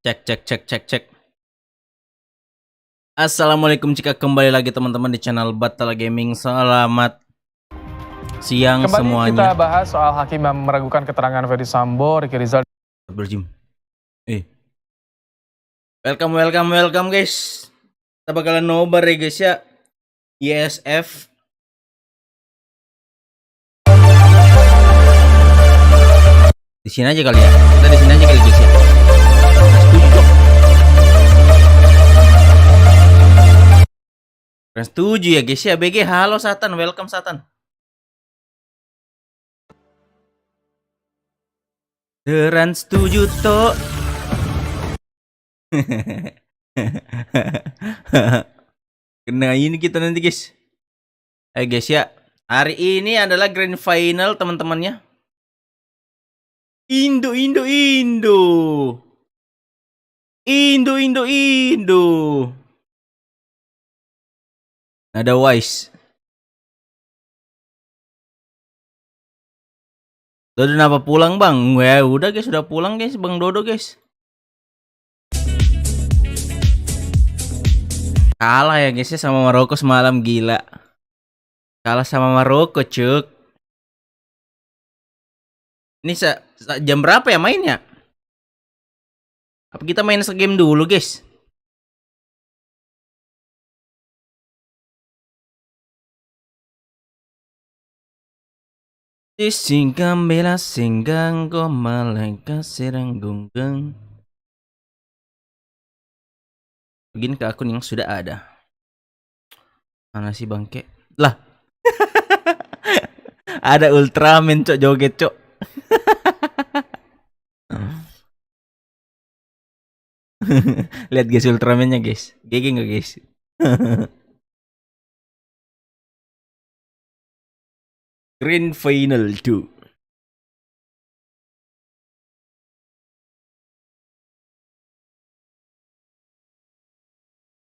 Cek. Assalamualaikum, jika kembali lagi teman-teman di channel Battala Gaming. Selamat siang kembali semuanya. Kita bahas soal hakim yang meragukan keterangan Ferdy Sambo, Ricky Rizal. Berjim. Welcome guys. Kita bakalan nobar ya guys ya. Iesf. Di sini aja kali ya. Kita di sini aja kali guys ya. Setuju ya guys ya. BG, halo Satan, welcome Satan. Deran setuju toh. Kena ini kita nanti guys. Ayo guys ya. Hari ini adalah grand final teman-temannya. Indo. Ada Wise. Dodo kenapa pulang bang? Wah udah guys, sudah pulang guys bang Dodo guys. Kalah ya guys ya sama Maroko semalam, gila. Kalah sama Maroko cuk. Ini jam berapa ya mainnya? Apa kita main segame dulu guys? Singgang bela singgang ko malaikat serang gunggeng. Begini ke akun yang sudah ada. Mana sih bangke? Lah. Ada Ultraman cok, joget cok. Lihat guys Ultramannya guys. GG nggak guys? Grand Final 2.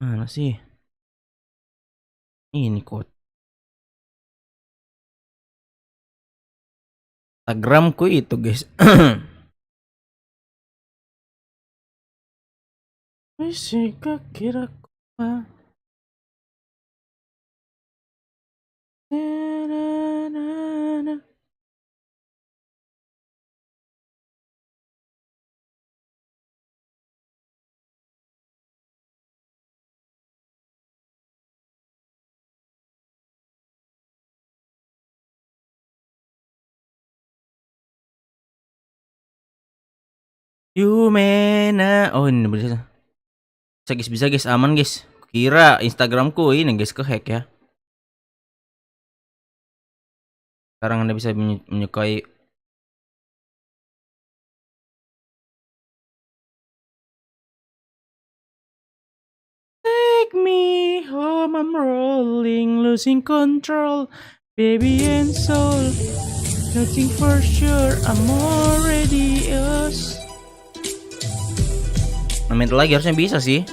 Mana sih? Ini kok. Instagramku itu guys. Masih kira apa? Yumena. Oh ini bisa guys, aman guys. Kira Instagramku ini guys kehack ya. Sekarang Anda bisa menyukai. Take me home, I'm rolling, losing control, baby and soul, nothing for sure, I'm already yours. 6 menit lagi harusnya bisa sih.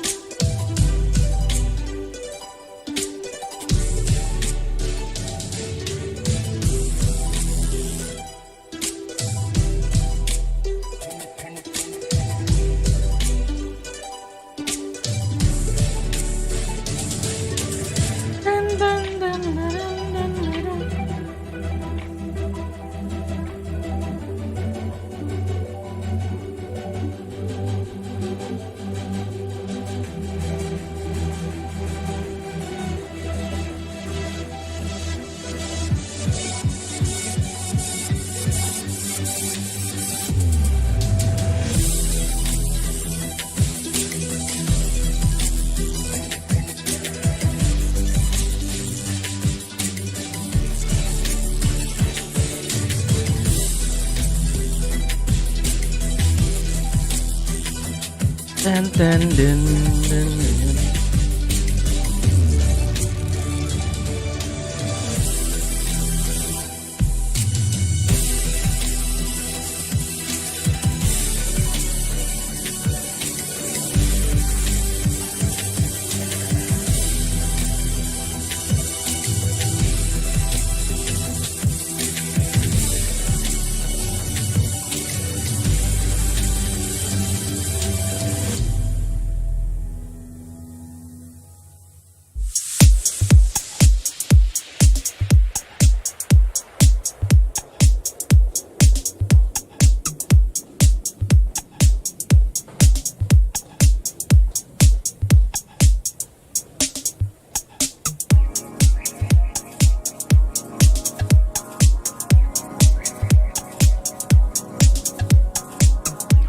Dan.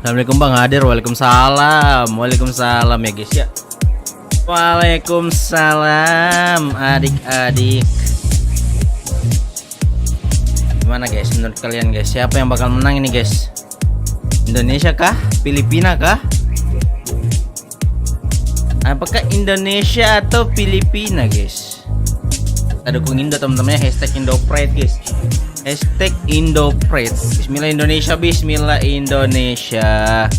Assalamualaikum Bang Hadir. Waalaikumsalam. Waalaikumsalam ya guys ya. Waalaikumsalam adik-adik. Gimana guys menurut kalian guys? Siapa yang bakal menang ini guys? Indonesia kah? Filipina kah? Apakah Indonesia atau Filipina guys? Kita dukung Indo teman-temannya. Hashtag Indopride guys. Hashtag Indopride. Bismillah Indonesia. Bismillah Indonesia.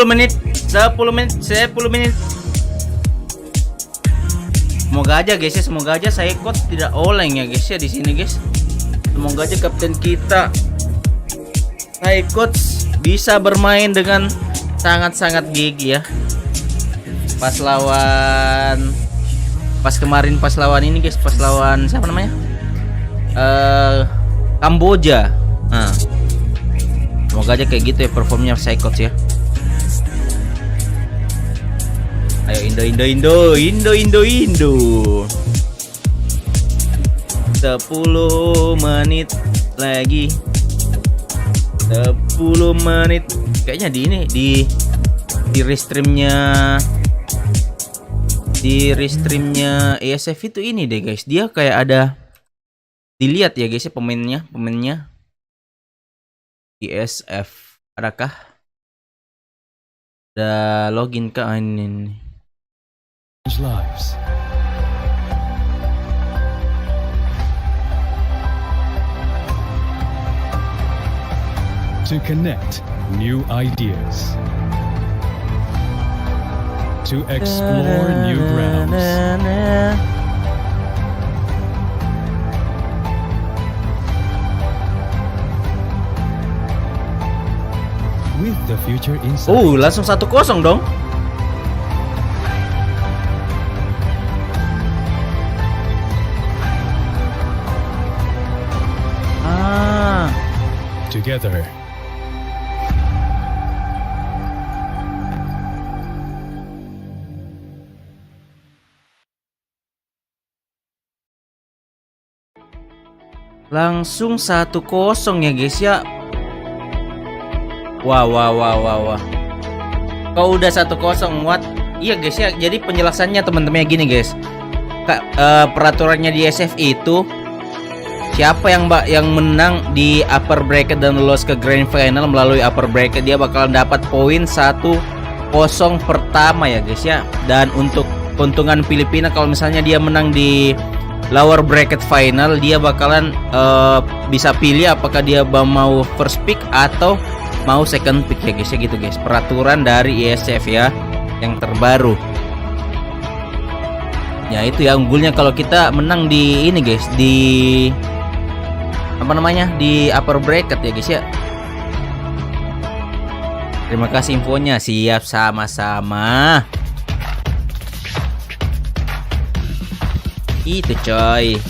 Menit 10 menit. Semoga aja guys ya, semoga aja saya coach tidak oleng ya guys ya di sini guys. Semoga aja kapten kita saya coach bisa bermain dengan sangat-sangat gigi ya. Pas kemarin ini guys, pas lawan siapa namanya? Kamboja. Nah, semoga aja kayak gitu ya performnya saya coach ya. Ayo Indo. 10 menit lagi. 10 menit. Kayaknya di restreamnya Iesf itu ini deh guys. Dia kayak ada dilihat ya guys ya pemainnya Iesf. Adakah? Ada login ke ini. Lives. To connect new ideas. To explore new grounds. With the future inside. Langsung 1-0 dong. Together. Langsung 1-0 ya guys ya. Wah. Kau udah 1-0 what? Iya guys ya. Jadi penjelasannya teman-teman gini guys. Peraturannya di Iesf itu siapa yang menang di upper bracket dan lolos ke grand final melalui upper bracket, dia bakalan dapat poin 1-0 pertama ya guys ya. Dan untuk keuntungan Filipina kalau misalnya dia menang di lower bracket final, dia bakalan bisa pilih apakah dia mau first pick atau mau second pick ya guys ya, gitu guys. Peraturan dari Iesf ya yang terbaru. Ya itu ya unggulnya kalau kita menang di ini guys, di di upper bracket ya guys ya. Terima kasih infonya. Siap, sama-sama. Itu coy.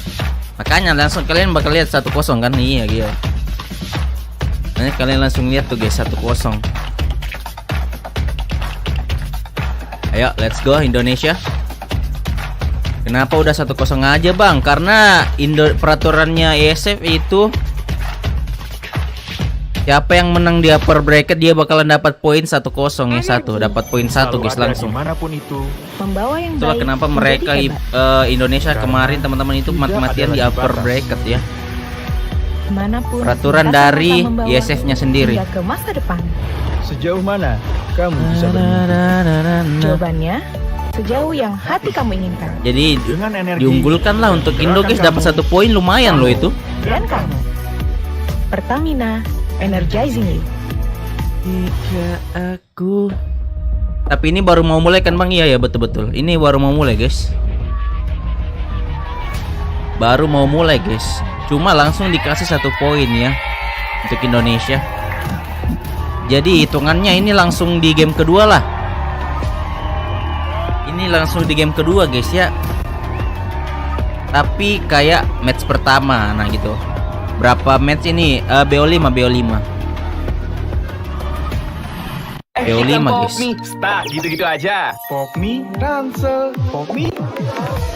Makanya langsung kalian bakal lihat 1-0 kan. Iya gitu. Nanti kalian langsung lihat tuh guys 1-0. Ayo let's go Indonesia. Kenapa udah 1-0 aja bang? Karena peraturannya Iesf itu siapa yang menang di upper bracket dia bakalan dapat poin 1-0 ya. Dapat poin 1 guys langsung. Dimanapun itu. Membawa yang Itulah baik kenapa mereka Indonesia kemarin teman-teman itu mati-matian di upper bracket ya. Manapun Peraturan dari Iesf-nya sendiri. Hingga ke masa depan. Sejauh mana kamu bisa bermimpi? Jawabannya sejauh yang hati kamu inginkan. Jadi Dengan energi, diunggulkan lah untuk Indo guys, dapat 1 poin lumayan loh itu. Dan kamu. Pertamina, energizing you. Jika aku. Tapi ini baru mau mulai kan Bang? Iya ya, betul-betul. Ini baru mau mulai guys. Baru mau mulai guys. Cuma langsung dikasih 1 poin ya untuk Indonesia. Jadi hitungannya ini langsung di game kedua lah. Ini langsung di game kedua guys ya. Tapi kayak match pertama. Nah gitu. Berapa match ini? BO5 BO5 guys. Stuck gitu-gitu aja. pop mie, ransel, pop mie.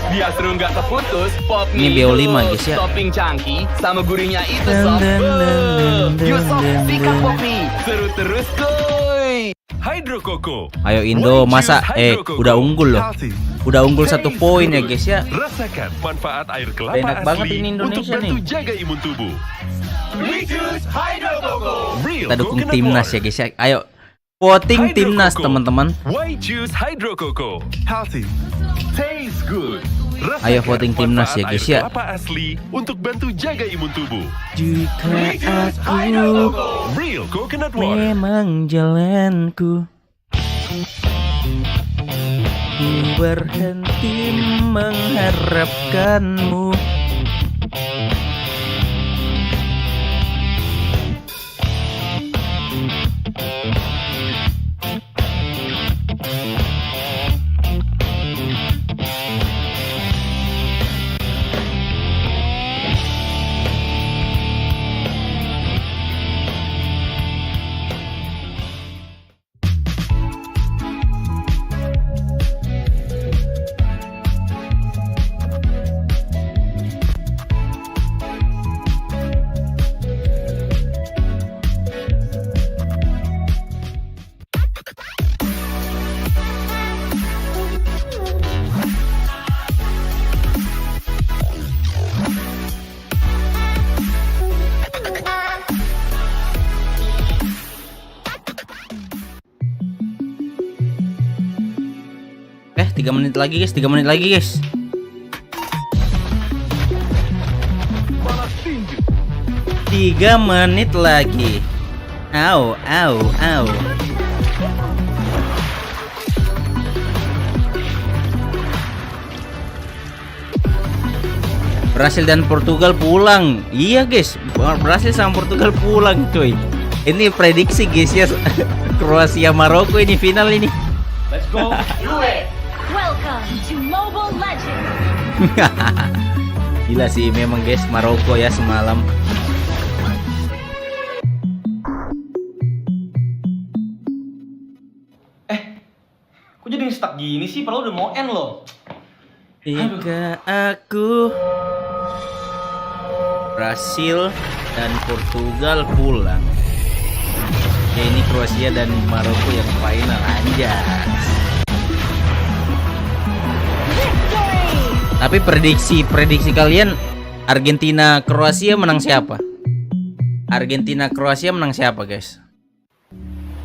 Biar seru nggak terputus, pop Ini mie BO5 itu guys ya. topping cangki sama gurihnya itu Dun, soft. dun, dun, dun, Yuk sob, dun, sikat dun. pop mie. Seru terus kuy. Hydro Coco. Ayo Indo, masa udah unggul loh. Udah unggul 1 poin ya guys ya. Rasakan manfaat air kelapa Enak asli banget ini untuk Indonesia bantu nih. jaga imun tubuh. Real Kita dukung coconut timnas water. ya guys ya. Ayo voting Hydro timnas Coco. teman-teman. Why choose Hydro Coco? Healthy. Taste good. Rasakan Ayo voting timnas ya, manfaat guys, air ya. kelapa asli untuk bantu jaga imun tubuh. Jika aku Real coconut water. memang jalanku, ku berhenti mengharapkanmu. Eh, 3 menit lagi guys, 3 menit lagi guys. Tiga menit lagi. Au, au, au. Brasil dan Portugal pulang. Iya guys, Brasil sama Portugal pulang cuy. Ini prediksi guys ya. Kroasia Maroko ini final ini. Let's go. Welcome to Mobile Legends! Gila sih memang guys, Maroko ya semalam. Kok jadi stuck gini sih? Padahal udah mau end loh. Jika aku Brasil dan Portugal pulang. Ya ini Kroasia dan Maroko yang final aja. Tapi prediksi kalian Argentina Kroasia menang siapa? Argentina Kroasia menang siapa guys?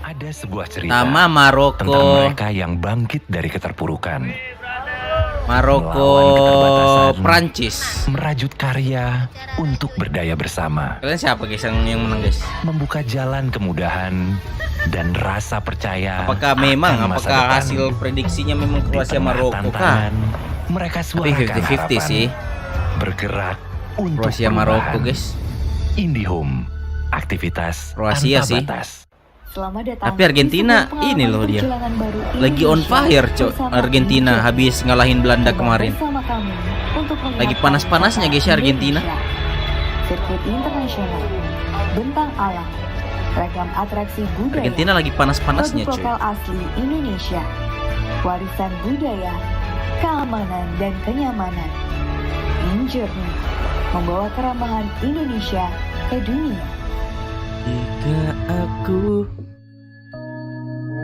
Ada sebuah cerita Nama tentang Maroko, mereka yang bangkit dari keterpurukan, Maroko, melawan keterbatasan, Prancis. merajut karya untuk berdaya bersama, Kalian siapa guys yang menang guys? membuka jalan kemudahan dan rasa percaya. Apakah hasil prediksinya memang Kroasia Maroko kah? Mereka Tapi suarakan 50-50 harapan, sih. bergerak untuk Kroasia perubahan. Maroko guys. IndiHome, aktivitas Kroasia tanpa sih. batas. Selamat datang Tapi Argentina di sebuah ini loh dia. perjalanan baru Lagi on Indonesia fire cok. bersama Argentina Indonesia. habis ngalahin Belanda Coba kemarin. bersama kami untuk melihat Lagi panas-panasnya guys ya Argentina. Indonesia. Sirkuit internasional, bentang alam, ragam atraksi budaya, Argentina lagi panas-panasnya produk cuy. lokal asli Indonesia, warisan budaya, keamanan dan kenyamanan. In Journey membawa keramahan Indonesia ke dunia. Jika aku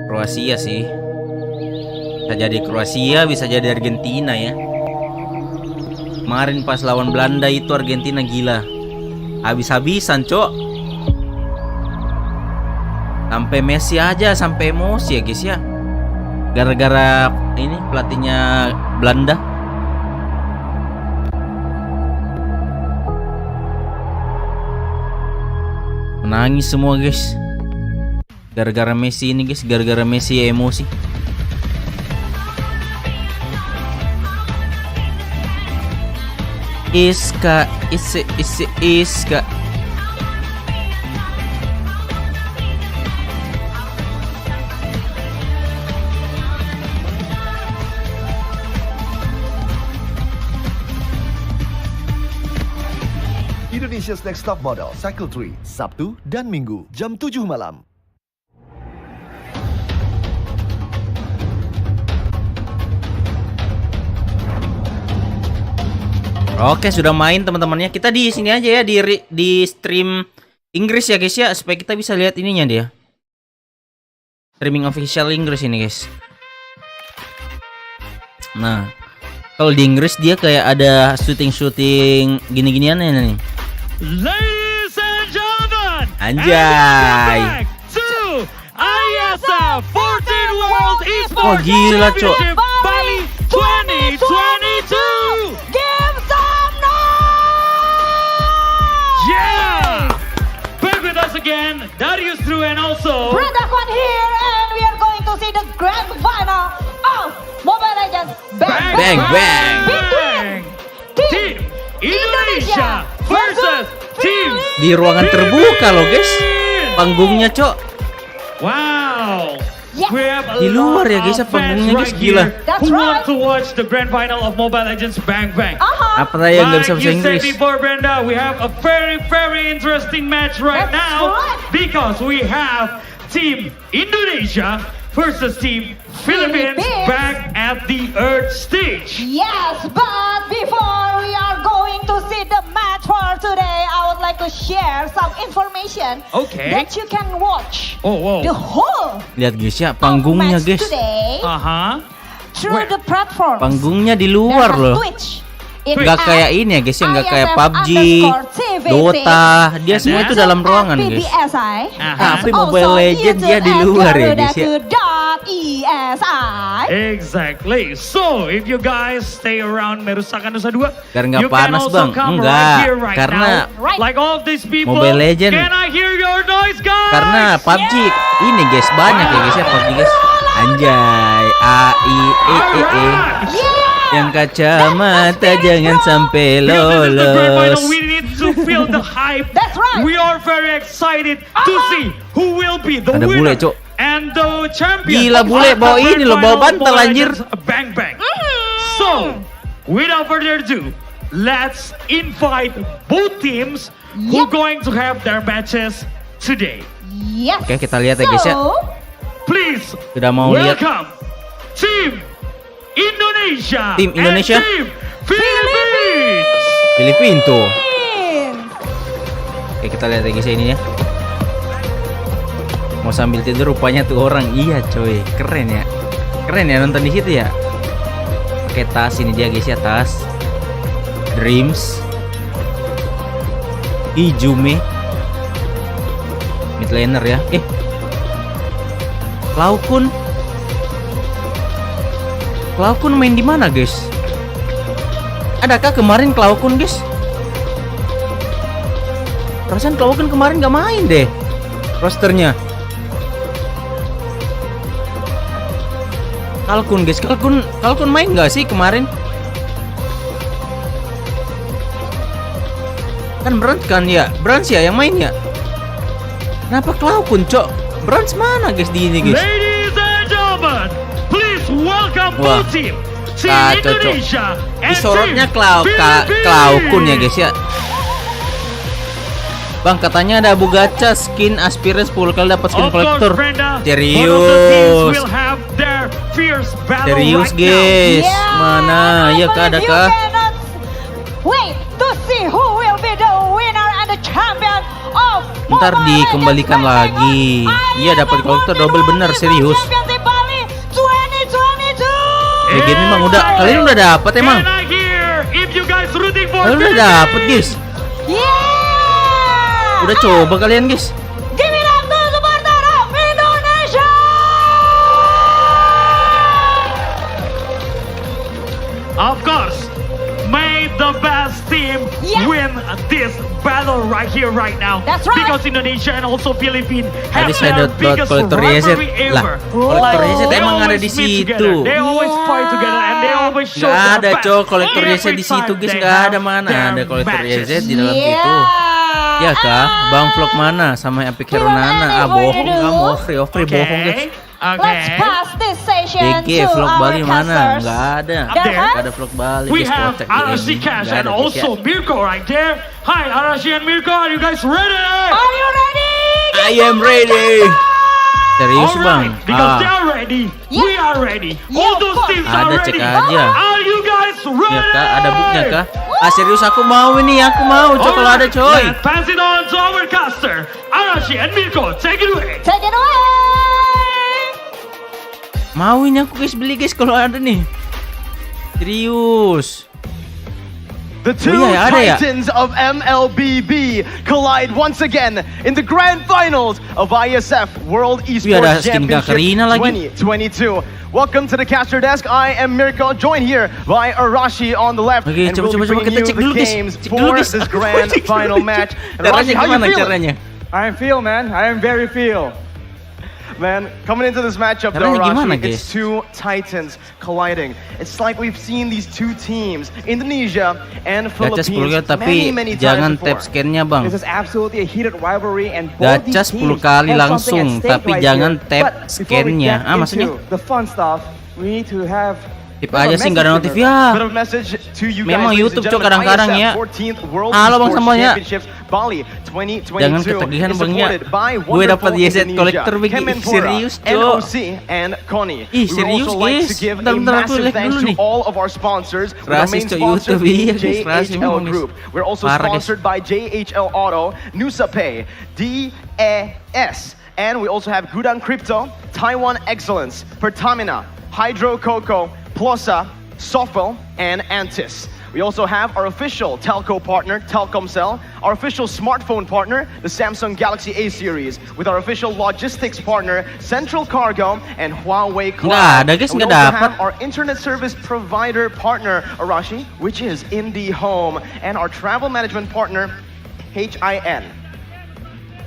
Kroasia sih. Bisa jadi Kroasia, bisa jadi Argentina ya. Kemarin pas lawan Belanda itu Argentina gila. Habis-habisan cok. Sampai Messi aja sampai emosi ya guys ya. Gara-gara ini pelatihnya Belanda. Menangis semua guys. Gara-gara Messi ini guys, gara-gara Messi emosi. Iska. Indonesia's Next Top Model Cycle 3, Sabtu dan Minggu, jam 7 malam. Oke, sudah main teman-temannya. Kita di sini aja ya, di stream Inggris ya guys ya, supaya kita bisa lihat ininya dia. Streaming official Inggris ini guys. Nah, kalau di Inggris dia kayak ada syuting gini-ginian nih. Ladies and gentlemen, Anjay. back to Iesf 14 World Esports Wah, gila, Cok. Championship Bali 2022. Give some noise! Yeah! Back with us again, Darius Drew and also Brenda Kwan here, and we are going to see the grand final of Mobile Legends Bang Bang, bang. between Team Indonesia versus Team Di ruangan terbuka loh guys. Panggungnya, Cok. Wow. Yes. We have a Di luar lot ya, guys, of panggungnya, fans guys, right gila. here That's who right. want to watch the grand final of Mobile Legends Bang Bang. Apa yang nggak bisa Like bahasa you said Inggris? before, Brenda, we have a very interesting match right That's now right. because we have Team Indonesia versus Team Philippines Philippines. back at the Earth stage. Yes, but before we are going to see the match for today, I would like to share some information Okay. that you can watch Oh, wow. the whole Lihat guys ya, panggungnya match guys. today Uh-huh. through Where? the platform. Panggungnya di luar loh. Twitch. It Nggak at kayak ini ya guys ya, nggak kayak PUBG, ISF_TVC. Dota, dia semua itu dalam ruangan guys. BBSI. Tapi Mobile Legends dia di luar ya guys ya. ESI. Exactly. So, if you guys stay around Merusakan Nusa Dua, Biar nggak you panas, can also Bang. come Enggak, right here right karena now. Like all of these people. Mobile Legends. Can I hear your noise, guys? Karena PUBG ini guys banyak ya guys ya PUBG guys. Anjay, Alright. Yang kacamata jangan sampai Because this is the grand final, lolos. we need to feel the hype. That's right. We are very excited to see who will be the Ada winner bule, Cok. and the champion. Gila, of bule, the bawa grand ini loh, bawa final bantal, Mobile anjir. Legends Bang Bang. So, without further ado, let's invite both teams who Yep. going to have their matches today. Yes. Oke, kita lihat ya guys ya. Please Sudah mau lihat. welcome Team Indonesia. Tim Indonesia. And Team Philippines. Filipina tuh. Oke, kita lihat ya guys ya ini ya. Mau sambil tidur rupanya tuh orang. Iya coy, keren ya. Keren ya nonton di situ ya. Pakai tas ini dia guys ya, tas Dreams Ijume mid laner ya. Klaukun main di mana guys? Adakah kemarin Klaukun guys? Perasaan Klaukun kemarin gak main deh rosternya. Kalkun guys, Kalkun main gak sih kemarin? Kan Brans kan ya, Brans ya yang main ya. Kenapa Klaukun cok? Brans mana guys di ini guys? Ladies and gentlemen, please welcome Wah. both team. Team Kacau, Cok. Indonesia and Disorotnya Team Klaukun ya guys ya. Bang, katanya ada Abu Gacha skin Aspirants 10 kali dapat skin Of course, collector. Brenda, Serius. both of the teams will have their fierce battle Serius right guys. Yeah, Mana I ya kah believe adakah? you cannot wait to see who will be the winner and the champion of Ntar Mobile dikembalikan Legends Bang lagi. Bang. Iya, dapat collector double bener, serius. Championship Bali 2022. Kayak gini emang udah, kalian udah dapat emang. Can I hear if you guys rooting for Kalian udah Philippines? dapet guys. Yeah. Udah coba kalian guys. Give it up to supporter of Indonesia. of course, may the best team win this battle right here, right now. That's right. Because Indonesia and also Philippines have Tadi saya their download biggest kolektor Iesf. rivalry Lah, ever. kolektor Iesf They emang ada always di meet situ. together. They always fight together and they always show Nggak their ada best cowok kolektor every Iesf di situ time guys, they nggak ada, have mana their ada kolektor matches. Iesf di dalam itu. Ya kah? Bang Vlog mana sama Epic Hero Nana? Ah bohong kamu, Ofri bohong guys. Let's pass this session BG to Vlog our Bali mana? casters. Nggak ada. There. Nggak ada Vlog Bali. We guys, have kotek Arashi ini. Cash Nggak and ada, guys, ya. also Mirko right there. Hi Arashi and Mirko, are you guys ready? Are you ready? I am ready. Serius bang? Alright, because they are ready, we are ready. All those teams are Ada, cek ready. aja. Are you guys ready? Ya kah? Ada booknya kah? Ah serius aku mau ini, aku mau. Coba kalau ada coy. Let's pass it on to our caster, Arashi and Mirko. Take it away. Take it away. Mau ini aku guys, beli guys kalau ada nih. Serius. The two Oh, iya, ada ya? titans of MLBB collide once again in the grand finals of Iesf World Wih, ada Esports skin Kak Championship Karina lagi. 2022. Welcome to the caster desk. I am Mirko, joined here by Arashi on the left, Oke, and coba, we'll be coba, bringing kita you cek the dulu, guys. games Cek dulu, for guys. this Aku grand cek dulu, final guys. match. And Caranya Arashi, how you gimana feeling? caranya? I am feel, man. I am very feel. Man, coming into this matchup, though, Caranya gimana, Arashi, guys? it's two titans colliding. It's like we've seen these two teams, Indonesia and Gacha 10 Philippines, kali tapi many jangan times tap before. scan-nya bang. This is absolutely a heated rivalry, and both Gacha these 10 teams kali have something langsung, at stake tapi right jangan here. tap But before we scan-nya. get Ah, maksudnya? into the fun stuff, we need to have Tip aja sih nggak ada notif ya. bit of message to you Memang guys, YouTube, ladies and Cok, kadang-kadang gentlemen. ya. ISF 14th World Halo, Bang Esports semuanya. Championships Bali 2022 Jangan ketagihan, is Bangnya. supported by Gue dapat wonderful Iesf Indonesia, collector begini. Kemenpora, Serius, Cok. NOC, and Koni. Ih, We would serius, also like to guys. give a Bentar, aku massive like thanks dulu to nih. all of our sponsors. With our main Rasis, Cok, sponsor, YouTube. Iya, guys, rasis JHL memang, guys. Group. We're also Parah, guys. sponsored by JHL Auto, NusaPay, DES, and we also have Gudang Crypto, Taiwan Excellence, Pertamina, Hydro Coco, Plosa, Sofel, and Antis. We also have our official telco partner, Telkomsel, our official smartphone partner, the Samsung Galaxy A series, with our official logistics partner, Central Cargo, and Huawei Cloud. Nggak ada, guys, And we nggak also dapat. have our internet service provider partner, Arashi, which is IndiHome, and our travel management partner, HIN.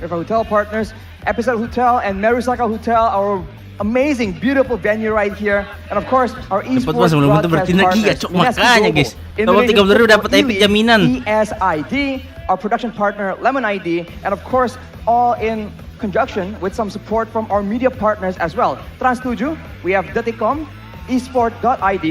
We have our hotel partners, Episode Hotel and Merisaka Hotel, our amazing, beautiful venue right here. And of course, our Dapat esports sebelum itu broadcast bertindak partners, iya, Cok, Nestle makanya, Global, guys. Kalau Indonesian 30 udah dapat football epic elite, jaminan. ESID, our production partner, Lemon ID, and of course, all in conjunction with some support from our media partners as well. Trans7, we have Deticom, esport.id,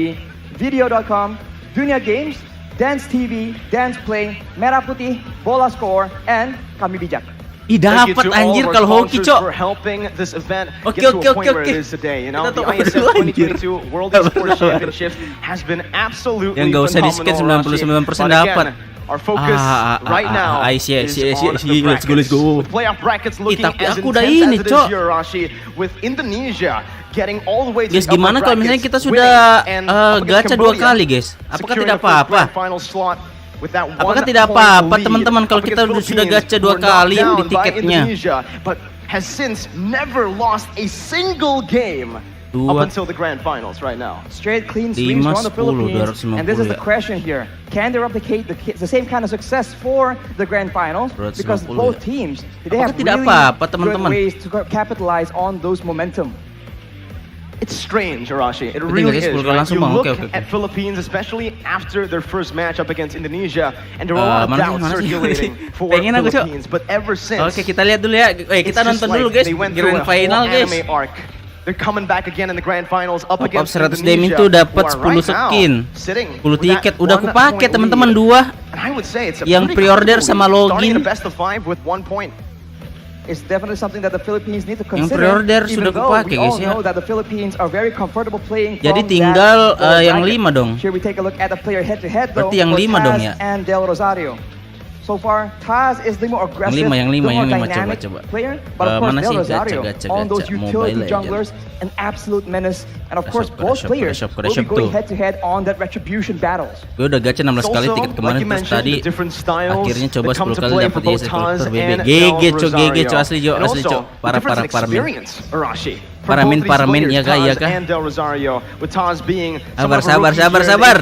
video.com, Dunia Games, Dance TV, Dance Play, Merah Putih, Bola Score, and Kami Bijak. Ih, dapat anjir kalau hoki, Cok. For helping this event Oke, get to oke, a point oke, where oke. it is today. You know, Kita the tahu ISF dulu, anjir. 2022 World Esports Championships has been absolutely Yang nggak usah di-scan, phenomenal, 99% Rashi. But dapat. again, our focus right now I see, is on the let's go, let's go. With playoff brackets looking tapi as aku udah intense ini, as it is Cok. here, Rashi, with Indonesia getting all the way to Guys, the upper gimana kalau misalnya brackets, kita sudah winning, and up against gacha 2 Cambodia, kali, guys? Apakah securing tidak the first apa-apa? grand final slot with that Apakah 1 tidak point apa-apa, lead teman-teman, kalau up kita against sudah Philippines, gacha 2 who were knocked kali down di by tiketnya? Indonesia, but has since never lost a single game up until the grand finals right now. Straight clean sweeps 5, from the 10, Philippines, and this is the 250 ya. question here: can they replicate the same kind of success for the grand finals? Because 250 both ya. teams they have Apakah tidak really apa-apa, good teman-teman? ways to capitalize on those momentum. It's strange, Arashi. It Penting really nggak sih is. 10 Right? langsung, You Bang? look Oke, oke. at Philippines, especially after their first match up against Indonesia, and there were a lot of mana sih, doubts mana sih? circulating for Pengen aku, Cok. Philippines. But ever since, Oke, kita lihat dulu ya. Kita it's just nonton like dulu, guys. they went through Grand a final, whole guys. anime arc. They're coming back again in the grand finals up Top up against 100 Indonesia, diamond tuh dapat who are 10 right now skin. sitting 10 with tiket. that Udah aku 1 pakai, point teman-teman, lead. 2. And I would say it's a Yang pretty pre-order comfortable sama lead, starting in login. a best of 5 with 1 point. It's definitely something that the Philippines need to Yang consider. pre-order even sudah though kupake, we guys, all ya. know that the Philippines are very comfortable playing Jadi from tinggal, that yang bracket. 5 dong. Here we take a look at the player head-to-head though. Berarti yang for 5 dong Taz ya. And Del Rosario. So far, Taz is the more aggressive, Yang 5, the more coba, dynamic coba. player. But of course, Mana Del sih? Rosario Gacha, on those Mobile utility Legends. junglers, an absolute menace. And of course, Shop, both shop, players shop, will be shop going tuh. head-to-head on that retribution battles. Gue udah gacha 16 kali tiket kemarin, like you terus mentioned, tadi the different styles akhirnya coba that come 10 to kali play dapat for both Iesf Taz collector BB. and GG, Del Cok, GG, Rosario. Cok, asli, Jo, And asli, also, Cok. the Parah, difference in parah, parah, men. experience, Arashi. Paramin ya kah, iya kah? Sabar.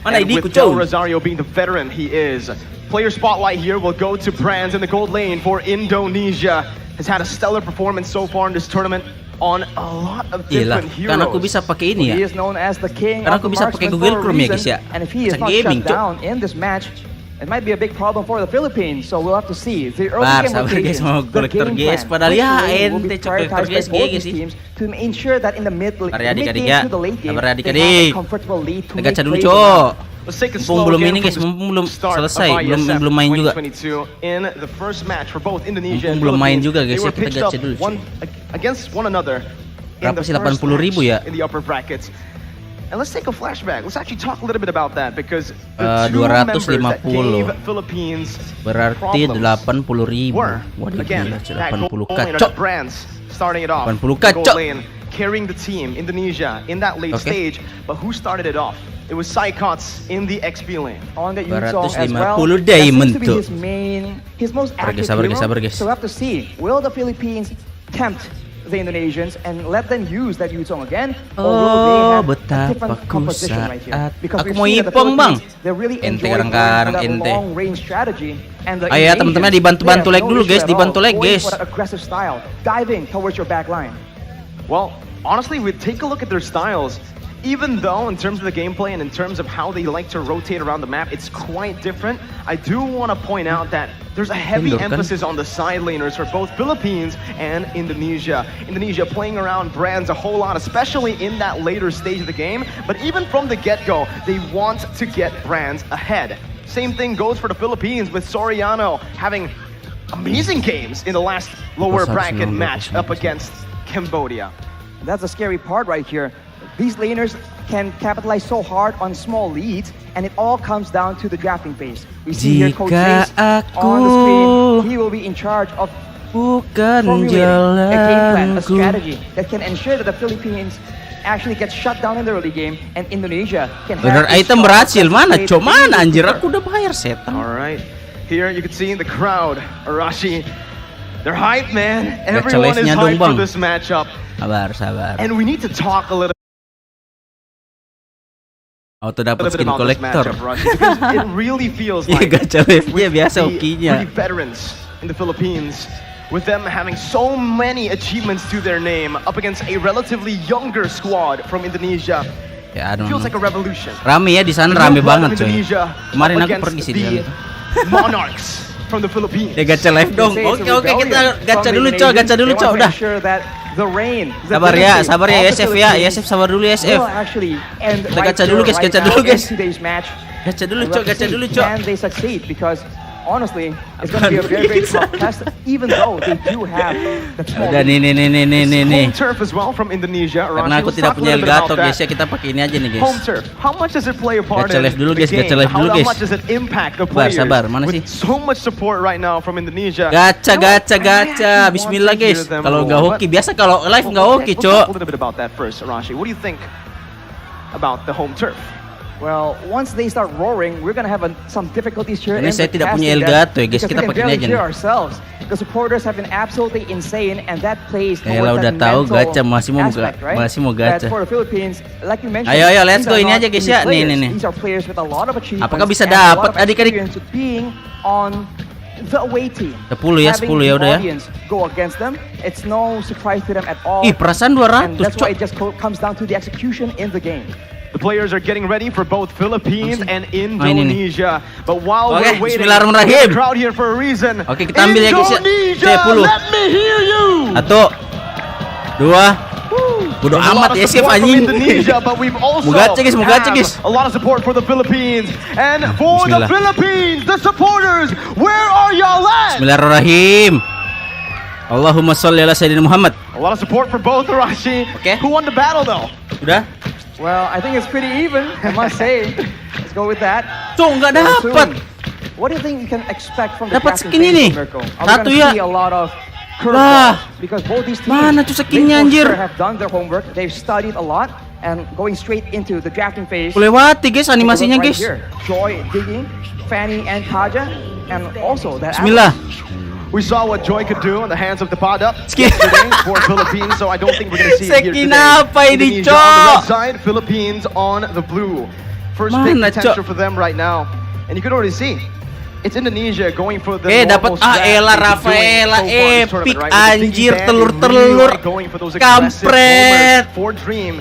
Mana ini kucau? Rosario being the veteran he is. Player spotlight here will go to Brands in the gold lane for Indonesia. Has had a stellar performance so far in this tournament on a lot of different heroes. Karena aku bisa pakai ini ya. He is known as the king Karena of aku bisa pakai Google Chrome ya guys ya. And if he is not shut down in this match, it might be a big problem for the Philippines. So we'll have to see. The early game guys, mau kolektor guys, padahal ya ente kolektor guys sih. To ensure that in the mid game to the late game, they have a comfortable lead to make plays. Dulu, Cok. Belum ini guys, belum selesai, belum main juga. Belum main juga guys ya, kita gacha dulu. Berapa sih 80.000 ya? And let's take a flashback. Let's actually talk a little bit about that because the two members that gave Philippines berarti 80.000. Waduh, again, 80 kacok. Brands starting it off. 80 kacok. Carrying the team, Indonesia, in that late stage. But who started it off? It was Saikots in the XP lane. On the Yuzong as well. Diamond that seems to be his most active hero. So we have to see, will the Philippines tempt the Indonesians and let them use that Yuzong again? Or will they have a different composition right here? Because we've seen that the Philippines, they're really enjoying that long range strategy. And the Ayo teman-teman dibantu like dulu guys, dibantu like guys. Aggressive style, diving towards your back line. Well, honestly, we take a look at their styles. Even though in terms of the gameplay and in terms of how they like to rotate around the map, it's quite different. I do want to point out that there's a heavy emphasis on the side laners for both Philippines and Indonesia. Indonesia playing around Brands a whole lot, especially in that later stage of the game. But even from the get-go, they want to get Brands ahead. Same thing goes for the Philippines with Soriano having amazing games in the last lower bracket match up against Cambodia. That's the scary part right here. These laners can capitalize so hard on small leads, and it all comes down to the drafting phase. We see here Coach Jace on the screen. He will be in charge of formulating a game plan, a strategy that can ensure that the Philippines actually get shut down in the early game, and Indonesia can have item berhasil. Mana cok, mana anjir, aku udah bayar setan. Alright, here you can see in the crowd, Arashi, they're hyped, man. Everyone is hyped for this matchup. Sabar. And we need to talk a little Auto dapat skin collector. It really feels like gacha live-nya biasa hokinya. Veterans in the Philippines, with them having so many achievements to their name up against a relatively younger squad from Indonesia. Ya, feels like a revolution. Rame ya di sana, rame banget coy. Kemarin aku pergi sini. Monarchs from the Philippines. Ya gacha live dong. Oke kita gacha dulu cok, udah. Sabar ya Iesf ya, Iesf sabar dulu Iesf. Kita gacha dulu guys. Gacha dulu cok. Can they succeed? Because honestly, it's going to be a very, very tough test, even though they do have the udah nih. Turf as well from Indonesia. Karena aku tidak punya Elgato guys ya, kita pakai ini aja nih guys. Home turf. How much does it play a part in the game? How much does it impact the players? Sabar, mana sih? With so much support right now from Indonesia. Gacha. Bismillah guys. Kalau nggak hoki, biasa kalau live nggak hoki cok. A little bit about that first, Arashi. What do you think about the home turf? Well, once they start roaring, we're gonna have some difficulties here. Ini saya tidak punya Elgato ya guys, kita pakai ini aja nih. The supporters have been absolutely insane, and that plays towards that mental aspect, right? Masih mau gacha. For the Philippines, like you mentioned, ayo, let's go ini aja guys ya. Nih. These are players with a lot of achievements. Apakah bisa dapat adik-adik? Being on the away team. 10 ya udah ya. Go against them, it's no surprise to them at all. Ih, perasaan 200. And that's why it just comes down to the execution in the game. The players are getting ready for both Philippines and Indonesia. But while we're waiting, Bismillahirrahmanirrahim. Crowd here for a reason. Oke, kita ambil ya guys ya. 10. Let me hear you. 1 2. Bodoh amat ya sih anjing. Mau gacha guys. A lot of support for the Philippines and for the Philippines, the supporters. Where are y'all at? Bismillahirrahmanirrahim. Allahumma sholli ala sayyidina Muhammad. A lot of support for both, Arashi. Okay. Who won the battle though? Udah? Well, I think it's pretty even, I must say. Let's go with that. Tuh nggak dapat. What do you think you can expect from the dapat skin ini? Satu ya. See a lot of curveballs because both these teams, mana tuh skinnya anjir? Have done their homework. They've studied a lot and going straight into the drafting phase. Lewati guys animasinya guys. Joy digging, Fanny and Kerja, and also that. Bismillah. We saw what Joy could do on the hands of the Pada Skin. yesterday for Philippines, so I don't think we're gonna see it here Skin today. apa ini, Indonesia on the Cok? red side, Philippines on the blue. First pick Mana, potential Cok? for them right now, and you can already see. It's Indonesia going for the dapat normal strat Ella they've been doing Rafaela so far in this epic tournament, right? With the anjir big band, they telur-telur really are going for those aggressive kampret. homers for Dream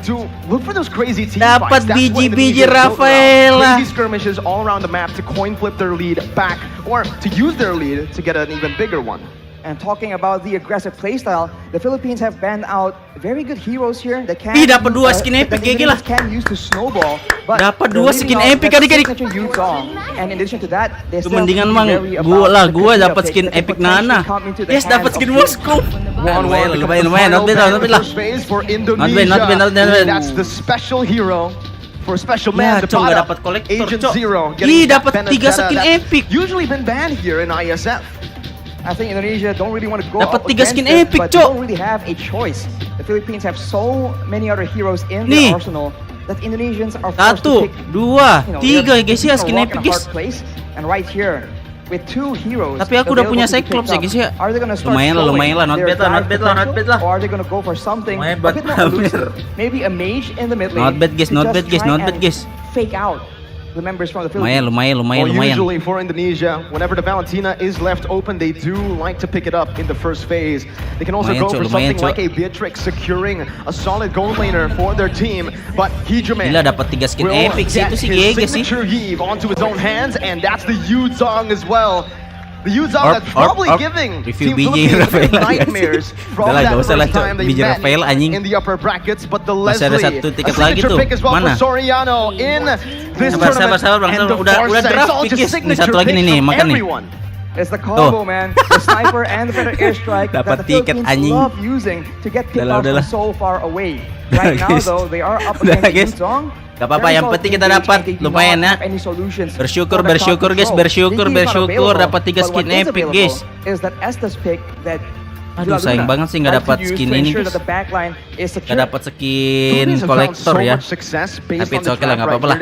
to look for those crazy team Dapat fights. That's what biji-biji Indonesia is built around. Rafaela. Crazy skirmishes all around the map to coin flip their lead back or to use their lead to get an even bigger one. And talking about the aggressive playstyle, the Philippines have banned out very good heroes here that can dapat dua skin epic, that the gila. Indonesians can use to snowball. But Dapat they're dua leaving skin out epic, that adik-adik. signature youth song. And in addition to that, they Itu still mendingan have to mang be wary gua about lah, the gua Kerja dapat pick skin that can epic potentially Nana. come into the Yes, dapat hands skin of Moskow. Lumayan, not bad lah. First phase for Not bad. Indonesia. That's the special hero. For special man, Ya, Cok, nggak Battala, dapat kolektor, Agent Cok. Zero. Ih, getting that dapat 3 vendetta skin that's epic. Usually been banned here in Iesf. I think Indonesia don't really want to go Dapat up 3 skin against it, epic, but they Cok. don't really have a choice. The Philippines have so many other heroes in Nih. their arsenal that Indonesians are forced to 1, pick 2, 3 they're guys ya between a skin rock epic and a guys. hard place. And right here with 2 heroes. Tapi aku udah available punya to be Cyclops picked ya guys ya. up, Are they gonna start Lumayan lah, not showing bad lah, their not bad lah. Or are they gonna go for something Lumayan a buat bit more pamer. elusive? Maybe a mage in the mid lane. Not bad guys, to not just bad guys, try not bad and guys. Fake out the members from the Philippines. Lumayan. Usually for Indonesia, whenever the Valentina is left open, they do like to pick it up in the first phase. They can also Lumayan, go Cok, for lumayan, something like Cok. a Beatrix, securing a solid gold laner for their team. But Hegeman Gila, dapat 3 skin will epic sih, get itu sih his GG sih. signature heave onto his own hands, and that's the Yuzong as well. The Yuzong that's probably giving Review Team biji Philippines Rafaela, guys. nightmares from Udah lah, that gak usah lah, first Cok. time they Biji met Rafaela, anjing. in the upper brackets. But the Masih ada Leslie, satu a tiket lagi signature tuh. pick as well Mana? for Soriano in this Sabar, tournament. Bang. And the Udah Force draft it's all pick, just guys. Ini signature satu lagi picks nih, from makan nih. everyone. It's the combo, man. The sniper and the better airstrike that Dapat the tiket, Philippines anjing. love using to get picked Udah off lah. from so far away. Right now, Guys. though, they are up Udah, against guys. Yuzong. Gak apa-apa, yang penting kita dapat. Lumayan ya. Bersyukur guys, dapat 3 skin epic guys. Aduh, sayang banget sih nggak dapat skin ini guys. Nggak dapat skin kolektor ya. Tapi it's okay lah, nggak apa-apa lah.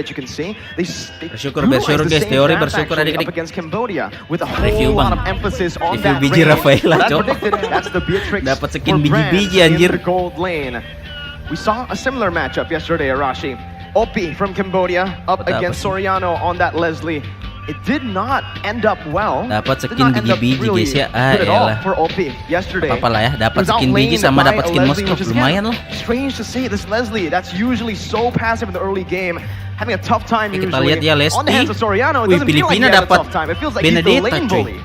Bersyukur guys, teori bersyukur adik-adik. Review bang, review biji Rafaela cok. Dapat skin biji-biji anjir. We saw a similar matchup yesterday, Arashi. Opi from Cambodia up against Soriano on that Leslie. It did not end up well. Dapat skin biji-biji guys ya. Elah. For Opi yesterday. Apa lah ya, dapat skin biji sama dapat skin Moskow, lumayan lah. Strange to see this Leslie that's usually so passive in the early game having a tough time Kita usually. lihat ya Leslie. On the hands of Soriano, it Wih, doesn't feel like he Filipina has a dapat tough time. It feels like he's the Benedetta, lane cuy. bully.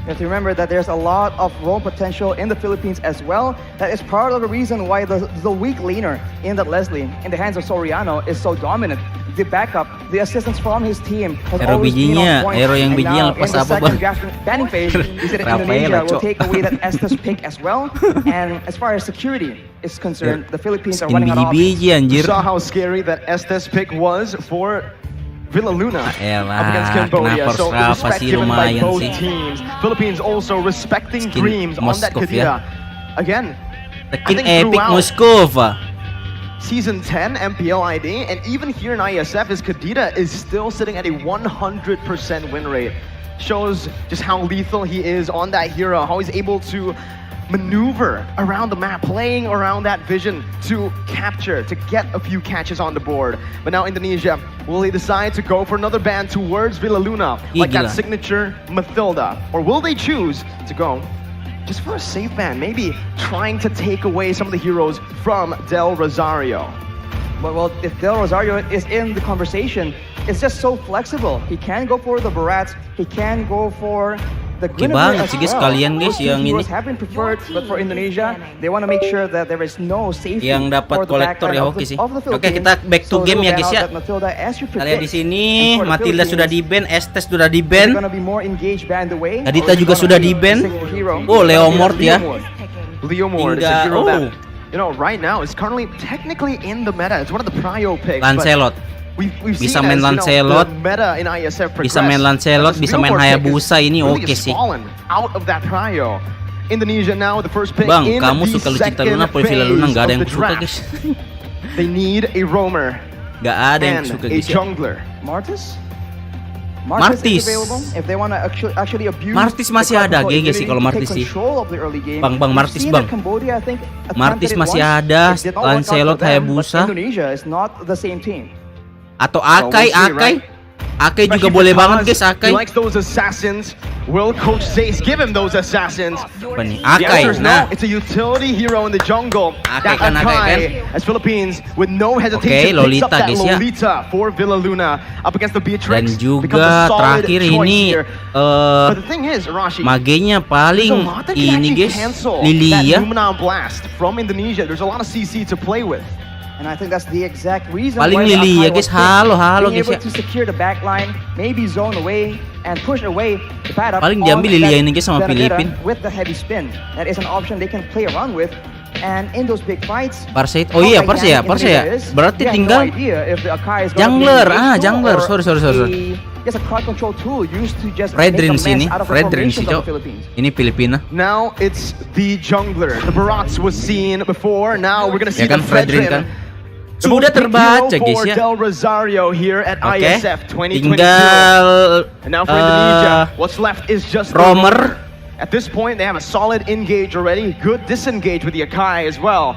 You have to remember that there's a lot of role potential in the Philippines as well. That is part of the reason why the weak laner in that Leslie, in the hands of Soriano, is so dominant. The backup, the assistance from his team has Hero always been bijinya, on point. hero yang And bijinya now, lepas in the apa, second Bang? draft banning phase, we said that Rafaela, Indonesia will Cok. take away that Estes pick as well. And as far as security is concerned, the Philippines are Skin running out of biji-biji You anjir. saw how scary that Estes pick was for Villa Luna Elah, up against Cambodia. kenapa So the Rafa respect sih given by lumayan both sih. teams. Philippines also respecting Skin dreams on that Moskov Kedira. ya. Again, Skin think epic throughout Moskova. Season 10 MPL ID, and even here in ISF, is Kedira is still sitting at a 100% win rate. Shows just how lethal he is on that hero, how he's able to maneuver around the map, playing around that vision to capture, to get a few catches on the board. But now Indonesia, will they decide to go for another ban towards Villa Luna, like that Gila. signature Mathilda? Or will they choose to go just for a safe ban, maybe trying to take away some of the heroes from Del Rosario? Well, if Del Rosario is in the conversation, it's just so flexible. He can go for the Barats, he can go for the Oke Guinevere banget as sih guys well. kalian guys Those two yang ini heroes have been preferred, but for Indonesia, they want to make sure that there is no safety yang dapat for the kolektor backline ya of oke the- sih. of the Oke Philippines. kita back to So game ya they'll ban guys out ya. that Mathilda as you Kita lihat di predict. sini And for the Matilda sudah di ban, Estes sudah di They're ban, gonna be more engaged ban the way. Adita or juga it's sudah gonna di be ban. a single hero. Oh, Leomord ya. Leomord is Hingga- a hero oh. that, you know, right now is currently technically in the meta. It's one of the prio picks. but Lancelot. We've Bisa seen main as, you know, Lancelot. the meta in ISF Bisa main progress, Lancelot, this bisa main Leomord pick Hayabusa, is ini really oke just sih. fallen out of that prio. Indonesia now the first pick Bang, in kamu the suka Lucita second Luna, Villa Luna phase nggak ada of yang the suka draft. guys. They need a roamer Nggak ada yang and suka a guys ya. jungler. Martis? Martis. Martis masih ada GG sih kalau Martis sih. Bang Martis bang. Martis masih ada. Lancelot, Hayabusa. Atau Akai juga boleh banget guys. Akai. Will Coach Zace give him those assassins? Apa nih? Akai. Nah, it's a utility hero in the jungle. Akai kan. As Philippines with no hesitation Lolita picks up that guys ya. Lolita for Villa Luna up against the Beatrix. Dan juga terakhir ini but the thing is, Arashi, magenya paling ini guys, Lilia. Lumina Blast from Indonesia. There's a lot of CC to play with. And I think that's the exact reason paling why Lilia guys. Halo guys ya. To secure the back line, maybe zone away and push away the pad up. Paling diambil Lilia ini guys sama Filipin. With the heavy spin, that is an option they can play around with. And in those big fights, Parse. Oh iya, Parse ya. Berarti tinggal jungler. Jungler. Sorry. Just a crowd control tool used to just Red Rin sini. Red Rin sih, Cok. Ini Filipina. Now it's the jungler. The Barats was seen before. Now we're gonna see ya kan, the Red Rin kan. Sudah terbaca guys ya. Oke. Tinggal Romer. At this point they have a solid engage already. Good disengage with the Akai as well.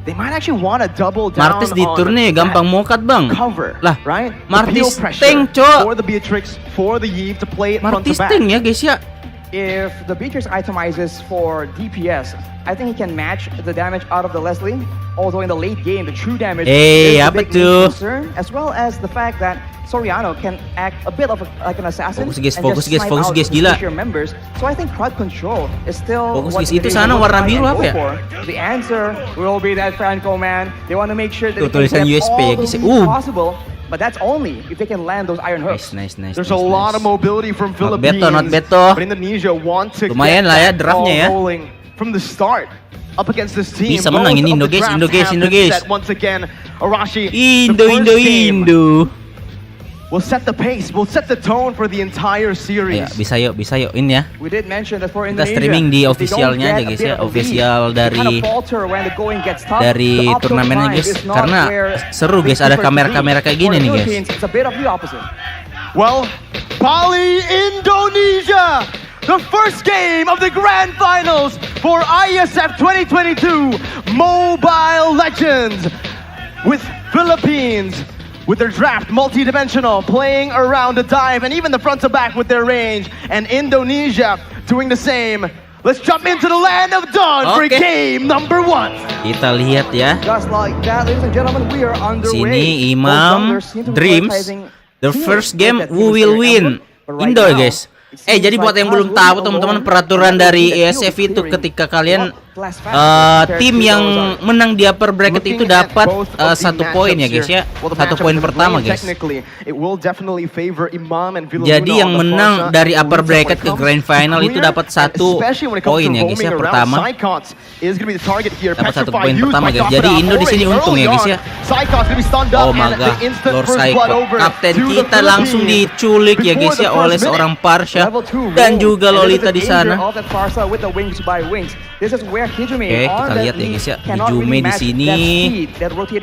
They might actually want to double down Martis di turnya gampang mokat bang. Cover, lah, right? Martis tank cok. For the Beatrix, for the Iesf to play it front to Martis back. tank ya guys ya. If the Beatrix itemizes for DPS, I think he can match the damage out of the Leslie. Although in the late game, the true damage is a big concern, as well as the fact that Soriano can act a bit of like an assassin. Fokus guys, gila. Members. So I think crowd control is still fokus guys. Itu sana warna biru apa ya? The answer will be that Franco man. They want to make sure that tulisan USP ya guys. Possible. But that's only if they can land those iron hooks. Nice. There's a lot of mobility from Philippines. Not beto. But Indonesia want to lumayan lah ya draftnya ya. From the start. Up against this team. Bisa menang ini Indo guys. Once again, Arashi. Indo. We'll set the pace, we'll set the tone for the entire series. Ayo, bisa yuk ini ya. We did mention that for kita Indonesia, streaming di officialnya aja guys ya, official dari turnamennya guys, karena seru guys, ada kamera-kamera kayak gini nih guys. Well, Bali, Indonesia, the first game of the Grand Finals for Iesf 2022 Mobile Legends with Philippines. With their draft, multi-dimensional, playing around the dive, and even the front to back with their range. And Indonesia doing the same. Let's jump into the land of dawn for game number 1. Kita lihat ya. Just like that, ladies and gentlemen, we are underway. Sini Imam, Dreams, the first game who will win. Indo guys. Jadi buat yang belum tahu teman-teman, peraturan dari Iesf itu ketika kalian tim yang menang di upper bracket itu dapat 1 poin ya guys ya, 1 poin pertama guys. Jadi yang menang dari upper bracket ke grand final itu dapat 1 poin ya guys ya pertama. Dapat 1 poin pertama guys. Jadi Indo di sini untung ya guys ya. Oh my god, Lord Psycho, kapten kita langsung diculik ya guys ya oleh seorang Parsha dan juga Lolita di sana. Oke, kita lihat ya guys ya. Hijume di sini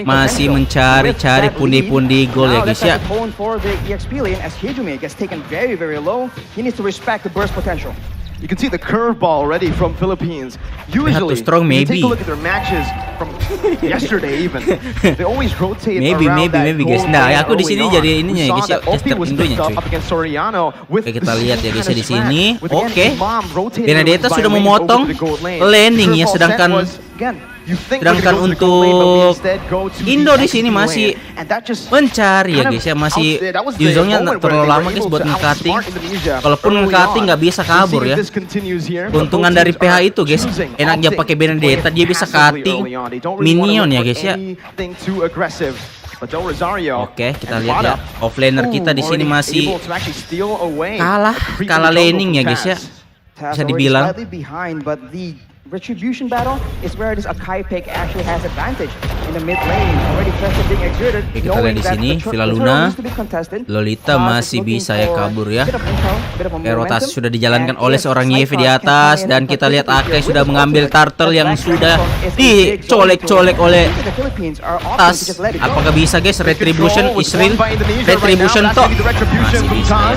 masih mencari-cari pundi-pundi gol ya guys ya. You can see the curveball already from Philippines. Usually, strong, maybe. Take a look at their matches from yesterday even. They always rotate maybe guys. Nah, aku di sini jadi ininya ya guys ya, tester Indonya cuy. Oke, kita lihat ya guys ya di sini. Oke. Benedetta sudah memotong landing ya, sedangkan untuk Indo di sini masih mencari ya guys ya, masih usernya terlalu lama guys buat nge-cutting. Kalaupun nge-cutting nggak bisa kabur ya. Keuntungan dari PH itu guys, enaknya pakai Benedetta, dia bisa cutting minion ya guys ya. Oke, kita lihat ya, offlaner kita di sini masih kalah laning ya guys ya, bisa dibilang. Retribution battle is where this Akai pick actually has advantage. in the mid lane. Already pressure being exerted. Oke, kita lihat di sini Villa Luna, Lolita masih bisa ya kabur ya. Rotasi sudah dijalankan oleh seorang Iesf di atas, dan kita lihat Akai sudah mengambil turtle yang sudah dicolek-colek oleh tas. Apakah bisa guys? Retribution Israel, Retribution toh masih bisa ya.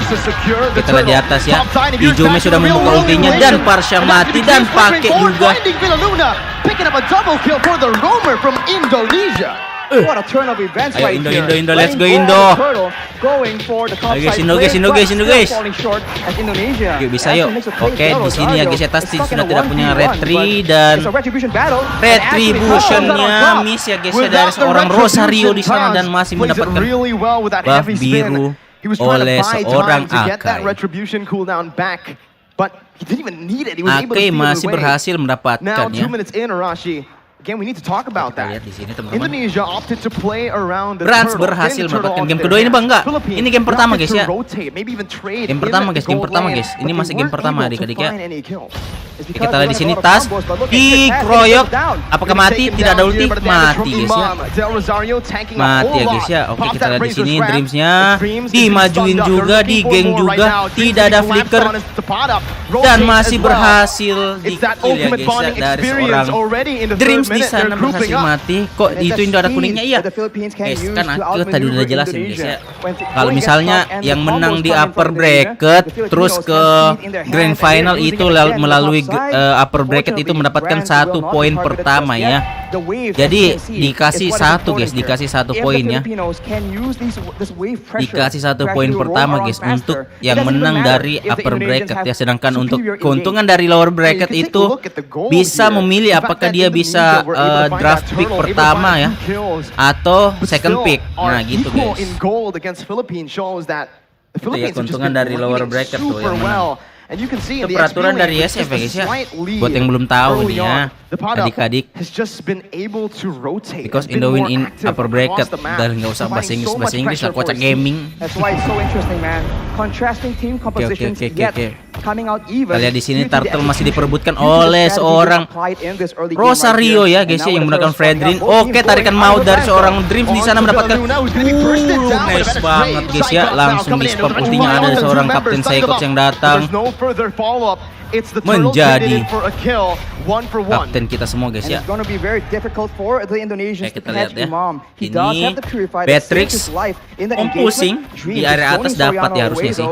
Kita lihat di atas ya, Hijome sudah membuka ultinya dan Parsha mati dan pakai juga. Picking up a double kill for the roamer from Indonesia. What a turn of events right here. Indo, let's go Indo. Guys, Indo guys. Yuk bisa yuk. Oke, di sini ya guys ya, Tasti sudah tidak punya retri dan retributionnya miss ya guys ya dari seorang Rosario di sana dan masih mendapatkan buff biru oleh seorang Akai. Akai masih berhasil mendapatkannya. Again, we need to talk about that. Lihat di sini teman-teman. Indonesia opted to play around the Rans berhasil mendapatkan game kedua ini bang enggak? Ini game pertama guys ya. Game pertama guys. Ini masih game pertama adik-adik ya. Kita lihat di sini Tas dikeroyok. Apakah mati? Tidak ada ulti. Mati guys ya. Mati ya guys ya. Oke, kita lihat di sini Dreamsnya dimajuin juga, digeng juga. Tidak ada flicker dan masih berhasil di-kill ya guys ya dari seorang Dreams di sana berhasil mati. Kok itu Indo ada kuningnya? Iya guys, kan aku tadi udah jelasin guys ya. Kalau misalnya yang menang di upper bracket terus ke grand final itu melalui upper bracket itu mendapatkan 1 poin pertama ya. Jadi dikasih 1 guys, dikasih 1 poin ya. Dikasih 1 poin pertama guys untuk yang menang dari upper bracket ya. Sedangkan untuk keuntungan dari lower bracket itu bisa memilih apakah dia bisa draft pick pertama ya atau second pick. Nah gitu guys. Itu ya keuntungan dari lower bracket tuh yang menang. Itu peraturan dari Iesf ya guys ya. Buat yang belum tahu nih ya, adik-adik. Because Indo win in upper bracket. Dan nggak usah bahasa Inggris lah, kocak gaming. Oke. Kita lihat di sini Turtle masih diperebutkan oleh seorang Rosario ya guys ya, yang menggunakan Fredrin. Oke, tarikan maut dari seorang Dreams di sana mendapatkan nice banget guys ya. Langsung di spam ultinya ada seorang Kapten Saikots yang datang menjadi kapten kita semua guys ya. Kita lihat ya. Ini Beatrix pusing di area atas dapat ya harusnya sih.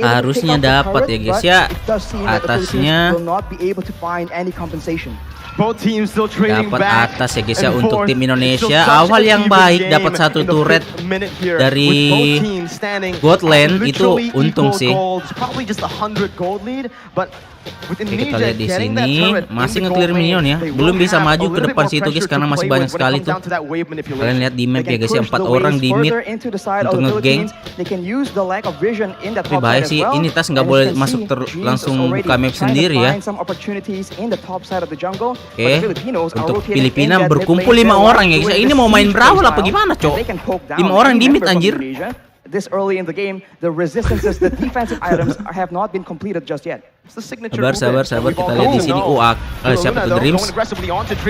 Harusnya dapat ya guys ya. Atasnya dapat atas ya guys ya untuk tim Indonesia. Awal yang baik dapat 1 turret dari bot lane itu untung sih. Oke, kita lihat di sini masih nge-clear minion ya. Belum bisa maju ke depan situ guys karena masih banyak sekali tuh. Kalian lihat di map ya guys ya, 4 orang di mid untuk nge-gang. Tapi bahaya sih, ini Tas nggak boleh masuk langsung buka map sendiri ya. Oke, untuk Filipina berkumpul 5 orang ya guys. Ini mau main brawl apa gimana cok? 5 orang di mid anjir. This early in the game, the resistances, the defensive items have not been completed just yet. Sabar, kita lihat di sini. Siapa tuh Dreams?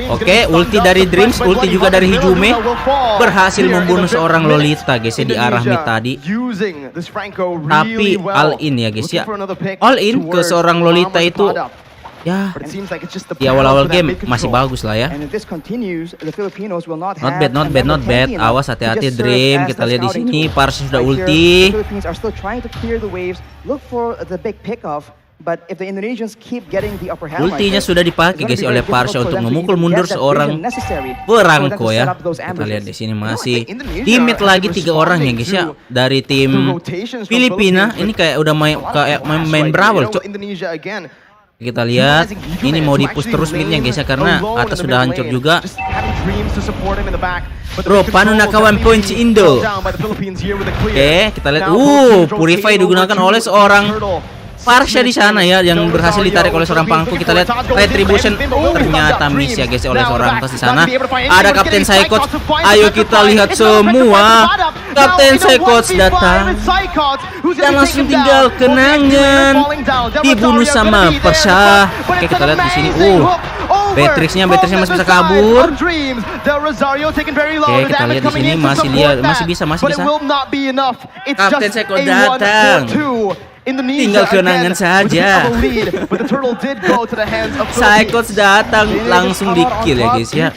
Oke, ulti dari Dreams, ulti juga dari Hijome. Berhasil membunuh seorang Lolita guys ya di arah mid tadi. Tapi all in ya guys ya. All in ke seorang Lolita itu. Ya, di awal-awal game masih bagus lah ya. Not bad. Awas hati-hati Dream. Kita lihat di sini Parsha sudah ulti. Ultinya sudah dipakai guys oleh Parsha untuk memukul mundur seorang perangko ya. Kita lihat di sini masih timit lagi 3 orang ya guys ya dari tim Filipina. Ini kayak udah main brawl cok. Kita lihat ini mau dipush terus midnya guys ya karena atas sudah hancur juga. Panu nakawan punch Indo. Oke, kita lihat Purify digunakan oleh seorang Parsha di sana ya yang berhasil ditarik oleh seorang pangku. Kita lihat retribution ternyata miss ya guys oleh seorang Tas di sana. Ada Kapten Saikots. Ayo kita lihat semua. Kapten Saikots datang dan langsung tinggal kenangan dibunuh sama Parsha. Oke, kita lihat di sini. Beatrixnya masih bisa kabur. Oke, kita lihat di sini masih bisa. Kapten Seko datang. Tinggal kenangan saja. Cycles datang langsung di kill ya guys ya,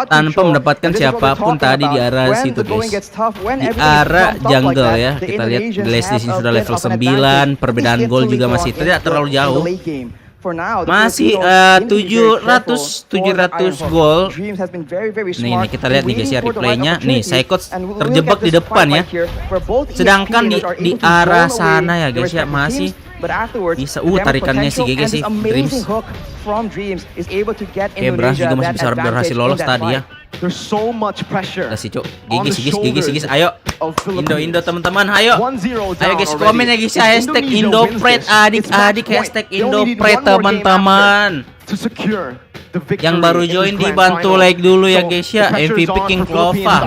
tanpa mendapatkan siapapun tadi di arah situ guys, di arah jungle ya. Kita lihat Blaze di sini sudah level 9, perbedaan gol juga masih tidak terlalu jauh. Masih 700 gol. Nih kita lihat nih guys ya replaynya. Nih Cycles terjebak di depan ya. Sedangkan di arah sana ya guys ya masih bisa tarikannya si GG sih Dreams. Oke, Brans juga masih bisa berhasil lolos tadi ya. Kasih cok, GG, ayo Indo teman-teman, ayo guys komen ya guys ya, hashtag Indopret adik-adik, hashtag Indopret teman-teman. Yang baru join dibantu like dulu ya guys ya. MVP King Clova.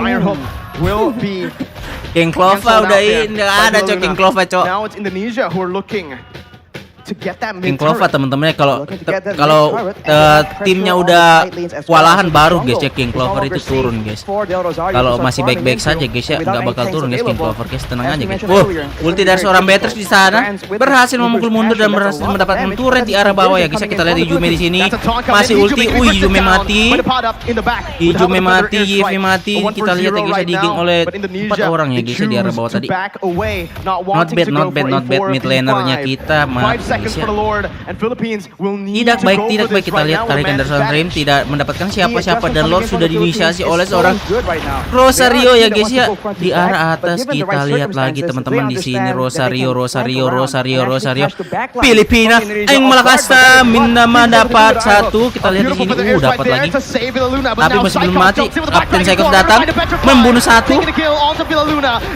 King Clova udah ini ada cok, King Clova cok. King Clova teman-teman ya, kalau timnya udah kewalahan baru guys ya King Clover itu turun guys. Kalau masih baik-baik saja guys ya nggak bakal turun guys King Clover guys, tenang aja guys. Ulti dari seorang Beatrix di sana berhasil memukul mundur dan berhasil mendapatkan turret di arah bawah ya guys ya. Kita lihat Ijume di sini masih ulti. Ijume mati. Ijume mati, Iesf mati. Kita lihat ya guys ya digging oleh 4 orang ya guys ya di arah bawah tadi. Not bad mid lanernya kita tidak baik. Kita lihat tarikan dari seorang Dream tidak mendapatkan siapa-siapa dan Lord sudah diinisiasi oleh seorang Rosario ya guys ya di arah atas. Kita lihat lagi teman-teman di sini Rosario Filipina yang melakasta minama dapat 1. Kita lihat di sini dapat lagi tapi masih belum mati. Kapten Cycles datang membunuh 1.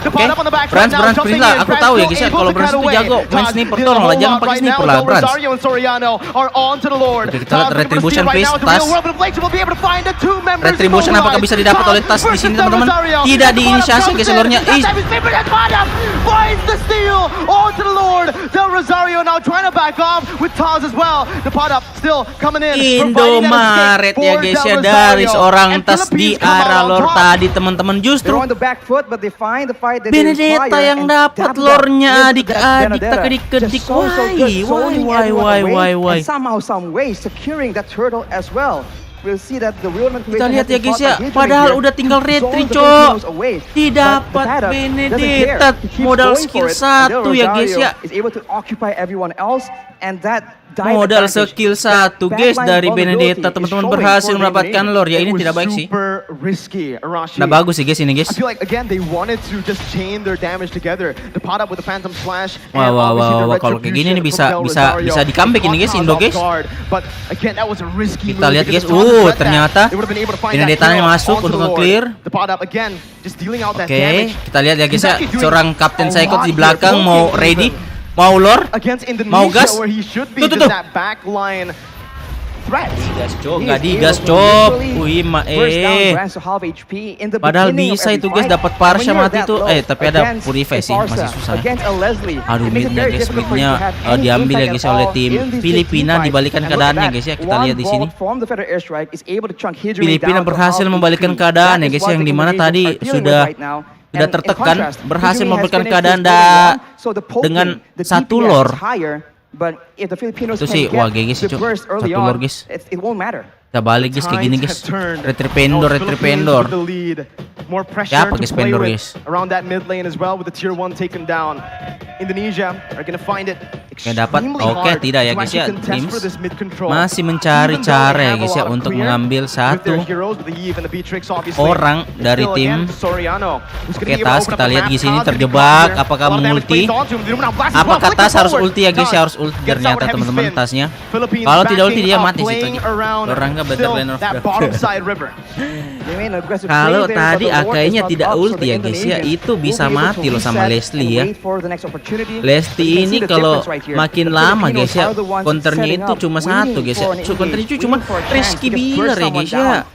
Oke, Brans lah, aku tahu ya guys ya kalau Brans itu jago main sniper, tolong lah jangan pakai sniper lah Brans. Oke, kita lihat Retribution please, tas. Retribution apakah bisa didapat oleh tas di sini teman-teman? Tidak diinisiasi guys lornya. Indomaret ya guys ya dari seorang tas di arah lore tadi teman-teman. Justru Benedetta yang dapat lore-nya adik-adik tak kedik-kedik. Why? Somehow, some way, securing that turtle as well. We'll see that the real kita lihat ya guys ya, padahal udah tinggal retri cok. Didapat Benedetta modal skill 1 ya guys ya. Modal skill 1 guys dari Benedetta teman-teman berhasil mendapatkan lore ya. Ini tidak baik sih. Nah bagus sih guys ini guys. Wah kalau kayak gini nih bisa di comeback ini guys Indo guys. Kita lihat guys, ternyata Benedettanya masuk untuk nge-clear. Oke, kita lihat ya guys ya, seorang Kapten Cycles di belakang mau ready. Mau lore, mau gas, tuh. Nggak digas cop. Padahal bisa itu guys dapat Parsha mati tuh. Tapi ada Purify sih masih susah. Aduh midnya guys, diambil ya guys oleh tim Filipina, dibalikan keadaannya guys ya. Kita lihat di sini Filipina berhasil membalikkan keadaan ya guys, yang dimana tadi sudah tertekan, berhasil memberikan keadaan dengan 1 lore. Itu sih wah GG sih cok, 1 lore guys. Kita balik guys kayak gini guys. Retripendor. Siapa guys pendor guys? Oke dapat. Oke tidak ya guys ya. Teams masih mencari cara ya guys ya untuk mengambil 1 orang dari tim. Oke tas kita lihat di sini terjebak. Apakah multi? Apakah tas harus ulti ya guys ya? Harus ulti ternyata teman-teman tasnya. Kalau tidak ulti dia mati situ. Orang better lane of kalau tadi kayaknya tidak ulti ya guys ya, itu bisa mati loh sama Leslie ya. Leslie ini kalau makin lama guys ya, counternya itu cuma 1 guys ya. Counternya itu cuma risky bealer ya guys ya.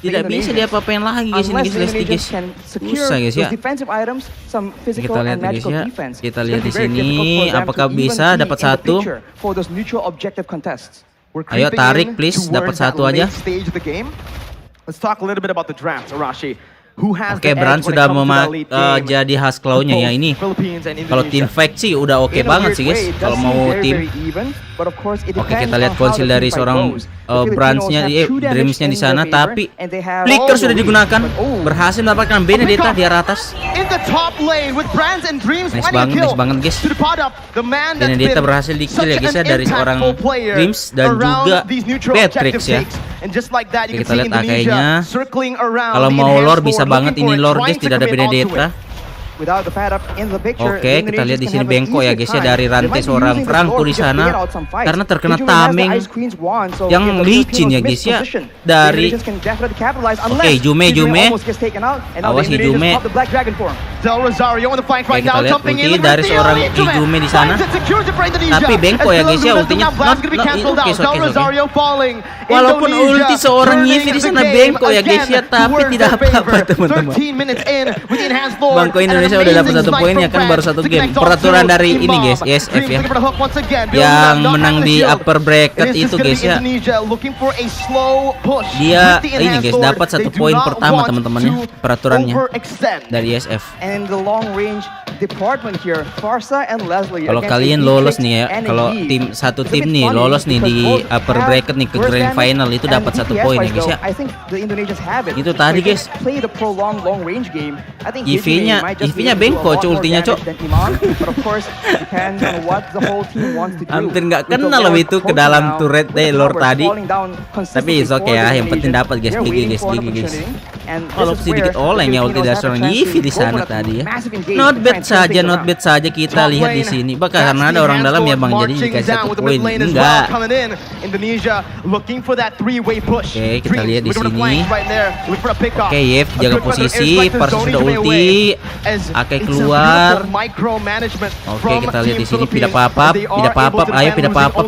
Tidak bisa diapa-apain lagi guys ini guys Leslie guys. Susah guys ya. Kita lihat guys ya. Kita lihat di sini apakah bisa dapat 1. Ayo tarik please, dapat satu aja. Let's talk a little bit about the draft, Arashi. Oke, Bran sudah jadi khas claw-nya ya ini. Kalau team fight sih udah oke banget sih guys. Kalau mau tim. Oke, kita lihat konsil dari seorang Brands-nya, Dreams-nya di sana. Tapi flicker sudah digunakan, berhasil mendapatkan Benedetta di arah atas. Nice banget guys. Benedetta berhasil di-kill ya guys ya dari seorang Dreams dan juga Patrick ya. Oke, kita lihat AKI-nya. Kalau mau lore bisa banget ini lore guys, tidak ada Benedetta. Oke, kita lihat di sini bengkok ya guys ya dari rantai seorang Franco di sana karena terkena tameng yang licin ya guys ya dari. Oke, Jume awas Jume. Oke, kita lihat ulti dari seorang Jume di sana, tapi bengkok ya guys ya ultinya. Oke. Walaupun ulti seorang Iesf di sana bengkok ya guys ya, tapi tidak apa-apa teman-teman. Bangko Indonesia udah dapat 1 poin ya kan, baru 1 game. Peraturan dari ini guys, Iesf ya, yang menang di upper bracket itu guys ya, dia ini guys dapat 1 poin pertama teman-temannya, peraturannya dari Iesf. Kalau kalian lolos nih ya, kalau satu tim nih lolos nih di upper bracket nih ke grand final itu dapat 1 poin ya guys ya. Itu tadi guys. EV-nya bengkok ultinya cok. Hampir nggak kenal loh itu ke dalam turret lore tadi. Tapi it's okay ya, yang penting dapat guys. Gigi guys. Kalau sedikit oleng ya ulti dari seorang EV di sana tadi ya. Not bad saja kita lihat di sini. Bahkan karena ada orang dalam ya bang, jadi dikasih 1 poin. Enggak. Oke, kita lihat di sini. Oke, Iesf jaga posisi, Pars sudah ulti. Akai keluar. Oke, kita lihat di sini tidak apa-apa. Ayo tidak apa-apa.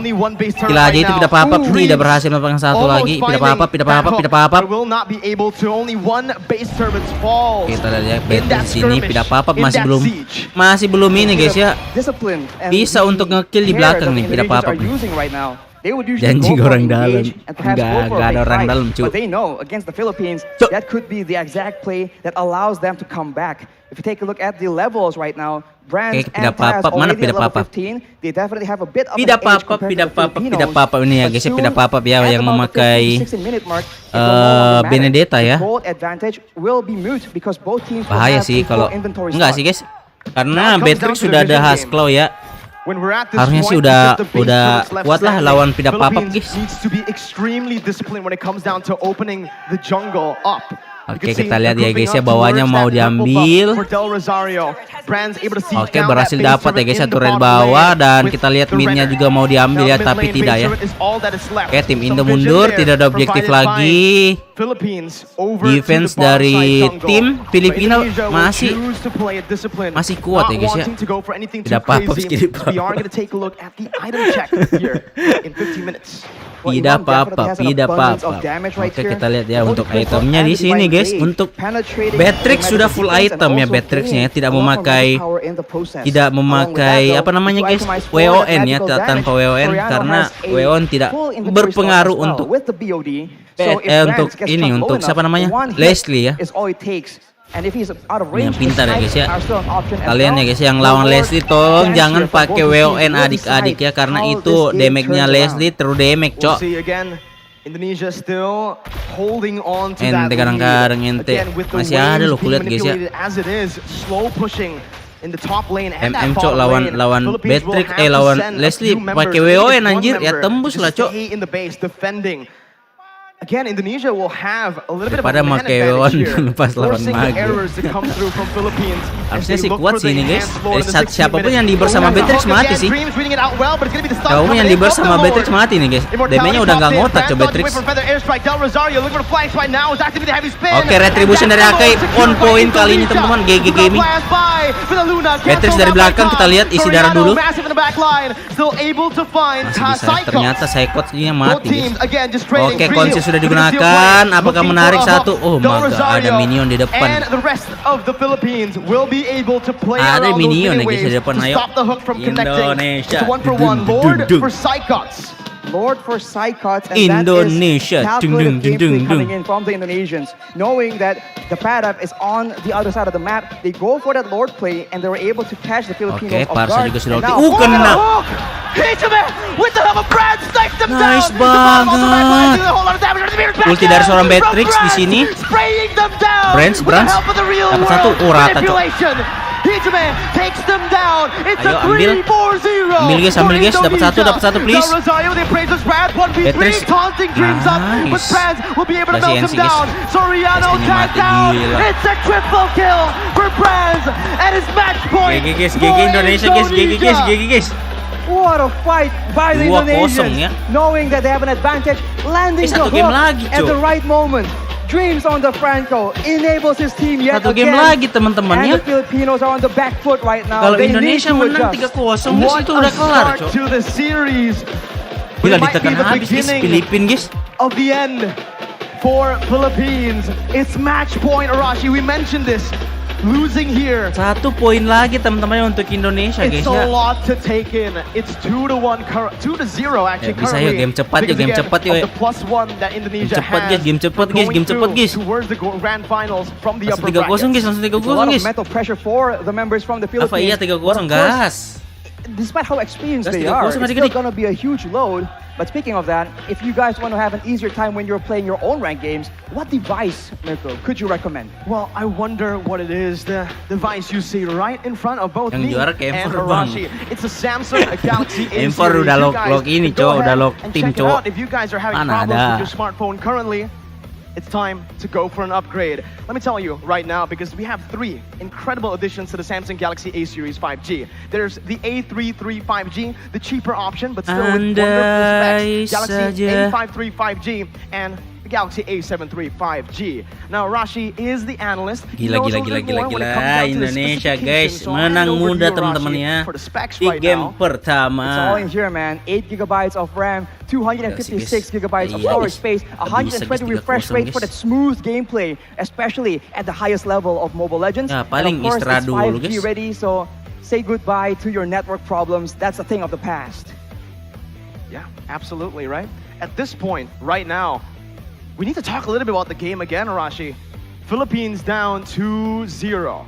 Gila aja itu tidak apa-apa. Tidak berhasil mendapatkan 1 lagi. Tidak apa-apa. Kita lihat ya, di sini tidak apa-apa, masih belum ini guys ya. Bisa untuk ngekill di belakang nih, tidak apa-apa. Janji orang dalam. Enggak ada orang dalam cuy. Oke, tidak apa-apa. Mana tidak apa-apa? Tidak apa-apa ini ya guys ya, tidak apa-apa ya yang memakai Benedetta ya. Bahaya sih kalau enggak sih guys, karena Patrick sudah ada Hasclaw ya. Harusnya sih udah kuat lah lawan tidak apa-apa guys. Oke, kita lihat ya guys ya, bawahnya mau diambil. Oke, berhasil dapat ya guys ya turret bawah, dan kita lihat midnya juga mau diambil ya, tapi tidak ya. Oke, tim Indo mundur, tidak ada objektif lagi. Defense dari tim Filipina masih kuat ya guys ya. Tidak apa-apa skip. Tidak apa-apa. Oke, kita lihat ya untuk itemnya di sini guys. Untuk Patrick sudah full item ya, Patricknya ya, tidak memakai apa namanya guys, WON ya, tanpa WON, karena WON tidak berpengaruh untuk ini, untuk siapa namanya, Leslie ya. Yang pintar ya guys ya. Kalian ya guys yang lawan Leslie tolong jangan pakai WON adik-adik ya, karena itu damage-nya Leslie true damage cok. Ente kadang-kadang ente masih ada loh kulihat guys ya. MM cok lawan Patrick lawan Leslie pakai WON anjir ya, tembus lah cok. Again, Indonesia will have a little bit of a advantage here. Pas lawan errors that come through from Philippines. Harusnya sih kuat sih ini guys. Siapapun yang di bersama Patrick mati sih. Kamu yang di bersama Patrick mati nih guys. Damage-nya udah nggak ngotak coba Patrick. Oke, retribution dari Akai on point kali ini teman-teman. GG Gaming. Patrick dari belakang, kita lihat isi darah dulu. Masih bisa, ternyata Psychotnya mati guys. Oke, konsis sudah digunakan. Apakah menarik satu? Oh my god, ada minion di depan. Ada minion ya guys di depan. Ayo Indonesia. Lord for side cuts, and Indonesia. that is calculated gameplay coming in from the Indonesians, knowing that the Padap is on the other side of the map. They go for that Lord play, and they were able to catch the Filipinos off Parsa guard. juga sudah And ulti. now- Kena. Hijime with the help of Brad snipes them Nice down. The bottom of the red line banget. doing a whole lot of damage. Back Ulti dari down seorang from Matrix di Brad, sini. spraying them down Brands, with the help of the real dapat world satu. Oh, rata, Cok. manipulation. Hijime takes them down. It's Ayo, a ambil. 3-4-0. Ambil, guys, ambil, guys. Dapat satu, please. Now Rosario, they praise us Brad 1v3, Beatrice. taunting Dreams up, but Nice. Brad will be able to Udah melt si them NC, guys. down. Soriano Guys, ini tagged mati, down. gila. It's a triple kill for Brad, and it's match point. GG guys, for GG Indonesia guys, GG guys, GG guys. What a fight by the 2-0 Indonesians, ya. knowing that they have an advantage, landing the satu hook game lagi, at Cok. the right moment. Dreams on the Franco enables his team yet Satu again. game lagi teman-teman And ya. the Filipinos are on the back foot right now. Kalau They Indonesia need to menang adjust. 3-0 guys, What itu a udah kelar, start Cok. to the series. Gila It might ditekan be the habis guys, beginning Filipin guys. of the end for Philippines. It's match point, Arashi. We mentioned this. Losing here. 1 poin lagi teman-teman untuk Indonesia guys It's ya. a lot to take in. It's 2-1, 2-0 actually Ya, bisa currently. yuk, game cepat yuk, Because game again, cepat yuk. of the +1 that Indonesia Game cepat, has. guys, game cepat, guys, going game cepat, through guys. Towards the grand finals from the Langsung upper 3-0 guys, brackets. langsung 3-0 It's a lot of guys. mental pressure for the members from the Philippines. Apa iya But 3-0 of course, gas. despite how experienced Gas they 3-0 are, it's adik-adik. still going to be a huge load. But speaking of that, if you guys want to have an easier time when you're playing your own ranked games, what device, Mirko, could you recommend? Well, I wonder what it is. The device you see right in front of both Yang me juara kayak and M4 bang. Arashi. It's a Samsung Galaxy A M4 series. udah You lock- guys lock ini, can go Cok, udah ahead lock and tim, check it Cok. out. If you guys are having Mana problems ada. with your smartphone currently, it's time to go for an upgrade. Let me tell you right now, because we have 3 incredible additions to the Samsung Galaxy A series 5G. There's the A33 5G, the cheaper option, but still with wonderful Andai specs. Galaxy saja. A53 5G and the Galaxy A73 5G. Now, Rashi is the analyst. He Gila, knows gila, a little gila, bit more when it comes gila. down to the Indonesia guys, specifications. So I'll hand menang over to muda you, teman-teman Rashi, ya. for the specs Di right game now. pertama. It's all in here, man. 8 gigabytes of RAM, 256 gigabytes of Iya, storage guys. space, Bisa, 120 guys, refresh 3-0, rate for guys. that smooth gameplay, especially at the highest level of Mobile Legends. Ya, And paling of course, istirahat it's dulu, 5G guys. ready, so say goodbye to your network problems. That's a thing of the past. Yeah, absolutely, right? At this point, right now, we need to talk a little bit about the game again, Arashi. Philippines down 2-0.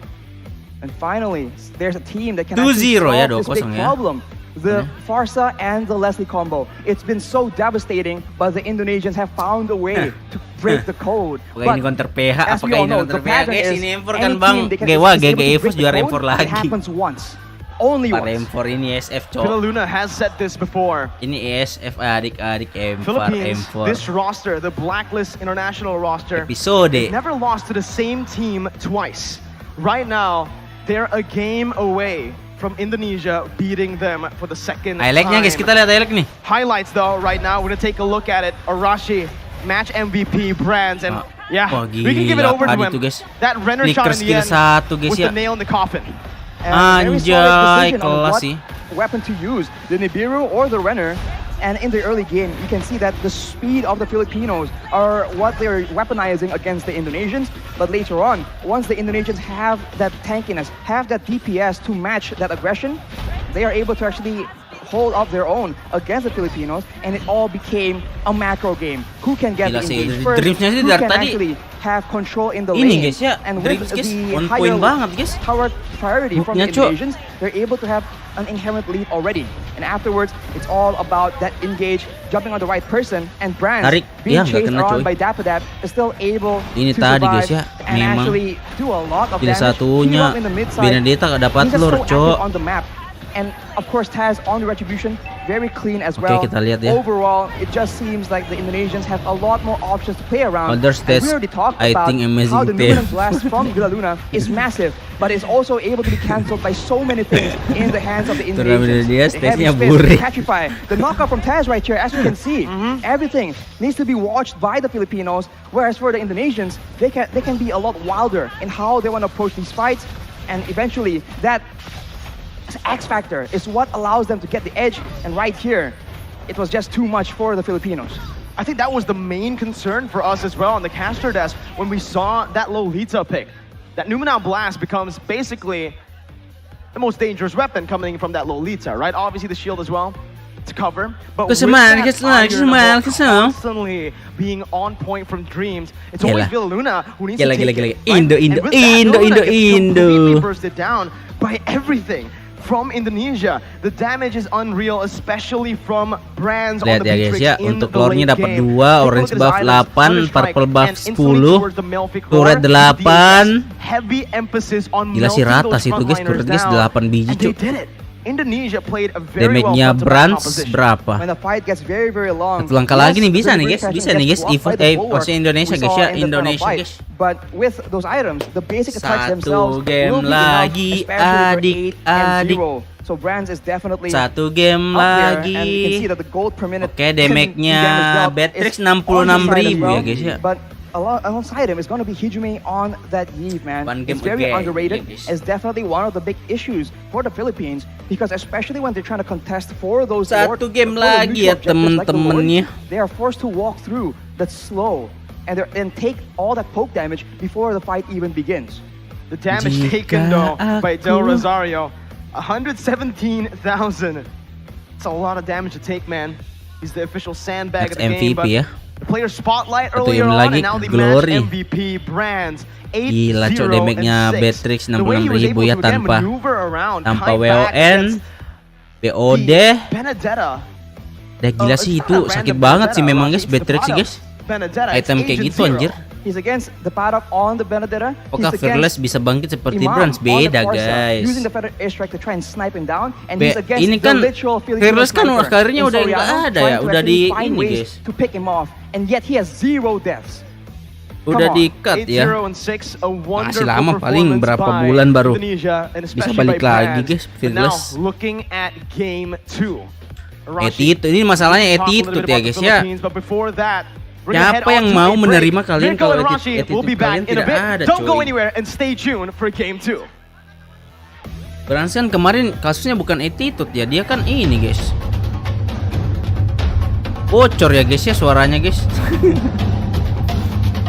And finally, there's a team that can 2-0 actually ya, solve this big 2-0 ya. problem. The Farsa and the Leslie combo. It's been so devastating, but the Indonesians have found a way to break the code. Apakah ini counter PH? as we Apakah all ini know, counter the PH? pattern Guys, is ini M4 any kan bang. team they can Gewa, is able to GG break the juara code, M4 It lagi. happens once. Only Para once. M4 ini ESF cok. Pilaluna has said this before. Ini ESF adik-adik M4 Philippines, M4. this roster, the Blacklist International roster, Episode. never lost to the same team twice. Right now, they're a game away from Indonesia beating them for the second Highlight-nya time. guys, kita lihat highlight nih. Highlights though, right now, we're gonna take a look at it. Arashi, match MVP, Brands, and yeah, Wah, we can give it gila, over to tadi him. tuh, guys. That Renner Flicker shot in the skill end 1 guys was ya. the nail in the coffin. And very solid Anjay, decision on kelas what sih. weapon to use, the Nibiru or the Renner. And in the early game, you can see that the speed of the Filipinos are what they're weaponizing against the Indonesians. But later on, once the Indonesians have that tankiness, have that DPS to match that aggression, they are able to actually hold up their own against the Filipinos, and it all became a macro game. Who can get Gila the sih, engage first? Dreamsnya sih Who dari can tadi. actually have control in the Ini lane? guys ya, And with Dreams guys, the on higher point banget guys. power priority from the Hooknya, Cok. Indonesians, they're able to have an inherent lead already. And afterwards, it's all about that engage, jumping on the right person, and Brands Tarik. being Ya, nggak chased kena, around coy. by Dapadab is still able Ini to tadi, survive guys, ya. and Memang. actually do a lot of Gila damage. satunya, Heal up in the mid-side. Benedetta gak dapat He's just lure, so active Cok. on the map. And of course, Taz on the retribution, very clean as Oke, well. kita lihat ya. Overall, it just seems like the Indonesians have a lot more options to play around. Other And stats, we already talked I about think amazing how the team. Numinum Blast from Pilaluna is massive, but is also able to be cancelled by so many things in the hands of the Turnamen dia Indonesians. The heavy stage-nya spin, burik. Petrify, the knockout from Taz right here, as you can see, everything needs to be watched by the Filipinos, whereas for the Indonesians, they can be a lot wilder in how they want to approach these fights, and eventually that X factor is what allows them to get the edge, and right here, it was just too much for the Filipinos. I think that was the main concern for us as well on the caster desk when we saw that Lolita pick. That Numenal Blast becomes basically the most dangerous weapon coming from that Lolita, right? Obviously the shield as well. to cover, but Kau with semangat, that semangat, iron semangat. constantly being on point from Dreams, it's always Gila. Villaluna who needs Gila, to take gila. it. Right? Indo, And Indo, with that, Indo, Villaluna Indo, gets Indo. completely bursted down by everything from Indonesia. The damage is unreal, especially from brands Lihat on the ya guys Matrix ya, in untuk the lore-nya late dapat game. 2, Take a orange look at his buff items, 8, Counter-Strike, purple buff and instantly 10, towards the Melfic turret core, 8. heavy emphasis on Gila sih melting rata those sih itu guys, frontliners turret guys down, 8 biji and they cuk. did it. Indonesia played a very well Damage-nya front-to-back Brands composition. berapa? When the fight gets very long. Satu langkah lagi nih bisa nih guys, bisa nih guys. Maksudnya Indonesia guys ya, Indonesia guys. But with those items, the basic attacks Satu themselves game will be lagi, enough, especially for 8 and adik. 0. So Brands is definitely Satu game up there, lagi. and you can see that the gold per minute Oke, damage-nya Beatrix 66.000 ya guys ya. But alongside him is going to be Hijime on that Eve, man. One game It's very again, underrated. yeah, guys. It's definitely one of the big issues for the Philippines because especially when they're trying to contest for those Satu game for the lagi ya neutral objectives like the temen-temennya. Lord, they are forced to walk through that slow and take all that poke damage before the fight even begins. The damage taken though by Del Rosario, 117,000. It's a lot of damage to take, man. He's the official sandbag That's of the game, MVP but ya. the player spotlight Satu earlier game on, lagi, and now they Glory. match MVP Brands. 8-0 Gila cok, damage-nya and 6. Beatrix The way he was 66.000 able ya to, again, tanpa maneuver around, tanpa high back WON, against BOD. the Benedetta. Dah gila sih It's itu not a sakit random banget sih Benedetta, memang Rocky. guys It's the Beatrix sih bottom. guys. Benedetta, it's Item kayak Agent gitu Zero. anjir. He's against the Paddock on the Benedetta. Apakah He's Fearless against bisa bangkit seperti Imam Brands? on the Beda Corsa, guys. using the feather airstrike to try and snipe him down, and he's against Ini the kan literal Filipino Fearless kan sniper karirnya in udah nggak Soriano, ada trying ya, to udah actually di find ini ways guys. to pick him off, and yet he has 0 deaths. Udah Come on. di-cut ya. 8-0 and 6, a Masih wonderful lama paling performance berapa by bulan baru Indonesia, and bisa especially balik by lagi Brands. guys But now Fearless. looking at game 2. Attitude, ini masalahnya attitude ya guys ya. But before that, Siapa yang mau menerima kalian kalau attitude we'll be kalian back in a tidak bit. ada Don't go coy. anywhere and stay tuned for game 2. Brands kan kemarin kasusnya bukan attitude ya, dia kan ini guys. Bocor ya guys ya suaranya guys.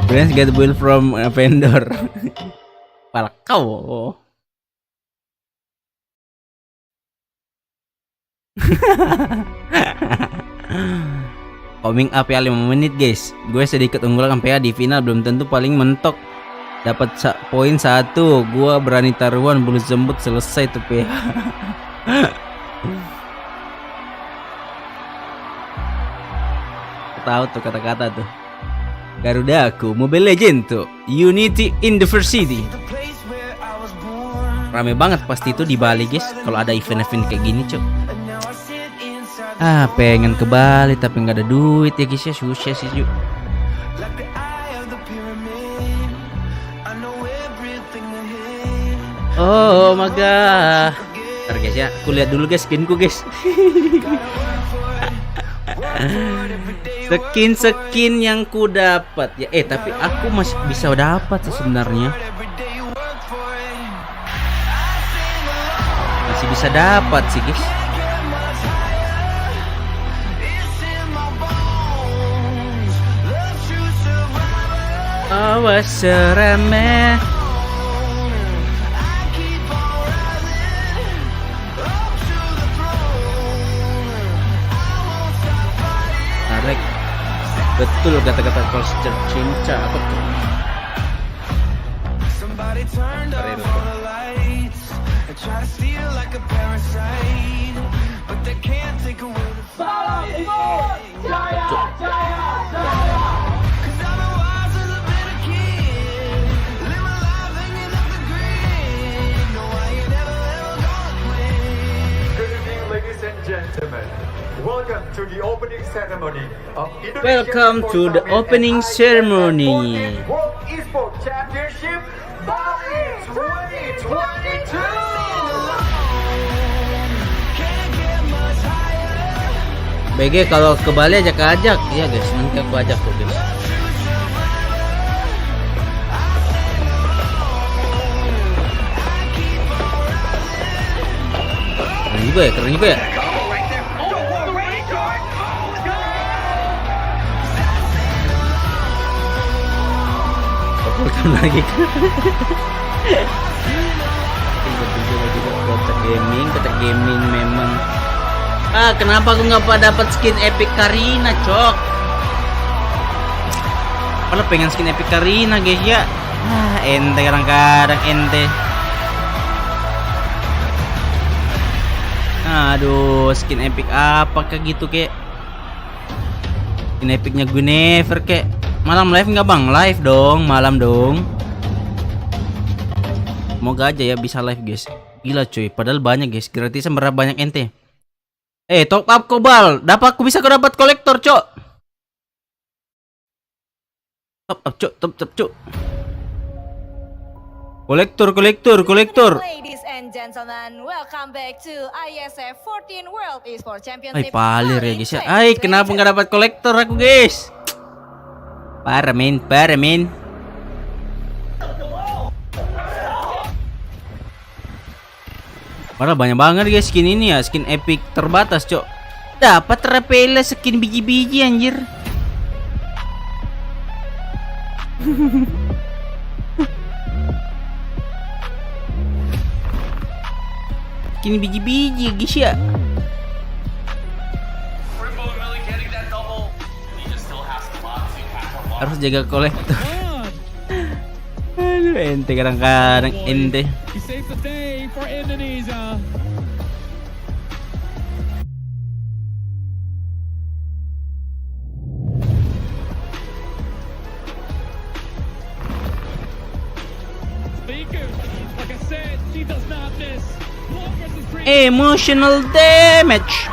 Brands get build from a vendor. Pala kau. Coming up ya 5 menit guys. Gue sedikit unggul sampai ya di final, belum tentu paling mentok. Dapat poin 1. Gue berani taruhan bulu jembut selesai tuh PH. Tahu tuh kata-kata tuh. Garuda aku Mobile Legend tuh. Unity in the First City. Rame banget pasti itu di Bali guys kalau ada event-event kayak gini cok. Pengen ke Bali tapi nggak ada duit ya guys ya, susah sih Ju. Oh my god. Ntar guys ya, aku lihat dulu guys skinku guys. Skin yang ku dapat ya. Tapi aku masih bisa dapat sih sebenarnya. Masih bisa dapat sih guys. Awas seremeh. Tarik. Betul kata-kata Colster cinta apa tuh? Welcome to the opening ceremony of Indonesia. Welcome to the opening ceremony. World Esports Championship Bali 2022. BG kalau ke Bali ajak ya guys, nanti aku ajak kok guys. Keren juga ya. Welcome lagi. Kotak gaming memang Kenapa aku nggak dapat skin epic Karina, cok? Padahal pengen skin epic Karina, guys ya. Ente kadang-kadang ente. Aduh, skin epic apa kayak gitu kek? Skin epicnya gue never kek. Malam live nggak bang? Live dong, malam dong. Semoga aja ya bisa live guys. Gila cuy, padahal banyak guys. Gratisan berapa banyak ente? Top up kobal. Dapat aku bisa dapat kolektor, cok. Top up, cok, top cok. Kolektor. Ladies and gentlemen, welcome back to Iesf 14 World Esports Championship. Palir ya guys ya. Kenapa nggak dapat kolektor aku guys? Parah men. Padahal banyak banget guys skin ini ya, skin epic terbatas, cok. Dapat repele skin biji-biji anjir. Skin biji-biji guys ya. Harus jaga kolektor. Aduh, ente kadang-kadang ente. Emotional damage.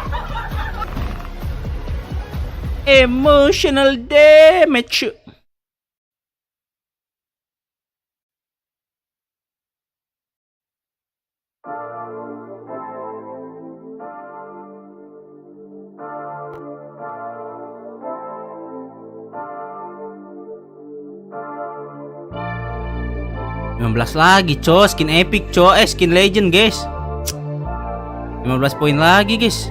15 lagi, cok. Skin epic, cok. Skin legend, guys. 15 poin lagi, guys.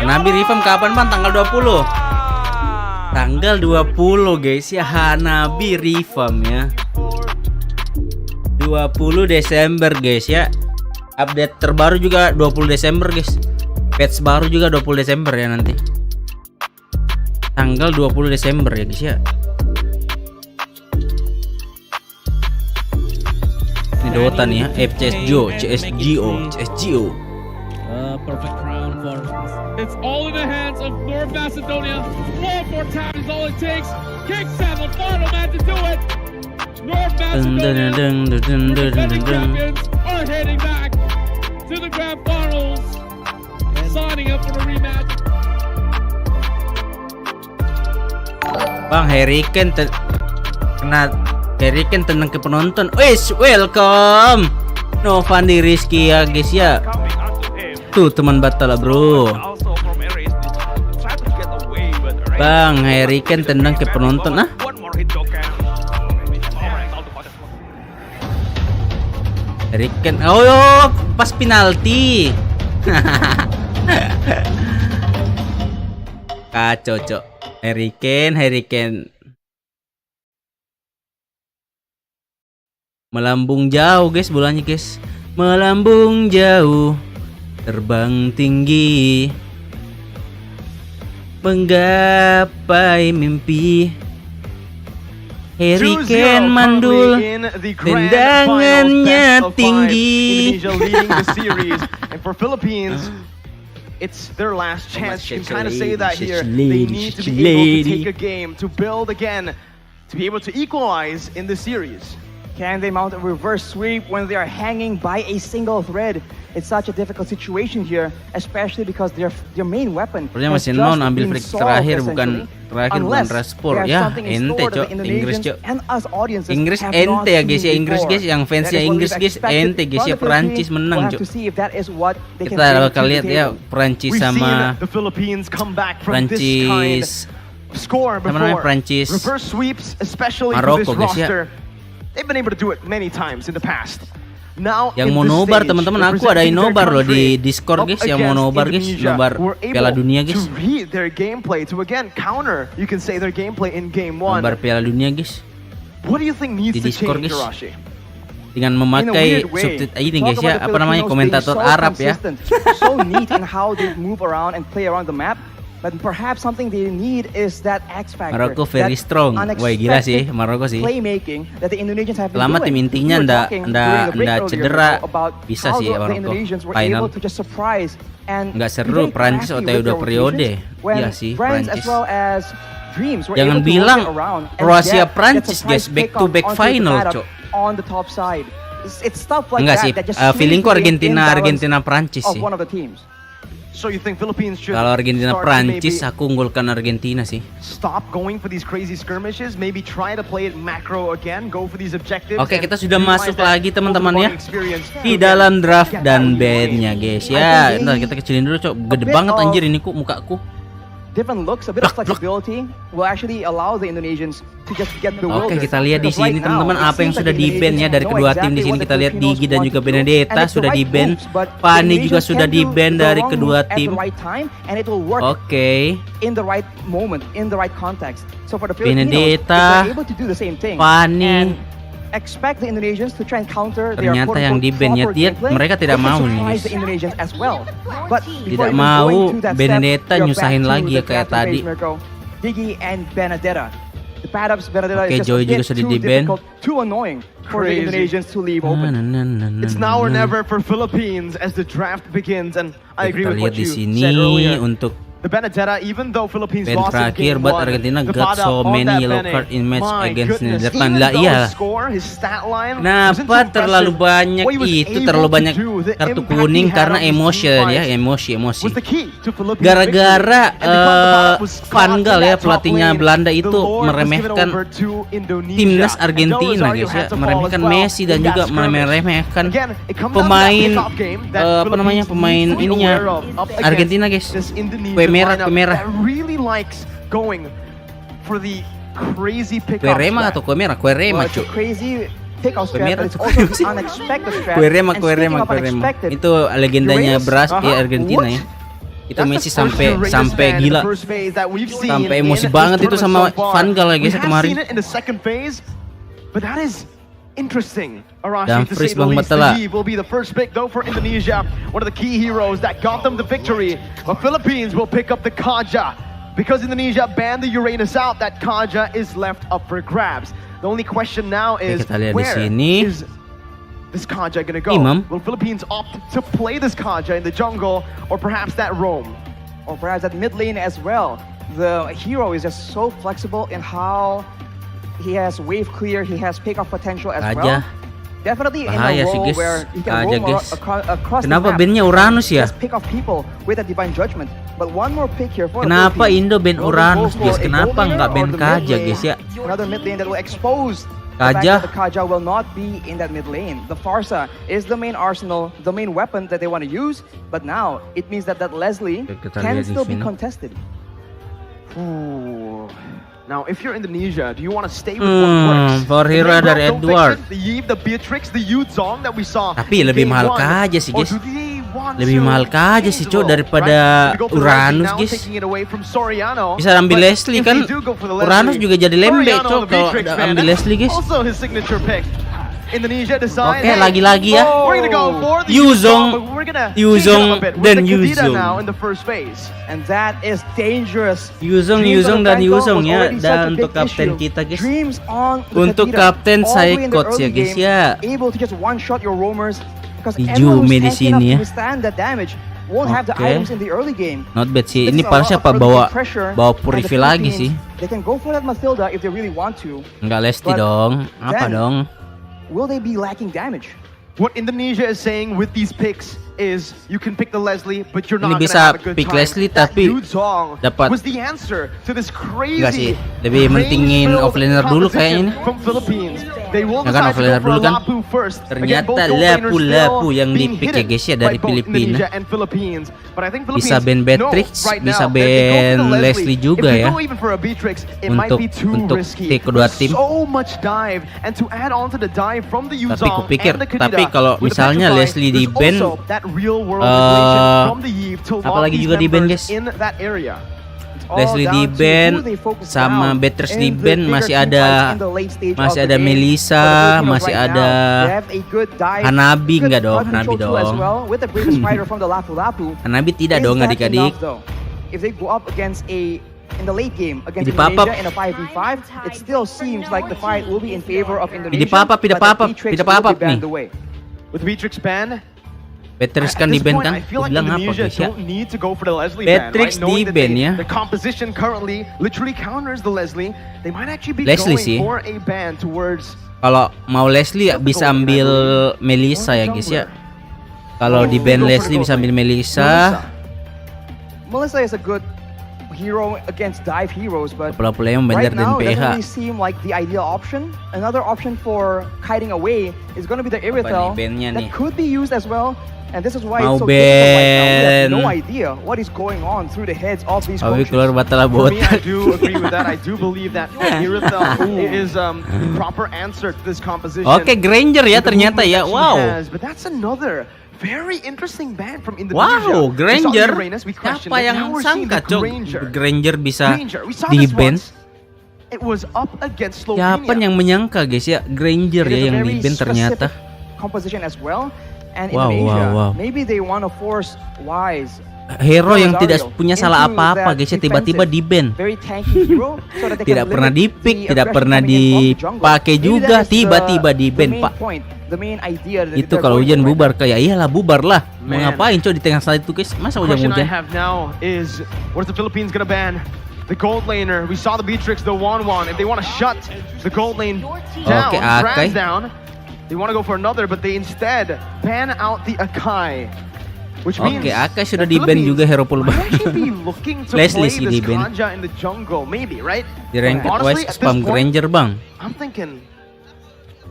Nabi Rifam kapan bang? Tanggal 20. Tanggal 20 guys ya, Hanabi Rifam ya. 20 Desember guys ya. Update terbaru juga 20 Desember guys. Patch baru juga 20 Desember ya nanti. Tanggal 20 Desember ya guys ya. Ini Dota nih ya, CSGO. Perfect round for it's all in the hands of North Macedonia. One more time is all it takes. Kicks have a final man to do it. North Macedonia, defending champions, are heading back to the grand finals, signing up for the rematch. Bang Hurricane Hurricane tenang ke penonton. Wes, welcome. No Fanny Rizky ya guys ya. Tuh teman Battala bro. Bang Hurricane tendang ke penonton ah. Hurricane, oh pas penalti. Kacau cok. Hurricane melambung jauh guys bolanya guys. Melambung jauh, terbang tinggi, menggapai mimpi. Hurricane mandul, tendangannya tinggi. And for Philippines, it's their last chance. You can kind of say that here. They need to be able to take a game, to build again, to be able to equalize in the series. Can they mount a reverse sweep when they are hanging by a single thread? It's such a difficult situation here, especially because their main weapon has just mau ambil been flick solved, terakhir bukan unless raspor they ya. have something in Ente store that cok, the Inggris Indonesians cok. and us audiences Inggris have ente not ya guys ya, seen Inggris before. guys, yang fansnya That is what Inggris we've guys, expected ente guys from ya, the Perancis Philippines. menang We'll have cok. to see if that is what they can Kita bring bakal to the lihat ya table. Perancis We've sama seen the Philippines come back from this kind Perancis of score sama namanya before. Perancis Reverse sweeps, especially for Maroko this guys ya. roster. They've been able to do it many times in the past. Now, yang mau nobar teman-teman, aku ada nobar loh di Discord guys, yang mau nobar guys, nobar Piala Dunia guys. To read their gameplay, to again counter, you can say their gameplay in game 1. Nobar Piala Dunia guys. What do you think needs di to Discord change, guys. Jirashi? Dengan memakai subtitle ini guys ya, apa namanya, komentator Arab ya. So neat in how they move around and play around the map. But perhaps something they need is that X factor. Maroko very strong. Wah gila sih Maroko sih. Playmaking that the Indonesians have been Selama tim doing. intinya ndak cedera, bisa sih Maroko final. Nggak seru Prancis OTW udah periode. Iya sih Prancis. Jangan bilang Kroasia Prancis guys, back to back final cok. Enggak sih, feelingku Argentina Prancis sih. So you think Philippines should Kalau Argentina Prancis, aku unggulkan Argentina sih. Stop going for these crazy skirmishes, maybe try to play it macro again, go for these objectives. Oke, kita sudah masuk lagi teman-teman ya di dalam draft dan bandnya guys ya. Ntar kita kecilin dulu cok, gede banget anjir ini mukaku. Different looks, a bit of flexibility will actually allow the Indonesians to just get bewildered. Oke, kita lihat di sini teman-teman apa yang sudah di ban ya dari kedua tim di sini. Kita lihat Digi dan juga Benedetta sudah di ban. Fanny juga sudah di ban dari kedua tim. Oke. Benedetta, Fanny. Expect the Indonesians to try and counter ternyata yang di ban ya, mereka tidak mau nih guys. Tidak mau Benedetta nyusahin lagi ya kayak tadi. Oke, Joy juga sudah di ban. It's now or never for Philippines as the draft begins, and I agree with what you said earlier. Untuk the Benedetta, even though Philippines lost in terakhir game buat 1, Argentina got so many yellow card in match against Netherlands. Lah iya. Kenapa terlalu banyak itu, terlalu banyak kartu kuning karena emotion ya, emosi. Gara-gara Van Gaal ya, pelatihnya Belanda itu meremehkan timnas Argentina guys ya, meremehkan Messi dan juga meremehkan pemain apa namanya, pemain ininya Argentina guys. Kue merah. Really likes going for the crazy pick kue rema atau kue merah? Kue rema cuy. Kue merah kue rema. Itu legendanya beras di Argentina ya. Itu Messi sampai gila, sampai emosi banget itu sama Van Gaal guys kemarin. Interesting. Dan Fris Bang Battala will be the first pick though for Indonesia, one of the key heroes that got them the victory. But Philippines will pick up the Kerja. Because Indonesia banned the Uranus out, that Kerja is left up for grabs. The only question now is where is this Kerja gonna go? Will Philippines opt to play this Kerja in the jungle, or perhaps that roam? Or perhaps that mid lane as well. The hero is just so flexible in how he has wave clear, he has pick off potential as well. Definitely in a role where he can roam across the map. Kenapa bandnya Uranus ya? Just pick off people with a divine judgment. But one more pick here for Kenapa Indo band Uranus guys? Kenapa nggak band Kerja guys ya? Another mid lane that will expose the fact that the Kerja will not be in that mid lane. The Farsa is the main arsenal, the main weapon that they want to use. But now it means that Leslie can still be contested. Ooh. Now, if you're Indonesia, do you want to stay with what works? For hero dari Edward. The Iesf, the Beatrix, the Yuzong that we saw. Tapi lebih mahal Kerja sih guys. Lebih mahal Kerja sih cok daripada Uranus guys. Bisa ambil Leslie kan. Uranus juga jadi lembek cok kalau ambil Leslie guys. Oke, lagi-lagi ya. Yuzong dan Yuzong. And that is dangerous. Yuzong dan Yuzong ya. Dan untuk kapten kita guys. Untuk kapten saya coach ya guys ya. Ijume di sini ya. Oke. Not bad sih. Ini para siapa bawa Purify lagi sih. Enggak Lesti dong. Apa dong? Will they be lacking damage? What Indonesia is saying with these picks is you can pick the Leslie, but you're Ini not gonna bisa have a good pick time. Leslie That tapi Yuzong dapat was the answer to this enggak sih, crazy lebih mentingin offlaner dulu kayaknya ini. from Philippines. They will Ya kan, decide to go offlaner for dulu kan. Lapu first. Again, Ternyata both gold laners Lapu still yang being di-pick ya hidden guys ya by dari both Filipina. Indonesia and Philippines. But I think Bisa Philippines ban know Beatrix, right bisa now that if they go for the ban Leslie juga if they ya. go even for a Beatrix, it might be too Untuk risky. take kedua tim. So much dive, and to add on to the dive from the Tapi Yuzong kupikir, and the Kerja, tapi kalau with the misalnya Petrify, Leslie there's di-ban, also that real world manipulation from the Eve to lock apalagi these juga di-ban, members guys. in that area. Leslie di ban sama Beatrix di ban, masih ada Melissa, masih ada Hanabi, enggak dong, Hanabi dong. Hanabi tidak dong adik-adik. If they go up against in the late game against Pidi papap. Indonesia in a 5v5, it still seems like the fight will be in favor of Indonesia. Pidi papap nih. With Beatrix ban, Beatrix kan di ban kan? Aku bilang apa guys ya? Beatrix di ban ya. The composition currently literally counters the Leslie. They might actually be Leslie going sih. for a ban towards. Kalau mau Leslie bisa ambil Melissa ya guys ya. Kalau di ban Leslie bisa ambil Melissa. Melissa is a good hero against dive heroes, but Pola-pola yang right bandar now dan it doesn't PH. really seem like the ideal option. Another option for kiting away is going to be the Irithel nih bandnya that nih? could be used as well. And this is why Mau it's so difficult right now. We have ban. no idea what is going on through the heads of these Tapi coaches. keluar Battala For me, botak. I do agree with that. I do believe that Irithel is the proper answer to this composition. Oke, Granger ya With the ternyata movement ya. that she Wow. has. But that's another very interesting ban from Indonesia. Wow, We saw Granger. Uranus, we questioned Siapa it. yang Now we're seeing sangka, the Cok? Granger bisa Granger. We saw di this ban. once. It was up against Slovenia. Siapa yang menyangka guys ya, Granger It is ya a yang very di ban ternyata. specific composition as well. And Wow, Indonesia, wow. maybe they want to force Wise. Hero yang tidak Rosario punya salah into apa-apa that guys ya tiba-tiba di ban. very tanky hero, so that they Tidak can pernah limit di-pick, the tidak aggression pernah coming in from the jungle. dipakai Maybe juga, that is tiba-tiba di the ban, main Pak. point, the main idea that Itu they're kalau going hujan for right bubar kayak iyalah bubar lah. Mau Man. ngapain coy di tengah saat itu guys? Masa The question I hujan-hujan? have now is, what is the Philippines gonna ban? The gold laner. We saw the Beatrix, the 1-1. If they want to shut the gold lane down, Oke, Akai. Brand's down, they want to go for another, but they instead ban out the Akai. Which means Oke, Akai sudah the di ban Philippines juga hero pool might actually be looking to Leslie play sih this di ban. Kerja in the jungle, maybe, right? Di ranked Honestly, wise at this spam point, Granger bang. I'm thinking,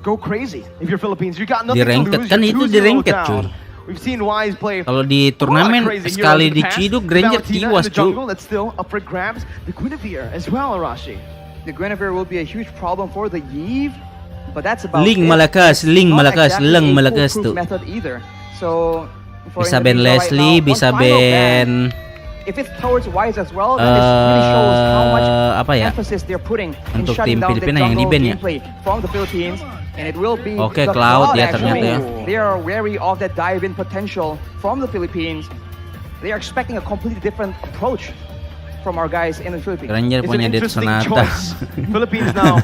go crazy if you're Philippines. You got Di nothing to ranked lose. kan You're itu di 2-0 ranked down. cuy. We've seen Wise play. Kalau di turnamen sekali diciduk Granger tiwas cuy. That's still up for grabs. The Guinevere as well, Arashi. The Guinevere will be a huge problem for the Eve, but that's about Ling it. malakas, It's Ling not malakas, exactly Leng a malakas foolproof tuh. method either. So for Bisa ban Indonesia right Leslie, now, bisa one final ban if it's towards Wise as well, then this really shows how much apa ya? emphasis they're putting in Untuk shutting tim down the Filipina yang jungle di-ban ya. gameplay from the Philippines, and it will be Oke, the Cloud ya actually. ternyata ya. They are wary of that dive-in potential from the Philippines. They are expecting a completely different approach from our guys in the Philippines. Granger It's punya an Dead interesting Sonata. choice. Philippines now,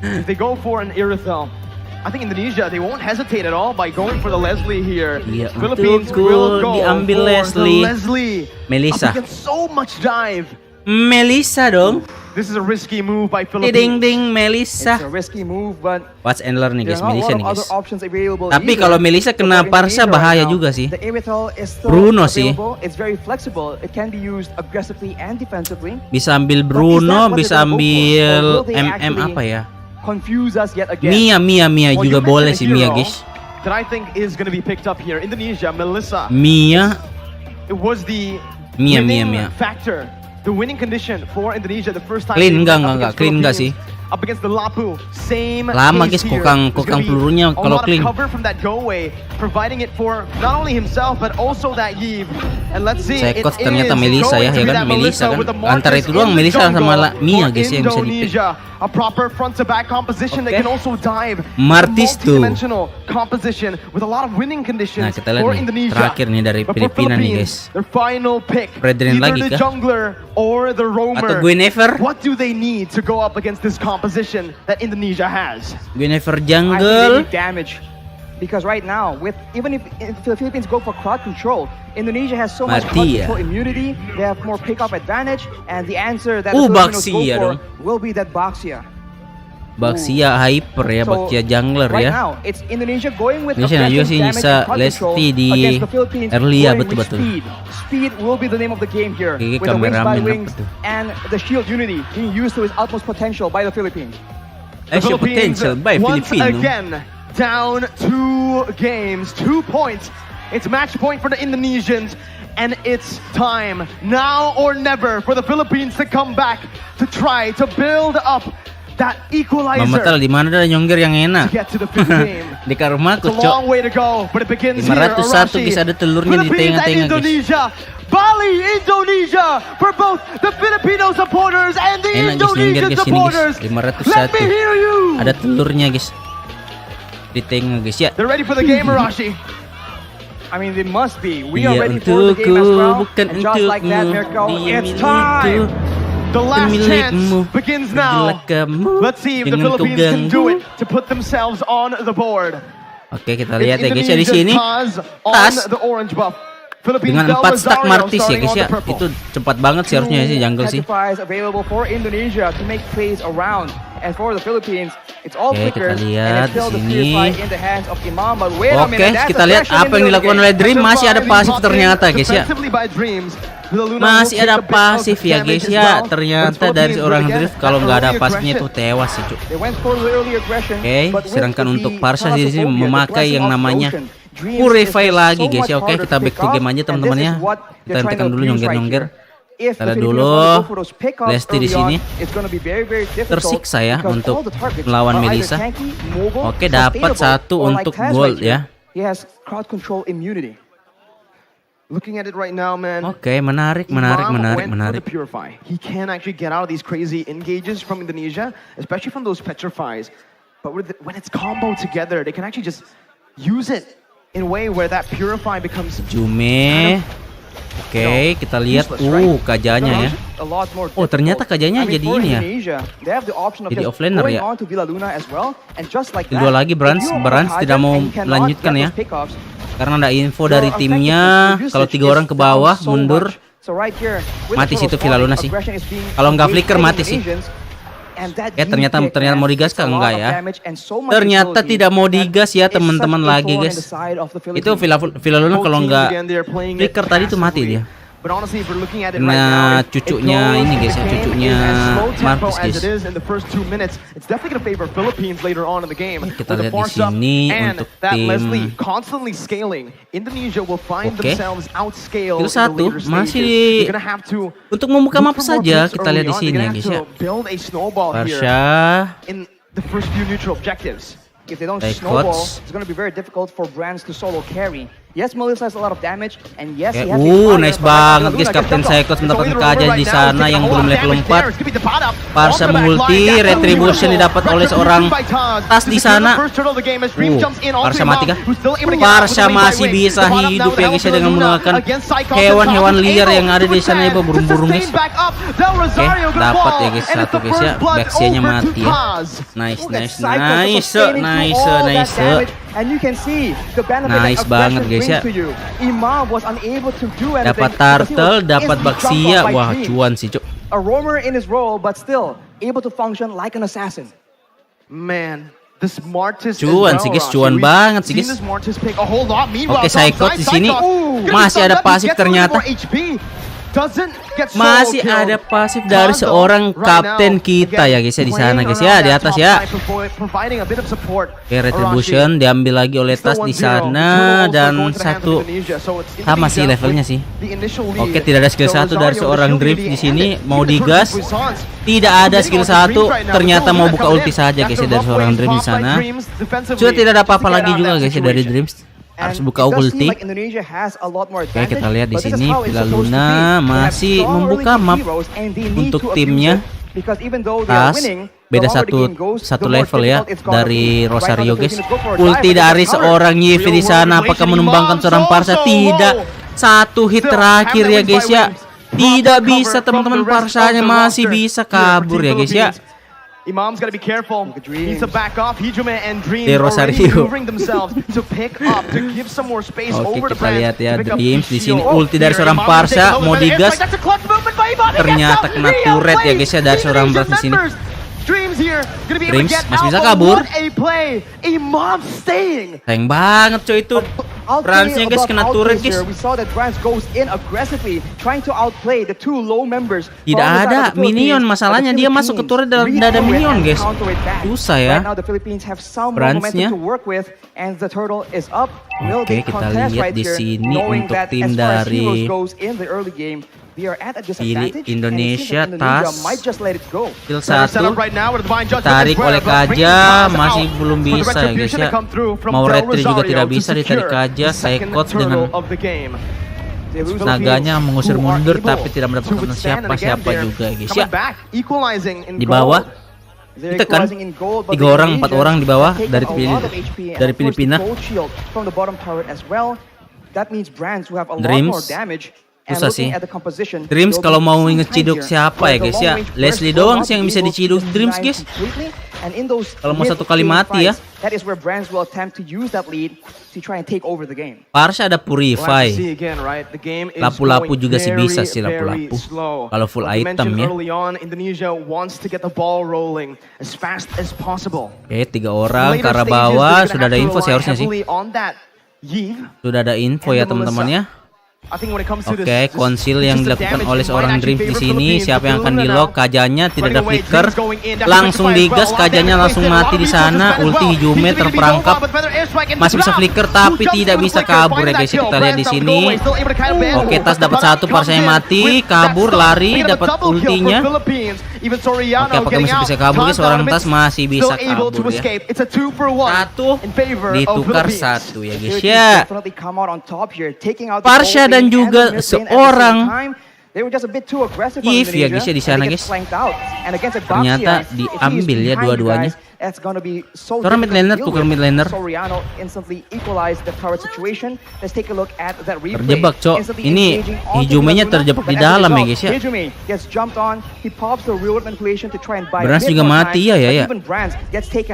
if they go for an Irithel, I think Indonesia, they won't hesitate at all by going for the Leslie here. Iya, Philippines betul, will go diambil for Leslie. the Leslie. Melissa. Up against so much dive. Melissa dong. This is a risky move by Philippines. Ding ding Melissa. It's a risky move, but Watch and learn nih there guys, are not a Melissa lot nih of other guys. options available. Tapi either. kalau Melissa So kena for Parsa Indonesia bahaya right now, juga sih. The Irithel is still Bruno sih. available. It's very flexible. It can be used aggressively and defensively. Bisa ambil But is Bruno, that what bisa they're gonna go for? ambil Or will they MM actually apa ya? Confuse us yet again. Mia Well, juga you boleh mentioned sih a Mia hero guys. that I think is going to be picked up here. Indonesia, Melissa. Mia, It was the Mia. winning factor, the winning condition for Indonesia the first time. Clean they went up enggak, against clean enggak sih. Philippines, up against the Lapu, same Lama, case guys, here. kokang There's gonna be pelurunya a kalau lot of clean. cover from that go away, providing it for not only himself but also that Yves. And let's see, it Sekot is ternyata Melissa going ya, to ya be kan? that Melissa kan. with the Antara Marcus itu doang in the Melissa sama jungle Mia for guys yang bisa di-pick. Indonesia, a proper front to back composition that Okay. can also dive. Martis tuh. Multi-dimensional composition with a lot of winning conditions Nah, kita lihat for nih, Indonesia. terakhir nih dari But for Filipina nih, Philippines, guys. their final pick, Brethren either lagi the kah? jungler or the roamer. Atau Guinevere? What do they need to go up against this composition that Indonesia has? Guinevere I think they jungle. need damage. Because right now, even if the Philippines go for crowd control, Indonesia has so much crowd Mati ya. control immunity. They have more pick-up advantage, and the answer that the Filipinos Filipinos go Baxia for dong. will be that Baxia. Baxia hyper ya, Baxia jungler right ya. now, it's Indonesia going with Indonesia juga aggressive sih damage Nisa and card Lesti control di against the Philippines Erlia, going with betul-betul. Speed will be the name of the game here. Gigi With the wings by kameramen wings apa tuh? and the shield unity being used to its utmost potential by the Philippines. Action potential by once Filipino. again down 2 games, 2 points. It's match point for the Indonesians, and it's time now or never for the Philippines to come back to try to build up that equalizer. Mamatal di mana ada nyongger yang enak? To get to the fifth game. Di rumahku, It's a long way to go, but it begins 501 here. guys, ada telurnya di Philippines and tengah-tengah guys. Indonesia. Bali, Indonesia, for both the Filipino supporters and the Enak guys, nyongger Indonesian guys ini supporters. guys. Let me 501. hear you. Ada telurnya guys. Di tengah guys ya. They're ready for the game, Arashi. I mean, they must be. We Iya, are ready for the game as untukku, well. bukan And just like that, untukmu. Mirko, Dia it's time. The last chance milikmu. begins now. Adalah kamu. Let's see if the Jangan kau Philippines can ganggu. do it to put themselves on the board. Oke, kita lihat ya guys ya di Indonesia's sini. Taz on Tas the orange buff. Philippines dengan 4 stack Belvazario Martis ya starting guys on ya. the purple. Itu cepat banget sih harusnya sih jungle sih. Sacrifice available for Indonesia to make plays around, and for the Philippines, it's all Oke, kita flickers lihat and it's still the di sini. Purify in the hands of Imam. But wait a Oke, minute, that's kita lihat aggression apa yang into the dilakukan game. oleh Dream. Masih ada pasif Surviving ternyata guys ya. defensively by Dreams. The Luna Masih will ada take a bit of pasif ya damage guys as ya. well. Ternyata But dari Philippines seorang will Drift get kalau nggak ada early pasifnya aggression. tuh tewas sih cuk. They went for the early aggression, Oke, but with sedangkan the untuk Parsha di sini thalassophobia, the memakai yang blessing of namanya the ocean, Dreams Purify is lagi so guys ya. much Oke, harder kita to back pick to up, game aja and this teman-teman is ya. what they're Kita trying hentikan to dulu abuse nyongger-nyongger. right here. If the Kita lihat Filipinos dulu want to go for those pickups Lesti di early on, sini. it's gonna be very, very difficult Tersiksa ya because untuk all the targets melawan are either Melissa. tanky, mobile, Oke, dapat sustainable, 1 or untuk like Taz gold right here, ya. He has crowd control immunity. Looking at it right now, man. Oke, menarik. Imam went for the Purify. He can actually get out of these crazy engages from Indonesia, especially from those petrifies. But when it's combo together, they can actually just use it in a way where that Purify becomes Jume. Oke, kita lihat kajanya ya. Oh, ternyata kajanya jadi ini ya. Jadi offlaner ya. Kedua lagi Brands tidak mau melanjutkan ya. Karena ada info dari timnya kalau 3 orang ke bawah mundur. Mati situ Villa Luna sih. Kalau nggak flicker mati sih. Ternyata mau digas kah? Enggak ya. Ternyata tidak mau digas ya teman-teman lagi guys. Itu Villa Luna kalau nggak flicker tadi tuh mati dia. Nah, cucunya ini guys ya, cucunya Marcus guys. Kita lihat di sini untuk tim. Oke, skill 1 masih untuk membuka map saja. Kita lihat di sini ya guys ya. Parsha. If they don't snowball, it's going to be very difficult for Brands to solo carry. Yes, Melissa has a lot of damage, and yes, he has nice banget guys. Kapten Cyclops mendapatkan Kerja di sana yang belum level 4. Parsha mengulti, retribution didapat oleh seorang Tas di sana. Parsha mati kah? Parsha masih bisa hidup ya guys ya dengan menggunakan hewan-hewan liar yang ada di sana ya, burung-burung guys. Oke, dapat ya guys 1 guys ya. Backsia-nya mati ya. Nice. And you can see the benefit nice banget guys ya. Imam was unable to do anything. Dapat turtle, dapat Baxia. Wah, cuan sih, Cuk. A roamer in his role but still able to function like an assassin. Man, the smartest cuan sih guys, cuan banget sih guys. Oke, Cyclops di sini masih ada pasif ternyata. Masih ada pasif dari seorang kapten kita ya guys ya di sana guys ya, di atas ya. Oke, retribution diambil lagi oleh Tas di sana dan 1 sama sih levelnya sih. Oke, tidak ada skill 1 dari seorang Drift di sini, mau digas. Tidak ada skill 1, ternyata mau buka ulti saja guys ya dari seorang Dream di sana. Sudah tidak ada apa-apa lagi juga guys ya dari Dreams. Harus buka ulti. Oke, kita lihat di sini Villa Luna masih membuka map untuk timnya. Tas beda satu level ya dari Rosario guys. Ulti dari seorang Iesf di sana, apakah menumbangkan seorang Parsha? Tidak. 1 hit terakhir ya guys ya. Tidak bisa teman-teman, Parshanya masih bisa kabur ya guys ya. Imam's gotta be careful. Needs to back off. Hijime and Dream Rosario maneuvering themselves to pick up, to give some more space over the kita Brands. lihat ya Dreams di sini ulti dari seorang Parsha mau digas. Ternyata kena turret ya guys ya dari seorang Brands di sini. Dreams here gonna be able to Dreams get masih out. bisa Oh, kabur. what a play. Imam staying. Sayang banget coy itu. I'll tell you Ransnya guys about kena turret outplays guys. here. We saw that Brands goes in aggressively, trying to outplay the two low members. Tidak ada minion, masalahnya dia masuk ke turret dalam dada minion guys. Susah ya. Right now the Philippines have some more Brandsnya. momentum to work with, and the turtle is up. Will Oke, they kita contest lihat right di here, sini knowing untuk that tim as far as dari Heroes goes in the early game, we are at a disadvantage, Indonesia, and it seems like tas. might just let it go. Skill 1 tarik oleh Kerja, masih belum bisa ya guys ya. Mau retri juga tidak bisa ditarik Kerja. Saikot dengan naganya mengusir mundur tapi tidak mendapatkan siapa-siapa juga guys ya. Di bawah kita kan 3 orang 4 orang di bawah dari Filipina. Dreams susah sih. Dreams kalau mau ngeciduk siapa ya guys ya, Leslie doang sih yang bisa diciduk Dreams guys. Kalau mau 1 kali mati ya. Parsha ada Purify. Lapu-lapu juga sih bisa sih lapu-lapu. Kalau full item ya. Oke 3 orang ke arah bawah, sudah ada info sih harusnya sih. Sudah ada info ya teman-teman ya. Oke, konsil yang dilakukan oleh seorang Dream di sini. Siapa yang akan di-lock? Kajanya tidak ada flicker. Langsung digas, Kajanya langsung mati di sana. Ulti Hijume terperangkap. Masih bisa flicker tapi tidak bisa kabur ya guys. Kita lihat di sini. Oke, tas dapat 1, Parsanya mati, kabur, lari, dapat ultinya. Oke, apakah masih bisa kabur guys? Seorang tas masih bisa kabur ya. 1 ditukar 1 ya guys ya. Parsha dan juga seorang Iesf ya guys ya di sana guys. Ternyata diambil ya dua-duanya. Seorang mid laner tukar mid laner. Terjebak cok. Ini Hijumenya terjebak di dalam ya guys ya. Brands juga mati ya ya.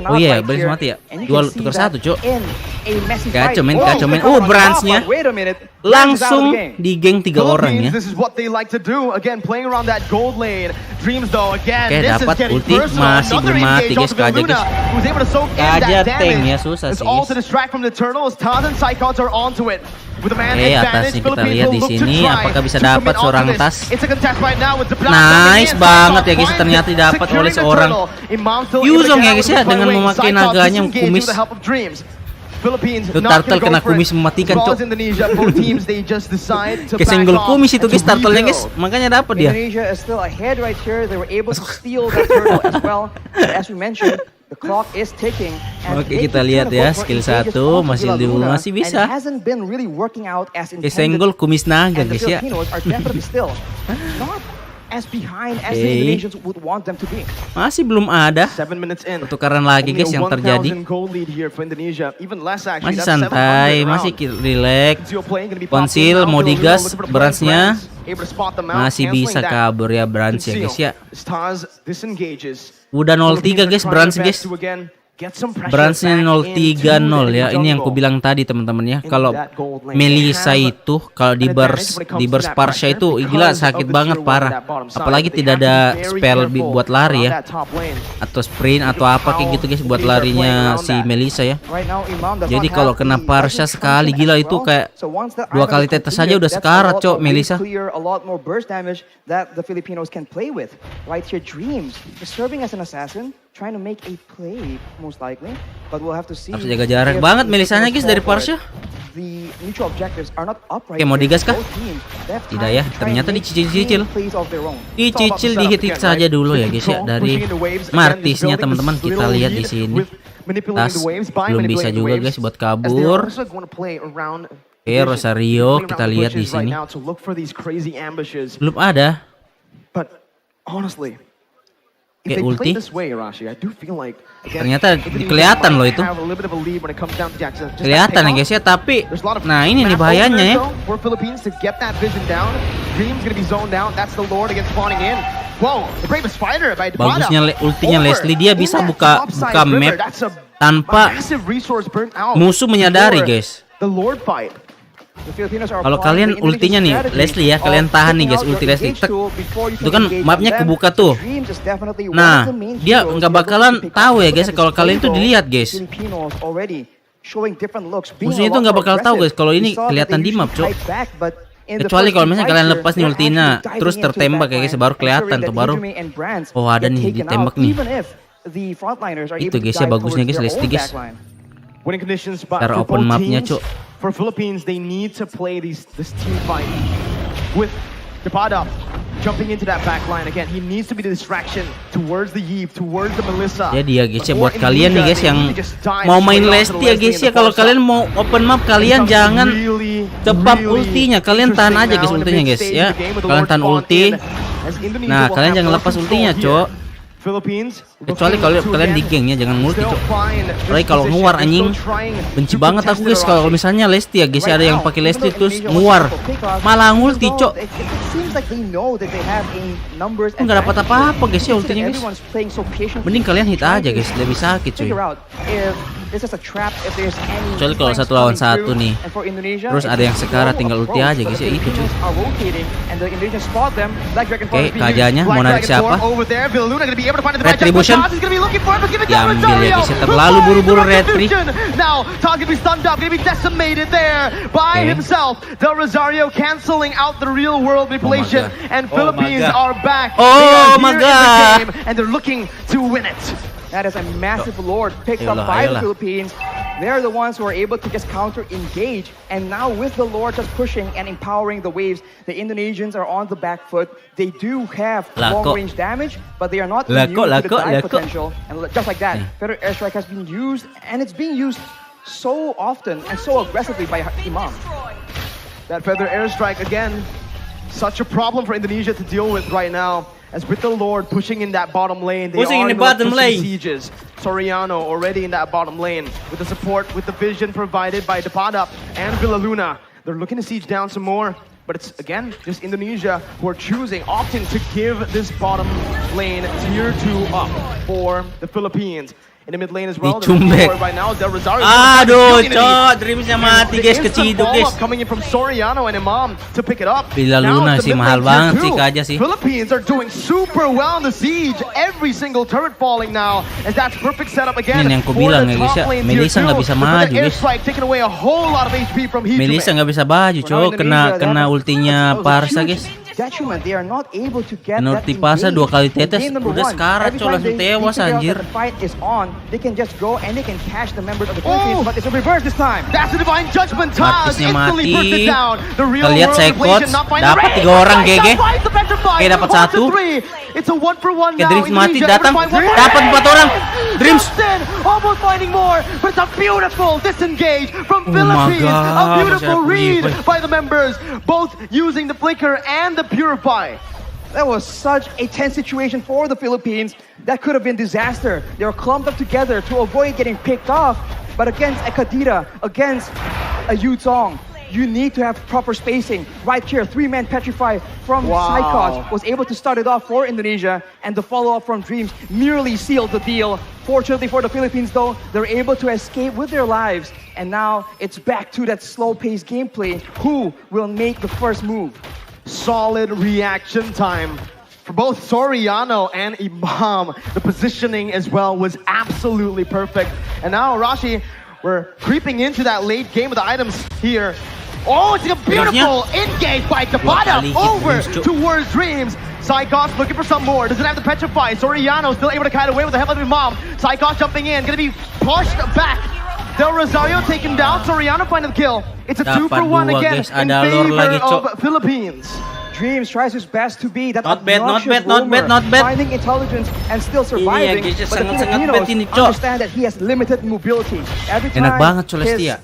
Oh iya, Brands mati ya. 2 tukar 1 cok. Kacau men. Brandsnya langsung di geng 3 orang ya. Oke, dapat ulti, masih belum mati guys. Kaja tank ya, susah sih guys. Atasnya kita lihat di sini, apakah bisa dapat seorang tas? Nice banget ya guys, ternyata dapat oleh seorang Yuzong ya guys ya, dengan memakai naganya kumis. Itu turtle kena kumis mematikan cok. Kesenggol kumis itu guys turtle-nya guys, makanya dapat dia. Oke, kita lihat ya, skill 1 masih bisa. Kesenggol kumis naga guys ya. Masih belum ada pertukaran lagi guys yang terjadi. Masih santai, masih relax. Konsil mau digas, Brandsnya masih bisa kabur ya Brands ya guys ya. Udah 0-3 guys Brands guys. Brandsnya 0-3-0 ya. Ini yang aku bilang tadi teman-teman ya. Kalau Melissa itu kalau di burst Parsha itu gila sakit banget parah. Apalagi tidak ada spell buat lari ya. Atau sprint atau apa kayak gitu guys buat larinya si Melissa ya. Jadi kalau kena Parsha sekali gila itu kayak 2 kali tetes saja udah sekarat cok Melissa. Trying to make a play most likely, but we'll have to see. Harus jaga jarak banget Melissanya guys dari Parsha. Oke, mau digas kah? Tidak ya, ternyata dicicil. Dicicil dihit-hit saja dulu ya guys ya dari Martisnya teman-teman. Kita lihat di sini. Tas belum bisa juga guys buat kabur. Oke, Rosario kita lihat di sini. Belum ada. Oke, ulti. Ternyata kelihatan loh itu. Kelihatan ya guys ya, tapi nah ini nih bahayanya ya. Bagusnya ultinya Leslie, dia bisa buka map tanpa musuh menyadari guys. Kalau kalian ultinya nih Leslie ya, kalian tahan nih guys ulti Leslie. Tek. Itu kan mapnya kebuka tuh. Nah, dia nggak bakalan tahu ya guys kalau kalian itu dilihat guys. Musuhnya itu nggak bakal tahu guys kalau ini kelihatan di map, cok. Kecuali kalau misalnya kalian lepas nih ultinya, terus tertembak kayak guys, baru kelihatan tuh, baru oh ada nih ditembak nih. Itu guys ya bagusnya guys Leslie guys. Cara open mapnya, cok. For Philippines, they need to play this team fight with Battala jumping into that back line again. He needs to be the distraction towards the Iesf, towards the Melissa. Jadi ya guys ya buat kalian nih guys yang mau main Lesti ya guys ya, kalau kalian mau open map kalian jangan tebak ultinya, kalian tahan aja guys ultinya guys ya. Kalian tahan ulti. Nah, kalian jangan lepas ultinya, cok. Kecuali kalau kalian di gengnya jangan multi, cok. Tapi kalau nguar anjing, benci banget aku guys kalau misalnya Lesti ya guys, ada yang pakai Lesti terus nguar malah ngulti, cok. Nggak dapat apa-apa guys ya ultinya guys. Mending kalian hit aja guys, lebih sakit cuy. Kecuali kalau 1 lawan 1 nih, terus ada yang sekarang tinggal ulti aja guys ya, itu cuy. Oke, kajanya mau narik siapa? Retribution diambil ya guys ya, terlalu buru-buru Retri. Now target be stunned up, gonna be decimated there by himself. Del Rosario canceling out the real world manipulation, and Philippines are back. Oh my god! And they're looking to win it. That is a massive lord picked up by the Philippines. They're the ones who are able to just counter-engage. And now with the lord just pushing and empowering the waves, the Indonesians are on the back foot. They do have long-range damage, but they are not immune to the dive potential. And just like that, Feather Airstrike has been used, and it's being used so often and so aggressively by Imam. That Feather Airstrike, again, such a problem for Indonesia to deal with right now. As with the Lord pushing in that bottom lane, they pushing in the bottom lane. Sieges. Soriano already in that bottom lane with the support, with the vision provided by Battala and Villaluna. They're looking to siege down some more, but it's again just Indonesia who are opting to give this bottom lane tier 2 up for the Philippines. In the mid lane as well. Right now, Del Rosario. Aduh, cok, Dreamsnya mati guys, keciduk guys. Coming in from Soriano and Imam to pick it up. Villaluna sih mahal banget sih Kaja sih. Philippines are doing super well in the siege. Every single turret falling now, as that's perfect setup again. Ini yang ku bilang ya guys ya, Melissa nggak bisa maju guys. Melissa nggak bisa maju, cok, kena ultinya Parsa guys. They are not able to get ulti Parsa 2 kali tetes, udah sekarang cok langsung tewas anjir. They can just go and they can catch the members of the Philippines, but it's a reverse this time. That's the divine judgment. Martisnya mati. Kita lihat Sekots dapat 3 orang GG. Oke, dapat 1. It's a 1-for-1 now. Dreams mati, datang dapat 4 orang. Dreams almost finding more, but it's a beautiful disengage from Philippines. A beautiful read by the members, both using the flicker and the Purify. That was such a tense situation for the Philippines. That could have been disaster. They were clumped up together to avoid getting picked off. But against a Kadira, against a Yutong, you need to have proper spacing. Right here, 3-man Petrify from Psychos was able to start it off for Indonesia, and the follow-up from Dreams nearly sealed the deal. Fortunately for the Philippines though, they're able to escape with their lives. And now it's back to that slow-paced gameplay. Who will make the first move? Solid reaction time for both Soriano and Imam. The positioning as well was absolutely perfect. And now Rashi, we're creeping into that late game with the items here. Oh, it's a beautiful engage by Battala over towards Dreams. Psychos looking for some more, doesn't have the Petrify. Soriano still able to kite away with the help of Imam. Psychos jumping in, gonna be pushed back. Del Rosario taken down, Soriano finding the kill. It's a 2-for-1 again in favor of Philippines. Dreams tries his best to be that not bad. finding intelligence and still surviving. But the Filipinos understand that he has limited mobility. Every time enak banget cok Lesti ya.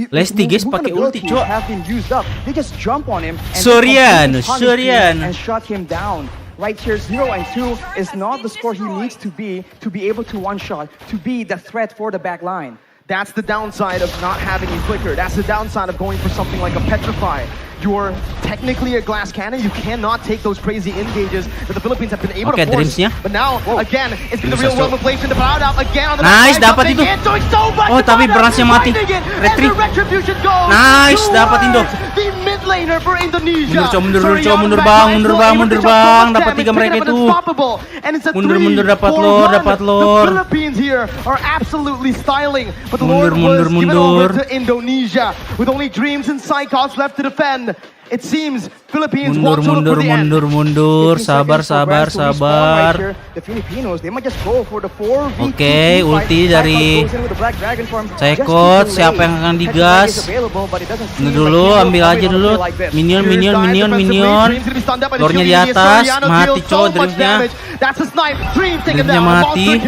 Lesti guys pakai ulti cok. They just jump on him and Soriano and shut him down. Right here, 0 and 2 is not the score he needs to be able to one-shot, to be the threat for the back line. That's the downside of not having a flicker. That's the downside of going for something like a Petrify. you're technically a glass cannon. You cannot take those crazy engages that the Philippines have been able Oke, to force. Dreamsnya. But now, again, it's been the real world inflation to power out again on the Nice, backside, dapat jumping itu. in, doing so much Oh, to tapi Battala, Bransnya mati. finding it, and Retrieve. the retribution goes Nice, dapat Indo. towards the mid laner for Indonesia. Mundur bang, dapat 3 mereka itu. Mundur, dapat lore. The Philippines here are absolutely styling, but the Mundur, Lord was given over mundur. to Indonesia with only Dreams and Psychops left to defend. It seems Philippines want to look for the end. Mundur, sabar. The Filipinos, they might just go for the 4v2 Oke, ulti dari Psychot, siapa yang akan digas? Ini dulu, ambil aja dulu. Minion. Lore-nya di atas, mati cow Dreamsnya. Dreamsnya mati.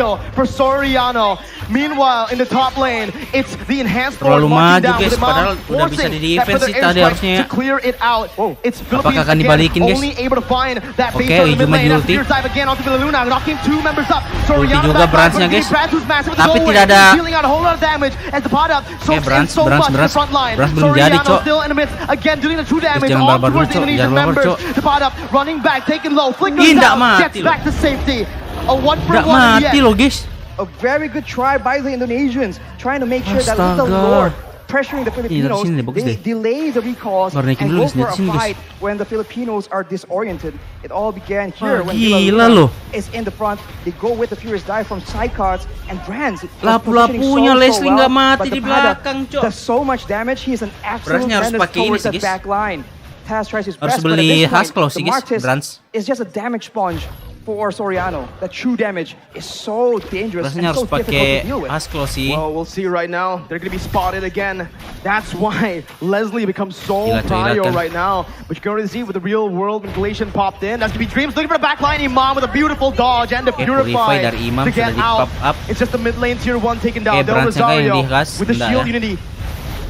Meanwhile, in the top lane, it's the enhanced Terlalu Lord maju down guys, with padahal Imam udah bisa forcing di that defense further sih tadi airstrike harusnya. to clear it out. It's Apakah Philippines akan dibalikin guys? only able to find that Oke, base on the Iju mid lane. maju That's ulti. Fierce dive again onto Villaluna, knocking 2 members up. Ulti Soriano juga back Bransnya from guys. Brans who's massive with the Tapi goal tidak win, ada. dealing out a whole lot of damage as the pot up soaks in Brans, so much to the front line. Brans belum jadi, Soriano Cok. still in the midst, again dealing the true damage jangan all barbar dulu, towards the Cok. Indonesian Jangan barbar, members. Cok. The pot up running back, taking low, flickers Nggak out, mati gets loh. back to safety. A 1-for-1 Nggak in the mati end. loh guys. A very good try by the Indonesians, trying to make sure that with the Astaga. Lord pressuring the Filipinos, sini deh, bagus they deh. delay the recalls Baru naikin and dulu go for di a sini, guys. fight when the Filipinos are disoriented. It all began here when gila Villaluna loh. is in the front. They go with the furious dive from Psychots and Brands. was Lapu-lapunya positioning Leslie nggak mati but di the Pada belakang, Cok. does so much damage. He is an absolute Brandsnya harus menace pakai ini towards sih, that guys. back line. Taz tries his Harus best, but at beli this point, Haskell sih, the guys, Martis Brands. is just a damage sponge for Soriano. The true damage is so dangerous Brandsnya and harus so difficult to pakai deal with. Haskell sih. Well, we'll see right now. They're going to be spotted again. That's why Leslie becomes so Gila, prio kan. right now. But you're going to see with the real world manipulation popped in. That's going to be Dreams looking for the backline. Imam with a beautiful dodge and the Purify Purify dari Imam to get sudah out. di-pop up. It's just the mid lane tier 1 taken down. Oke, Del Brandsnya kan yang Rosario digas. with the Enggak shield ya. unity.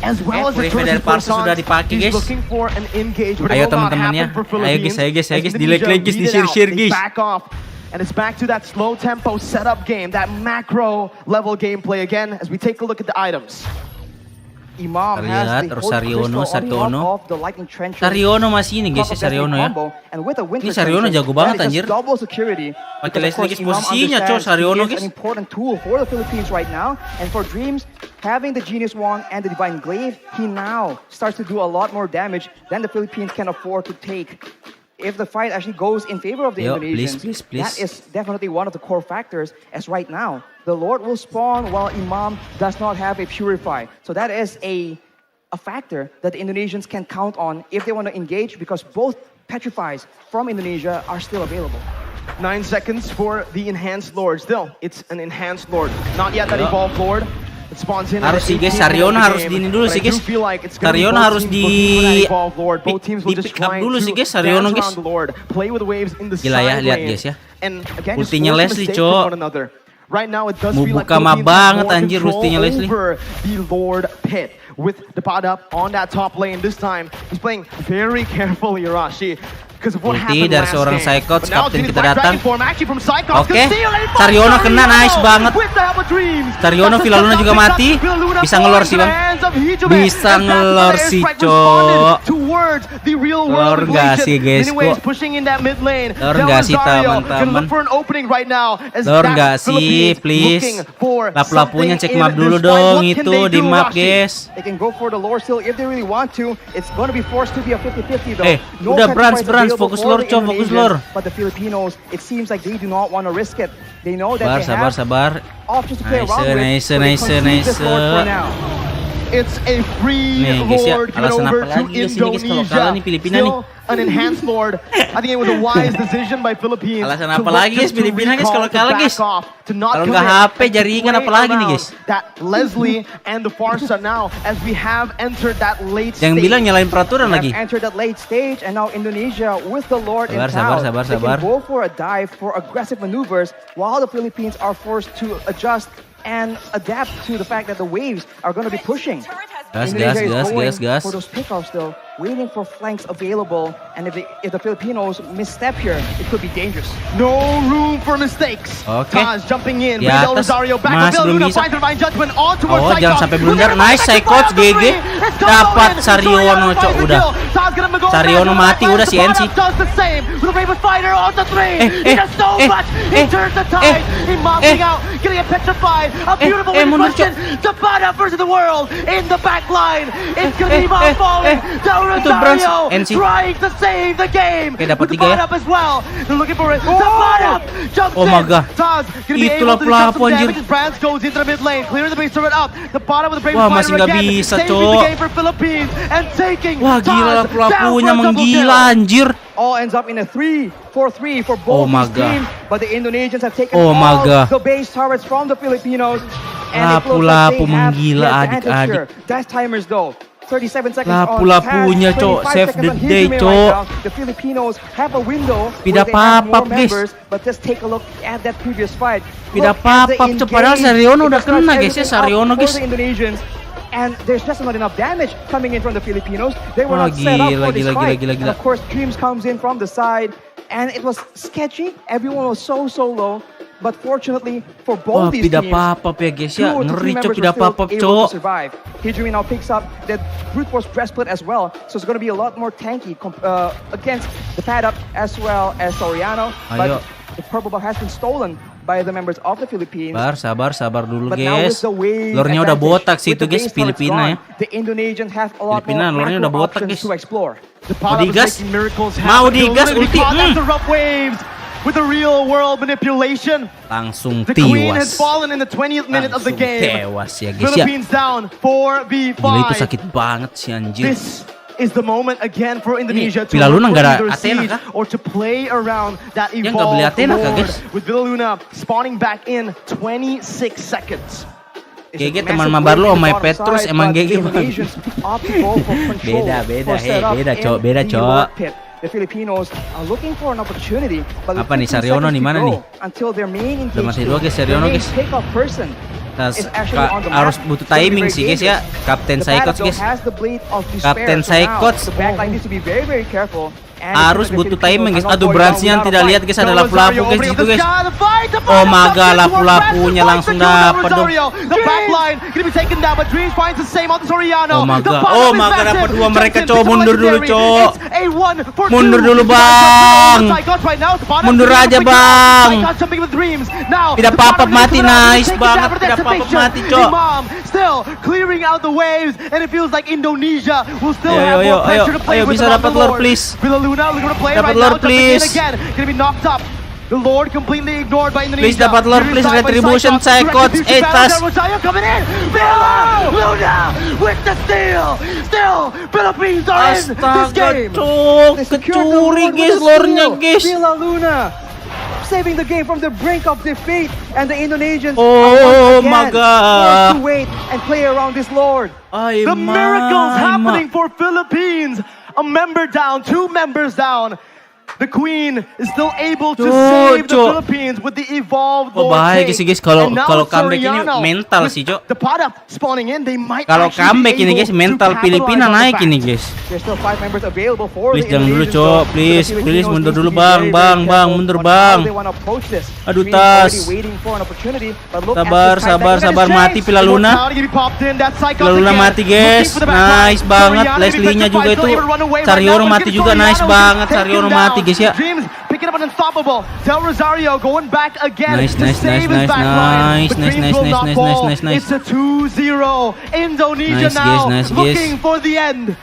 As well as the Purify dari choices Parsa for sudah Sans. dipakai, He's guys. looking for an engage, but it Ayo will not teman-temannya. happen for Ayo guys, Philippines. ayo guys, As di like Indonesia guys, di beat it out, share they guys. back off. And it's back to that slow tempo setup game, that macro level gameplay again as we take a look at the items. Imam Lihat, has the Rosariono, Sariono. of the lightning trencher. Sariono masih ini guys, ya Sariono ya. And with the winter Ini Sariono trencher, jago banget, that is just anjir. double security. Pakai Because, of course, Leslie, guys, Imam posisinya, understands Cok, Sariono, he is guys. an important tool for the Philippines right now. And for Dreams, having the Genius Wand and the Divine Glaive, he now starts to do a lot more damage than the Philippines can afford to take. If the fight actually goes in favor of the Yo, Indonesians, please. that is definitely one of the core factors. As right now, the Lord will spawn while Imam does not have a Purify. So that is a factor that the Indonesians can count on if they want to engage, because both Petrifies from Indonesia are still available. 9 seconds for the enhanced lord. Still, it's an enhanced lord. Not yet that evolved lord. It spawns in. Harus sih guys, Sariono harus di ini dulu sih guys. Sariono harus di pick up dulu sih guys, Sariono guys. Gila ya, lihat guys ya. Ultinya Leslie, Cok. Right now it does Mau feel like buka map Philippines banget, has more anjir, control Rustinya Leslie. over the Lord pit with the pot up on that top lane. This time he's playing very carefully, Arashi. Because of what Ulti happened dari last seorang game. Psychots, But now kapten Disini's kita Black datang. Dragon form actually from Psychots. Oke, Conceal and finds Sariono kena, nice banget. with the help of Dreams. Sariono, That's a Villaluna step juga up, mati. picks up. Villaluna Bisa ngelor falls sih, into Bang. the hands of Hijube. Bisa And that's ngelor another sih, airstrike Cok. responded towards the real world Ngelor nggak sih, guys, Anyways, kok. pushing in that mid lane. Ngelor Del nggak sih, Rosario teman-teman. gonna look for an opening right now. As Ngelor that nggak sih, Philippines please. looking for Lap-lapunya something cek in map dulu this fight. dong, What can itu they di do, map Rashi? guys. They can go for the lore still if they really want to. It's going to be forced to be a 50-50 though. Udah Brands, Petrifies fokus available lore, for the Cok, fokus Indonesians, lore. But the Filipinos, it seems like they do not want to risk it. They know that Sabar, they have sabar. options to play Nice, around with. nice, so they nice, concede this nice. lord for now. It's a free Nih, guys, ya, lord given alasan over apa to lagi guys ini guys kalau kalah nih Filipina nih. Still an enhanced lord. I think it was a wise decision by Philippines. Alasan to apa look lagi guys to Filipina guys recall, kalau to kalah back guys. off, to not Kalau commit, nggak HP and jaringan play apa lagi nih around guys. That Leslie and the Farsa now as we have entered that late Yang stage. bilang nyalain peraturan They lagi. have entered that late stage, and now Indonesia with the Lord in Sabar, town. sabar. They can go for a dive, for aggressive maneuvers, while the Philippines are forced to adjust and adapt to the fact that the waves are going to be pushing. Gas, Indonesia gas, is gas, going gas, gas. for those pickoffs though. waiting for flanks available, and if the Filipinos misstep here, it could be dangerous. No room for mistakes. Oke. Taz jumping in. Di Del atas Rosario back masih to belum Luna, bisa. finds the divine judgment on towards Oh, Psychos. jangan sampai blunder. Look at Nice, the Psychos, bottom GG. three. It's gonna Dapat go in. Sariono, finds cok, the udah. kill. Taz gonna go Sariono back. mati, udah si The NC. bottom does the same. With the Raven Fighter on the three. He does so much. He turns the tide. He mopping out, getting it petrified. A beautiful mundur, question. The bottom versus the world in the back line. It's gonna be Imam falling. Del Rosario NC. trying to save the game. Oke, dapat With the 3 ya. bottom as well. They're looking for it. The bottom jumps Oh my in. God. Taz gonna be Itulah able to do some pelapon, anjir. damage as Brands goes into the mid lane, clearing the base turret up. The bottom of the Brave Wah, Fighter masih nggak again, bisa, saving cok. the game for Philippines and taking Wah, gila lah Taz pelakunya down for a double menggila kill. anjir. All ends up in a 3-4-3 for Oh both my these God. teams, but the Indonesians have taken Oh my all God. the base turrets from the Filipinos, and it looks like Lapu-lapu they have menggila, the advantage adik-adik. here. Dash timers though. 37 seconds Lapu-lapunya, on Taz, cok. 25 Save seconds the on day, Hizumi cok. right now. The Filipinos have a window Tidak where they have apa-apa, more guys. members, but just take a look at that previous fight. Tidak Look at the apa-apa, cok. Padahal engage. Sariono It udah just starts kena, guys, ya. everything Sariono, up guys. for the Indonesians. And there's just not enough damage coming in from the Filipinos. They were Wah, not set up gila, for this gila, fight. gila, gila. And of course, Dreams comes in from the side, and it was sketchy. Everyone was so low. But fortunately for Wah, both these tidak teams, apa-apa ya guys ya. 2 to 3 Ngeri cok, members tidak were still apa-apa able cok. to survive. Hijumi now picks up that brute force breastplate as well, so it's going to be a lot more tanky against the pad up as well as Soriano. Ayo. But the purple buff has been stolen by the members of the Philippines. Sabar dulu But now with guys. the wave Lornya udah advantage, botak sih with itu the guys, base turrets Filipina ya. gone, the Indonesians have a lot Filipina, more lornya macro udah botak, options guys. to explore. The bottom is digas. making miracles Mau happen. digas, They'll literally ulti. caught after rough waves with the real world manipulation. Langsung The queen has tiwas. fallen in the 20th minute of the Langsung game. tewas ya guys ya. Philippines down 4v5. Gila itu sakit banget sih anjir. This is the moment again for Indonesia to Villa Luna look for nggak ada either Athena siege kah? or to play around that Ya, nggak beli evolved Athena kah, lord guys? with Villa Luna spawning back in 26 seconds. GG teman mabar lu sama Petrus emang GG banget. Beda cok. The Filipinos are looking for an opportunity, but Apa nih, Sariono nih, mana nih? until their main Udah mati engagement, dua guys, Sariono guys. take-off person Nah, is actually on the map. harus butuh timing sih guys ya. Kapten Psychots guys. Kapten Psychots. The backline needs to be very, very careful. Harus butuh timing guys. Aduh, Bransnya tidak lihat guys, ada lapu-lapu guys di situ guys. Oh maga, lapu-lapunya langsung dapat dong. The backline gonna be taken down, but Dreams finds the same on Soriano. Oh maga, dapat dua mereka cowok. Mundur dulu cowok. Mundur dulu bang. Mundur aja bang. Tidak apa-apa mati, nice banget. Tidak apa-apa mati cowok. Still clearing out the waves, and it feels like Indonesia will still have more pressure to play ayo, with. bisa dapat lore please. Luna looking to play Dapat right lore, now, jumping in please. again, gonna be knocked up. The Lord completely ignored by Indonesia. Please dapat lore, please. Retribution Psychots. Tas. Coming in. Villa Luna with the steal. Still, Philippines are in this game. Cok, kecuri guys lore-nya guys. Villa Luna saving the game from the brink of defeat, and the Indonesians Oh are once my again God. forced to wait and play around this Lord. The miracles happening for Philippines. A member down, 2 members down. The Queen is still able to save the Philippines with the evolved Lord bahaya Take. guys kalau And now comeback ini Soriano mental with sih cok. The pot up spawning in, they might Kalau actually comeback be ini able guys, to mental capitalize Filipina on the naik fact. ini guys. There's still 5 members available for Please the jangan dulu Indonesians, cok, though. please The please Filipinos mundur need to dulu be bang, very, bang, very bang, careful mundur on bang. how they wanna approach this. Aduh, Dreams Tas. already waiting for an opportunity, but look at Sabar, this tight sabar, back. Look at sabar, this mati chase. Villa Luna. Villa Luna mati guys, nice banget. Leslie-nya juga itu. Sariono mati juga, nice banget. Sariono mati guys ya. Dreams picking up an unstoppable. Del Rosario going back again Nice, to nice, save nice, his nice, backline. nice, But nice, Dreams nice, will nice, not nice, fall. nice, nice. It's a 2-0. Indonesia Nice, guys, now nice, guys. looking for the end.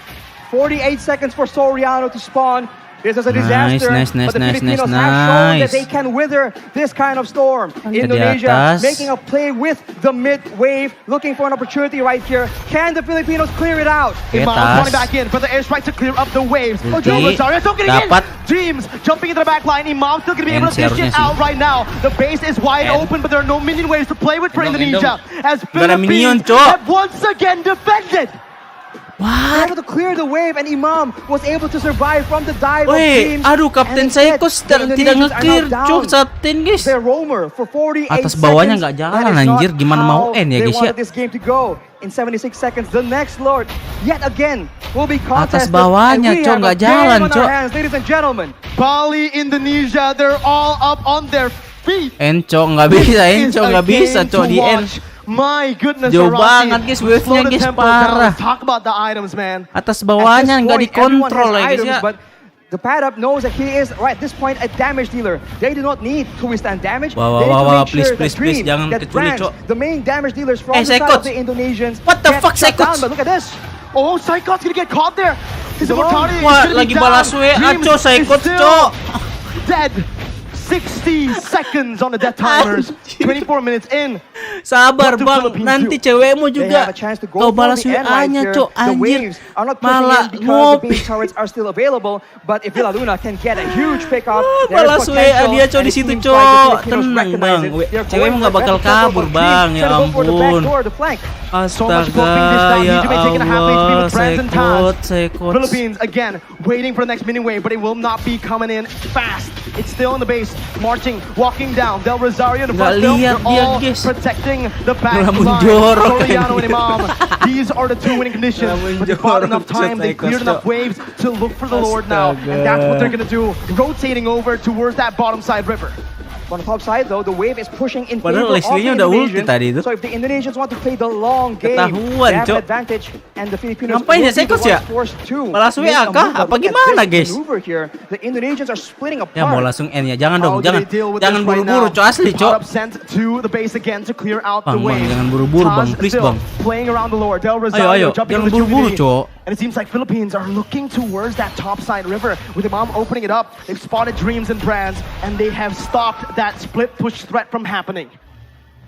48 seconds for Soriano to spawn. This is a disaster, Nice, but the nice, Filipinos nice, have shown nice. that they can wither this kind of storm. Di Indonesia atas. making a play with the mid wave, looking for an opportunity right here. Can the Filipinos clear it out? Di Imam atas. running back in for the airstrike to clear up the waves. Ulti. Del Rosario still getting Dapat. in. Dreams jumping into the back line. Imam still going to be able to End dish it harusnya out sih. right now. The base is wide End. open, but there are no minion waves to play with for Endong, Indonesia. As Nggak ada minion, Philippines Cok. have once again defended. What? Able to clear the wave, and Imam was able to survive from the dive of Weh, Dreams. aduh Kapten And instead, Psychos the tidak Indonesians nge-clear are now cuk down. Kapten guys. Their roamer for 48 Atas bawahnya seconds. nggak jalan, That is not anjir. Gimana mau how end ya, they guys, ya? wanted this game to go. in 76 seconds. The next Lord, yet again, will be Atas contested. bawahnya, And we Cok, have nggak a game jalan, on our Cok. hands, ladies and gentlemen. Bali, Indonesia, they're all up on their feet. Enco nggak bisa, Cok di end. My goodness, Jauh Arasi. banget guys, wave-nya Slow the guys tempo parah. down. Talk about the items, man. Atas bawahnya nggak dikontrol ya guys ya. But the pad-up knows that he is, right at this point, a damage dealer. They do not need to withstand damage. Wah, They need to make please, sure that please, Dream, jangan that kecuali, Branch, Cok. the main damage dealers from the side Sekots. of the Indonesians. What the get fuck, shut Sekots? down. But look at this. Oh, Saikot's gonna get caught there. His Come on. immortality is Wah, gonna lagi be down. balas WA, Dream Aco, is Saikot's, still Cok. Dead. 60 seconds on the death timers. 24 minutes in. Sabar What do bang, Philippines nanti do? cewekmu They juga have a chance to go kau for balas the end right WA-nya, here. Cok, The anjir. waves are not pushing Malah in because the ngopi. base turrets are still available. But if Villa Luna can get a huge pickoff, there's Balas WA potential. dia, Cok, And di it situ, seems Cok. like the Filipinos Tenang, recognize Bang. it. They're Cewekmu going nggak for bakal the best kabur, of Bang. Dream, Ya trying to go for the back ampun. door, the flank. So much Astaga, flipping this down. ya He's taking a half HP Allah, with Brands and Taz. Sekot. Philippines again waiting for the next mini wave, but it will not be coming in fast. It's still in the base, marching, walking down. Del Rosario, the Nggak front field, lihat they're dia, all guys. protecting the back Malah line. menjorok Soriano ini. and Imam, these are the two winning conditions. But they bought enough time, they cleared enough waves to look for the Lord now, and that's what they're gonna do, rotating over towards that bottom side river. On the top side, though, the wave is pushing in favor Padahal of the Leslie-nya udah ulti Indonesians. tadi itu. So if the Indonesians want to play the long game, Ketahuan, they have Cok. an advantage, and the Filipinos Ngapain ya, will be the Sekots ones ya? forced to Balas make WA a kah? move. But Apa look at gimana, this guys? maneuver here. The Indonesians are splitting apart. Ya mau langsung end ya, jangan dong, How do jangan they deal with jangan this right buru-buru, now? Cok, asli, Cok. Pot-up sent to the base again to clear out the Bang, Bang, wave. jangan buru-buru, Bang, Taz please, still Bang. playing around the Lord. Del Ayo, Rosario jumping jangan on the buru-buru, 2v. Cok. And it seems like Philippines are looking towards that topside river with Imam opening it up. They've spotted Dreams and Brands, and they have stopped that split push threat from happening.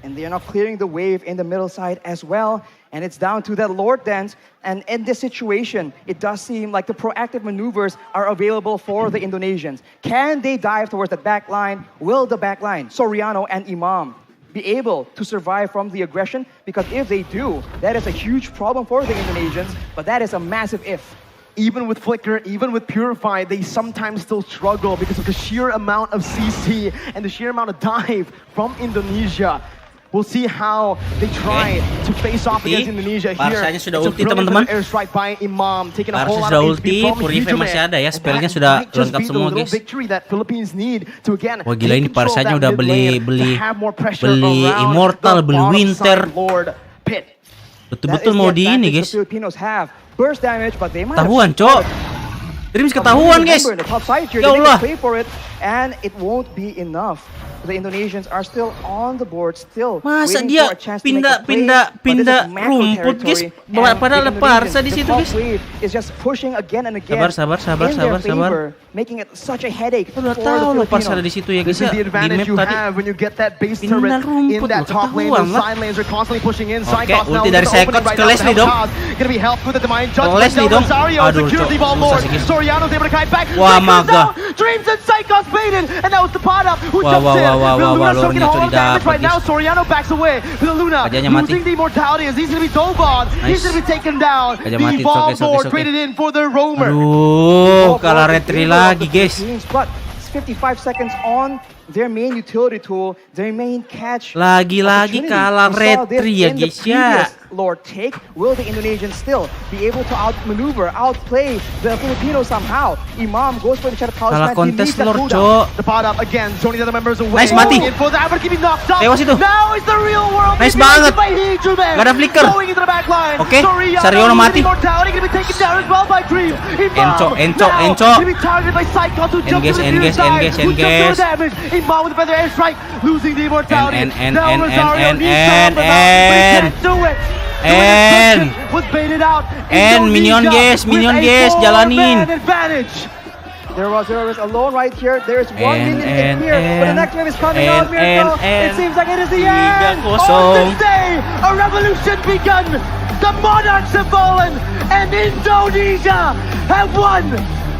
And they are now clearing the wave in the middle side as well. And it's down to that Lord dance. And in this situation, it does seem like the proactive maneuvers are available for the Indonesians. Can they dive towards that back line? Will the back line, Soriano and Imam, be able to survive from the aggression? Because if they do, that is a huge problem for the Indonesians. But that is a massive if. Even with Flicker, even with Purify, they sometimes still struggle because of the sheer amount of CC and the sheer amount of dive from Indonesia. We'll see how they try to face off against Indonesia here. Barsanya sudah It's a ulti, brilliant teman-teman. airstrike by Imam, taking a whole Barca lot sudah of ulti, HP from Purify Huge masih Man. ada ya, And spellnya that sudah might just lengkap be the semua, little guys. victory that Philippines need to again Wah, gila, ini take control of Barsanya that udah mid lane, beli to have more pressure beli around Immortal, the beli bottom Winter. side Lord pit. Betul-betul mau di ini, guys. The Filipinos have burst damage, but they might Ketahuan, have Cok. Dreams ketahuan, guys. Remember, in the top side here, Ya they need Allah. to play for it, and it won't be enough. The Indonesians are still on the board, still Masa waiting dia for a chance to make a play, pindah but this is macro rumput, guys. territory, and Padahal the Barca di Indonesians, situ, the top guys. wave is just pushing again and again Sabar. in their favor, making it such a headache for Udah the tahu loh Barca ada Filipinos. di situ ya, guys. This is Ya, the di advantage map you tadi. have when you get that base Pindah turret in rumput that loh, top lane. ketahuan The lah. side lanes are constantly pushing in. Oke, Psychos now ulti with dari the Sekots opening right ke now. Leslie dong. Gonna be helped with the Divine Judge. Ke Leslie dong. Rosario Aduh, security Cok. ball Susah Lord. sih, guys. Soriano's able to kite back. Wah, Seconds maga. out. Dreams and Psychos baited, and that was the pot up who Wah, jumps wah, in. wah, wah, Will wah, Luna soaking a Lordnya whole tuh lot of damage didapat, right now. guys. Soriano backs away. Will Luna Kajanya mati. losing the immortality as he's gonna be dove on. He's Nice. gonna be taken down. Kajah The mati, ball it's okay. board traded in for the roamer. Aduh, kalah retri lagi, guys. But it's 55 seconds on their main utility tool, their main catch. Lagi-lagi opportunity. kalah We saw this retri ya, in the guys, ya. previous Lord take. Will the Indonesians still be able to outmaneuver, outplay the Filipinos somehow? Imam goes for the shot of Kalah talisman. He kontes needs that Lord, cooldown. Cok. The pot up again, zoning the other members away. Nice, mati. In for that, but keeping knocked up. Tewas itu. Now is the real world. Nice manipulated banget. by Huge Man. Gak ada flicker. Going into the back line. Oke, Soriano Soriano losing mati. immortality, gonna be taken down as well by Dream. Imam Enco. now gonna be targeted by Psychos who jumps to the near Engage, side. engage, Who jumps to engage. the damage. Imam with a feather airstrike, losing the immortality. And, now Rosario needs to help him out, but he can't do it. And was baited out. minion guys, Indonesia with a guys, jalanin. 4-man advantage. There was alone right here. There's 1 minute in and, here, but the next wave is coming out. Miracle. It seems like it is the end. 3-0. On this day, a revolution begun. The monarchs have fallen, and Indonesia have won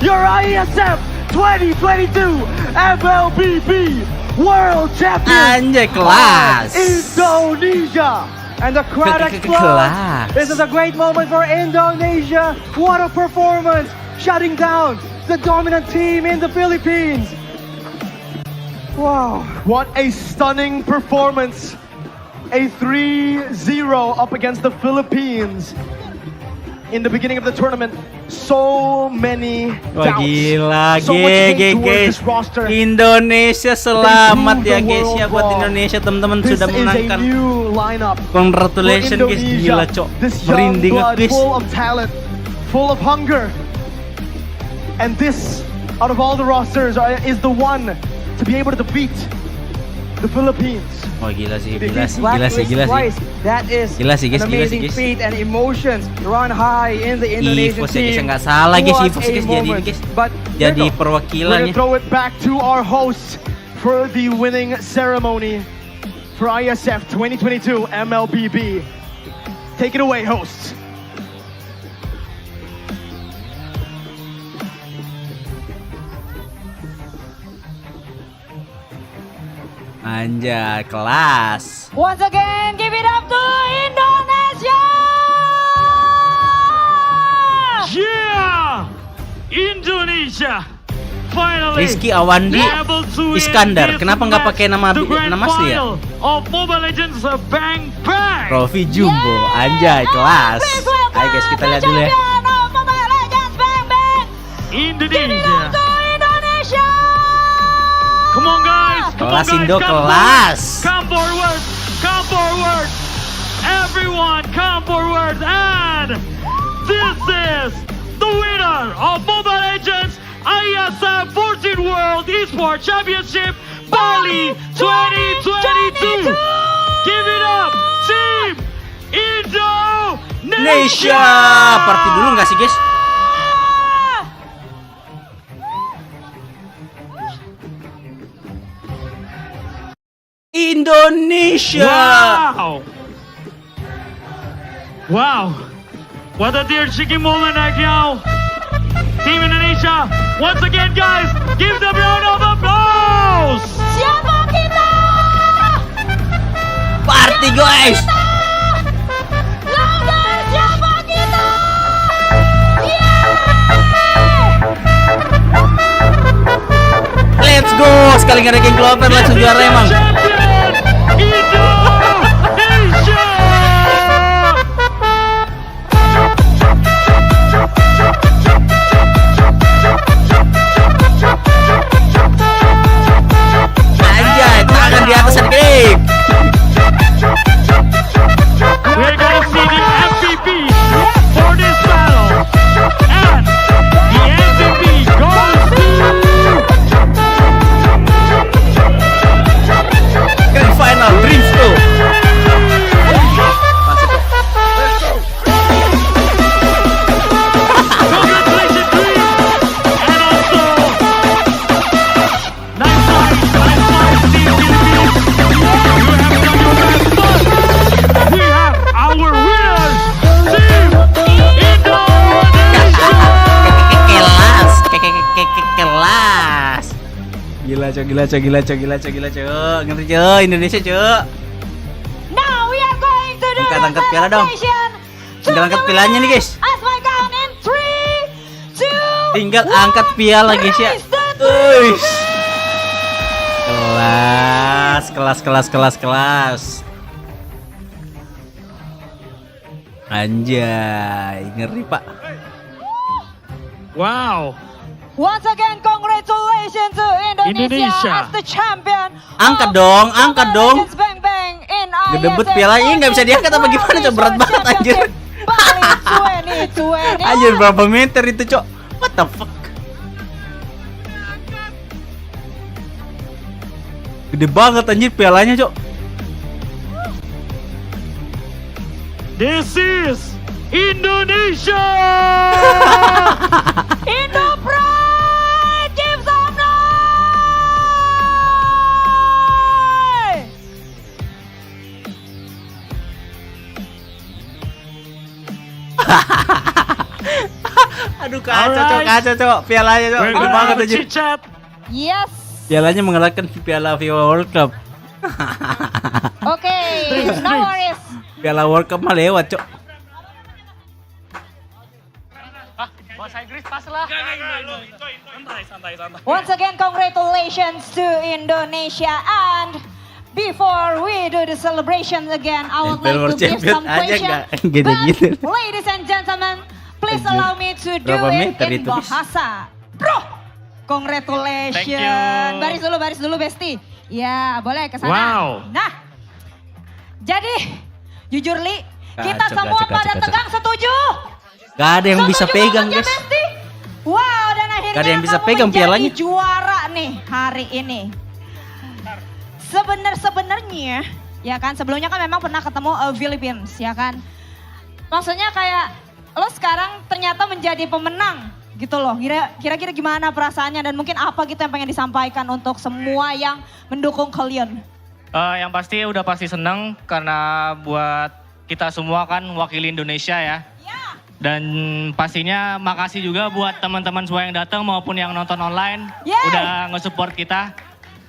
your Iesf 2022 MLBB World Champion. Anjay, kelas. Indonesia. And the crowd explodes. This is a great moment for Indonesia. What a performance! Shutting down the dominant team in the Philippines. Wow. What a stunning performance. a 3-0 up against the Philippines. In the beginning of the tournament, so many Wah doubts. gila, So much hate towards guys. this roster. Indonesia selamat They ya proved the guys ya world buat wrong. Indonesia teman-teman This sudah is a menangkan. new lineup Congratulations for guys, Indonesia. gila cok. This young Merinding blood, guys. full of talent, full of hunger. And this, out of all the rosters, is the one to be able to defeat the Philippines. Wah gila sih, Defeat gila sih, Blacklist gila sih. twice. That is Gila sih, guys, an gila sih, amazing guys. feat and emotions run high in the Indonesian Iesf ya guys, team. nggak salah guys, What Iesf a guys jadi ini moment. guys. But Jadi We're perwakilannya. gonna throw it back to our hosts for the winning ceremony for Iesf 2022 MLBB. Take it away, hosts. Anjay, kelas. Once again, give it up to Indonesia! Yeah! Indonesia! Finally, Rizky Awandi able to Iskandar. end Kenapa this nggak match, pakai nama the grand nama asli ya? final of Mobile Legends Bang Bang. Rofi Jumbo, anjay, kelas. Ayo guys, kita lihat dulu ya. Champion of Mobile Legends Bang Bang! Indonesia. To Indonesia! Come on guys, come Kelas on guys, Indo, come kelas. forward. Come forward, come forward. Everyone come forward, and this is the winner of Mobile Legends Iesf 14 World Esports Championship Bali 2022. Give it up, Team Indonesia. Indonesia. Party dulu nggak sih guys? Indonesia. Wow! Wow! What a tear-shaking moment right now! Team Indonesia, once again guys, give them a round of applause! Siapa kita? Party guys. Louder, siapa kita? Let's go. Sekali nggak ada geng Clover langsung juara emang. Anjay, tangan di atas geng. We're gonna see the MVP for this battle, and the MVP goes to Grand final Dreams 2. congratulations, Dream, and also nice fight, Team Philippines. You have done your best, but we have our winners, Team Indonesia. Kelas, kelas. Gila cok, gila cok, gila cok, gila cok, gila cok. Ngerti cok, Indonesia cok. Now we are going to do Angkat the piala dong. celebration. Tinggal angkat pialanya nih guys. As my count in 3, 2, Tinggal angkat piala guys ya. Uish. Kelas. Anjay, ngeri pak. Wow. Once again, congratulations to Indonesia as the champion. Angkat dong, angkat dong. Legends Bang Bang in Gedebut ISF pialanya nggak bisa diangkat apa gimana cok, berat banget anjir. Bali 2020. Anjir berapa meter itu cok? What the fuck? Gede banget anjir pialanya cok. This is Indonesia. Indo Pride, give some noise. Aduh kacau cok, pialanya cok, gede banget anjir. Yes. Pialanya mengalahkan piala FIFA World Cup. Okay, no worries. Piala World Cup mah lewat cok. Bahasa Inggris pas lah. Santai. Once again, congratulations to Indonesia and before we do the celebration again, I would like to give some question. Gitu-gitu. But, ladies and gentlemen, please allow me to do it in bahasa. Bro, congratulations. Baris dulu, Besti. Ya, boleh ke sana. Wow. Nah, jadi jujur Li, kita semua pada tegang setuju? Gak ada yang bisa pegang, guys. Besti? Wow, dan akhirnya gak ada yang bisa kamu pegang pialanya. Juara nih hari ini. Sebenarnya, ya kan, sebelumnya kan memang pernah ketemu Philippines, ya kan. Maksudnya kayak lo sekarang ternyata menjadi pemenang gitu loh. Kira-kira gimana perasaannya dan mungkin apa gitu yang pengen disampaikan untuk semua yang mendukung kalian? Yang pasti udah pasti seneng karena buat kita semua kan wakili Indonesia ya. Dan pastinya makasih juga buat teman-teman semua yang datang maupun yang nonton online. Udah nge-support kita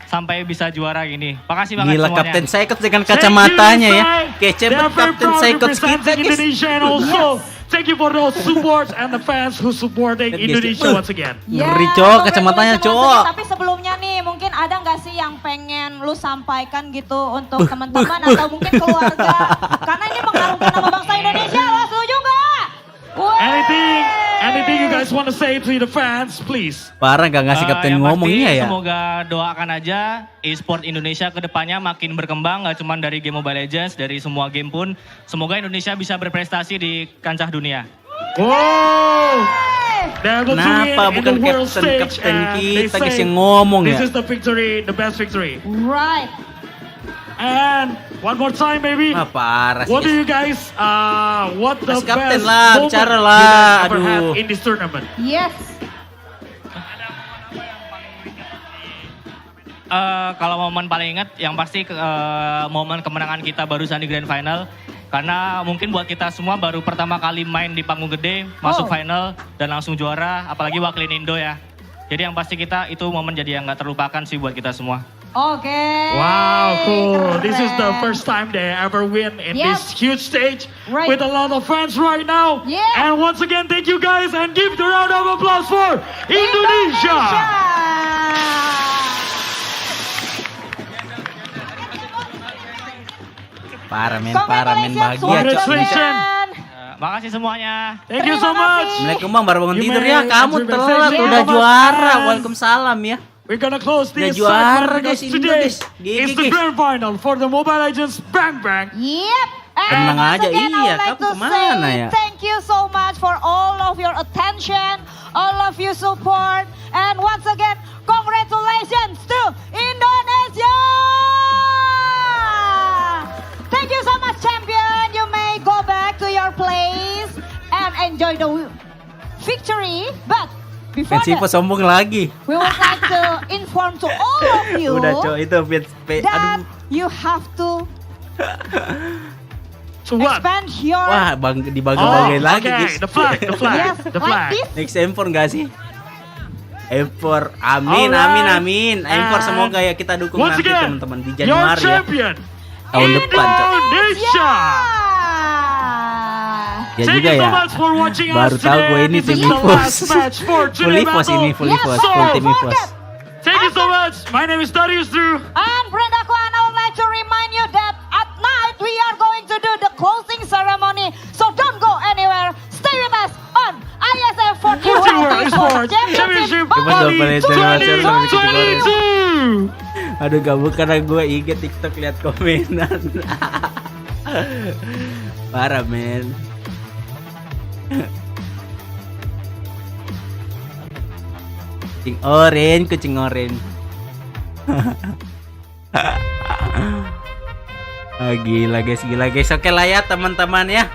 sampai bisa juara gini. Makasih banget Gila, semuanya. Kapten Saikot dengan kacamatanya ya. Kece banget Kapten Saikot kita, guys. Indonesia and also thank you for those support and the fans who supporting Indonesia once again. Ngeri cowok, kacamatanya cowok. Tapi sebelumnya nih mungkin ada nggak sih yang pengen lu sampaikan gitu untuk teman-teman atau mungkin keluarga? Karena ini mengharumkan nama bangsa Indonesia, lo setuju nggak? Anything you guys want to say to the fans, please. Parah gak ngasih Kapten ngomongnya ya. Semoga doakan aja e-sport Indonesia ke depannya makin berkembang, gak cuma dari game Mobile Legends, dari semua game pun. Semoga Indonesia bisa berprestasi di kancah dunia. Wow! Kenapa bukan kapten kita guys yang ngomong ya? This is the victory, the best victory. Right. And one more time, baby. Parah sih. What do you guys, what the best kapten lah, bicara lah. ever had in this tournament? Yes. Kalau momen paling ingat, yang pasti momen kemenangan kita barusan di Grand Final. Karena mungkin buat kita semua baru pertama kali main di panggung gede, masuk final dan langsung juara, apalagi wakilin Indo ya. Jadi yang pasti kita itu momen jadi yang gak terlupakan sih buat kita semua. Okay. Wow, cool. This is the first time they ever win in this huge stage with a lot of fans right now. And once again, thank you guys and give the round of applause for Indonesia. Parah men bahagia. Congratulations. Makasih semuanya. Thank you so much. Assalamualaikum bang, baru bangun tidur ya. Kamu telat, udah juara. Waalaikumsalam ya. We're gonna close this juara guys, today. It's the grand final for the Mobile Legends Bang Bang. Yep. Tenang aja, iya. Kamu kemana ya? Thank you so much for all of your attention, all of your support, and once again, congratulations to Indonesia. Thank you so much, champion. You may go back to your place and enjoy the victory, but before that, sombong lagi. We would like to inform to all of you Udah cowok itu that you have to expand your... Wah, dibangga-banggain lagi guys. The flag. Yes, the flag. Next M4 gak sih? M4, amin. M4 semoga ya kita dukung nanti teman-teman di Januari ya. Tahun depan Indonesia. Ya juga ya. Baru tahu gue ini tim Ivos. Full Ivos ini, full team Ivos. Thank you so much. My name is Darius Drew. And Brenda Kwan, I would like to remind you that at night we are going to do the closing ceremony. So don't go anywhere. Stay with us on Iesf 40 World Esports Championship Bali 2022. Aduh gabung karena gue IG TikTok lihat komenan. Parah men. Kucing orange. Gila guys. Oke lah ya teman-teman ya.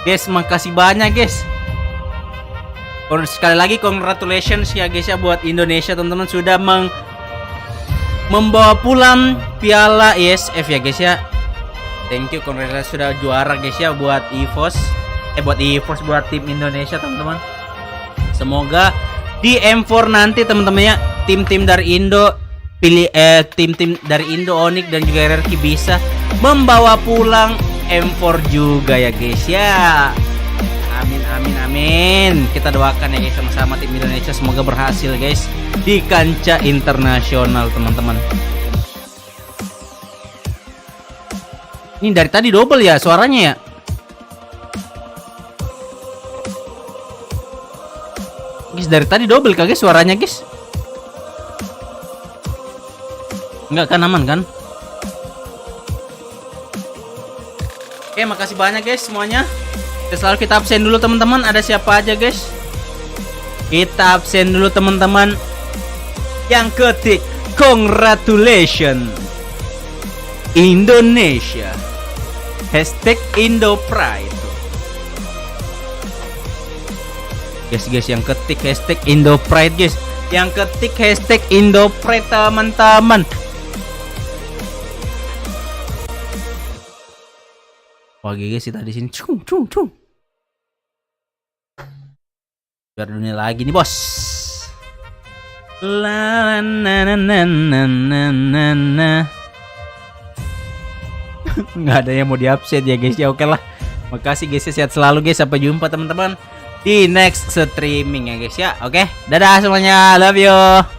Guys, makasih banyak guys. Sekali lagi congratulations ya guys ya buat Indonesia teman-teman sudah membawa pulang piala Iesf ya guys ya. Thank you, congratulations sudah juara guys ya buat Ivos. Buat tim Indonesia teman-teman. Semoga di M4 nanti teman-teman ya, tim-tim dari Indo tim-tim dari Indo, Onyx dan juga REQ bisa membawa pulang M4 juga ya guys ya. Amin. Kita doakan ya guys sama-sama tim Indonesia semoga berhasil guys di kancah internasional teman-teman. Ini dari tadi double ya suaranya ya. Guys, dari tadi double kagak suaranya, guys? Enggak kan, aman kan? Oke, makasih banyak guys semuanya. Selalu kita absen dulu teman-teman. Ada siapa aja guys? Kita absen dulu teman-teman. Yang ketik congratulations Indonesia. Hashtag Indo Pride. Guys, yang ketik hashtag Indo Pride guys. Yang ketik hashtag Indo Pride teman-teman. Wah guys, kita di sini cung. Biar dunia lagi nih bos. La na na na na na na. Nggak ada yang mau di upset ya guys ya. Oke lah. Makasih guys, sehat selalu guys. Sampai jumpa teman-teman di next streaming ya guys ya. Oke, dadah semuanya. Love you.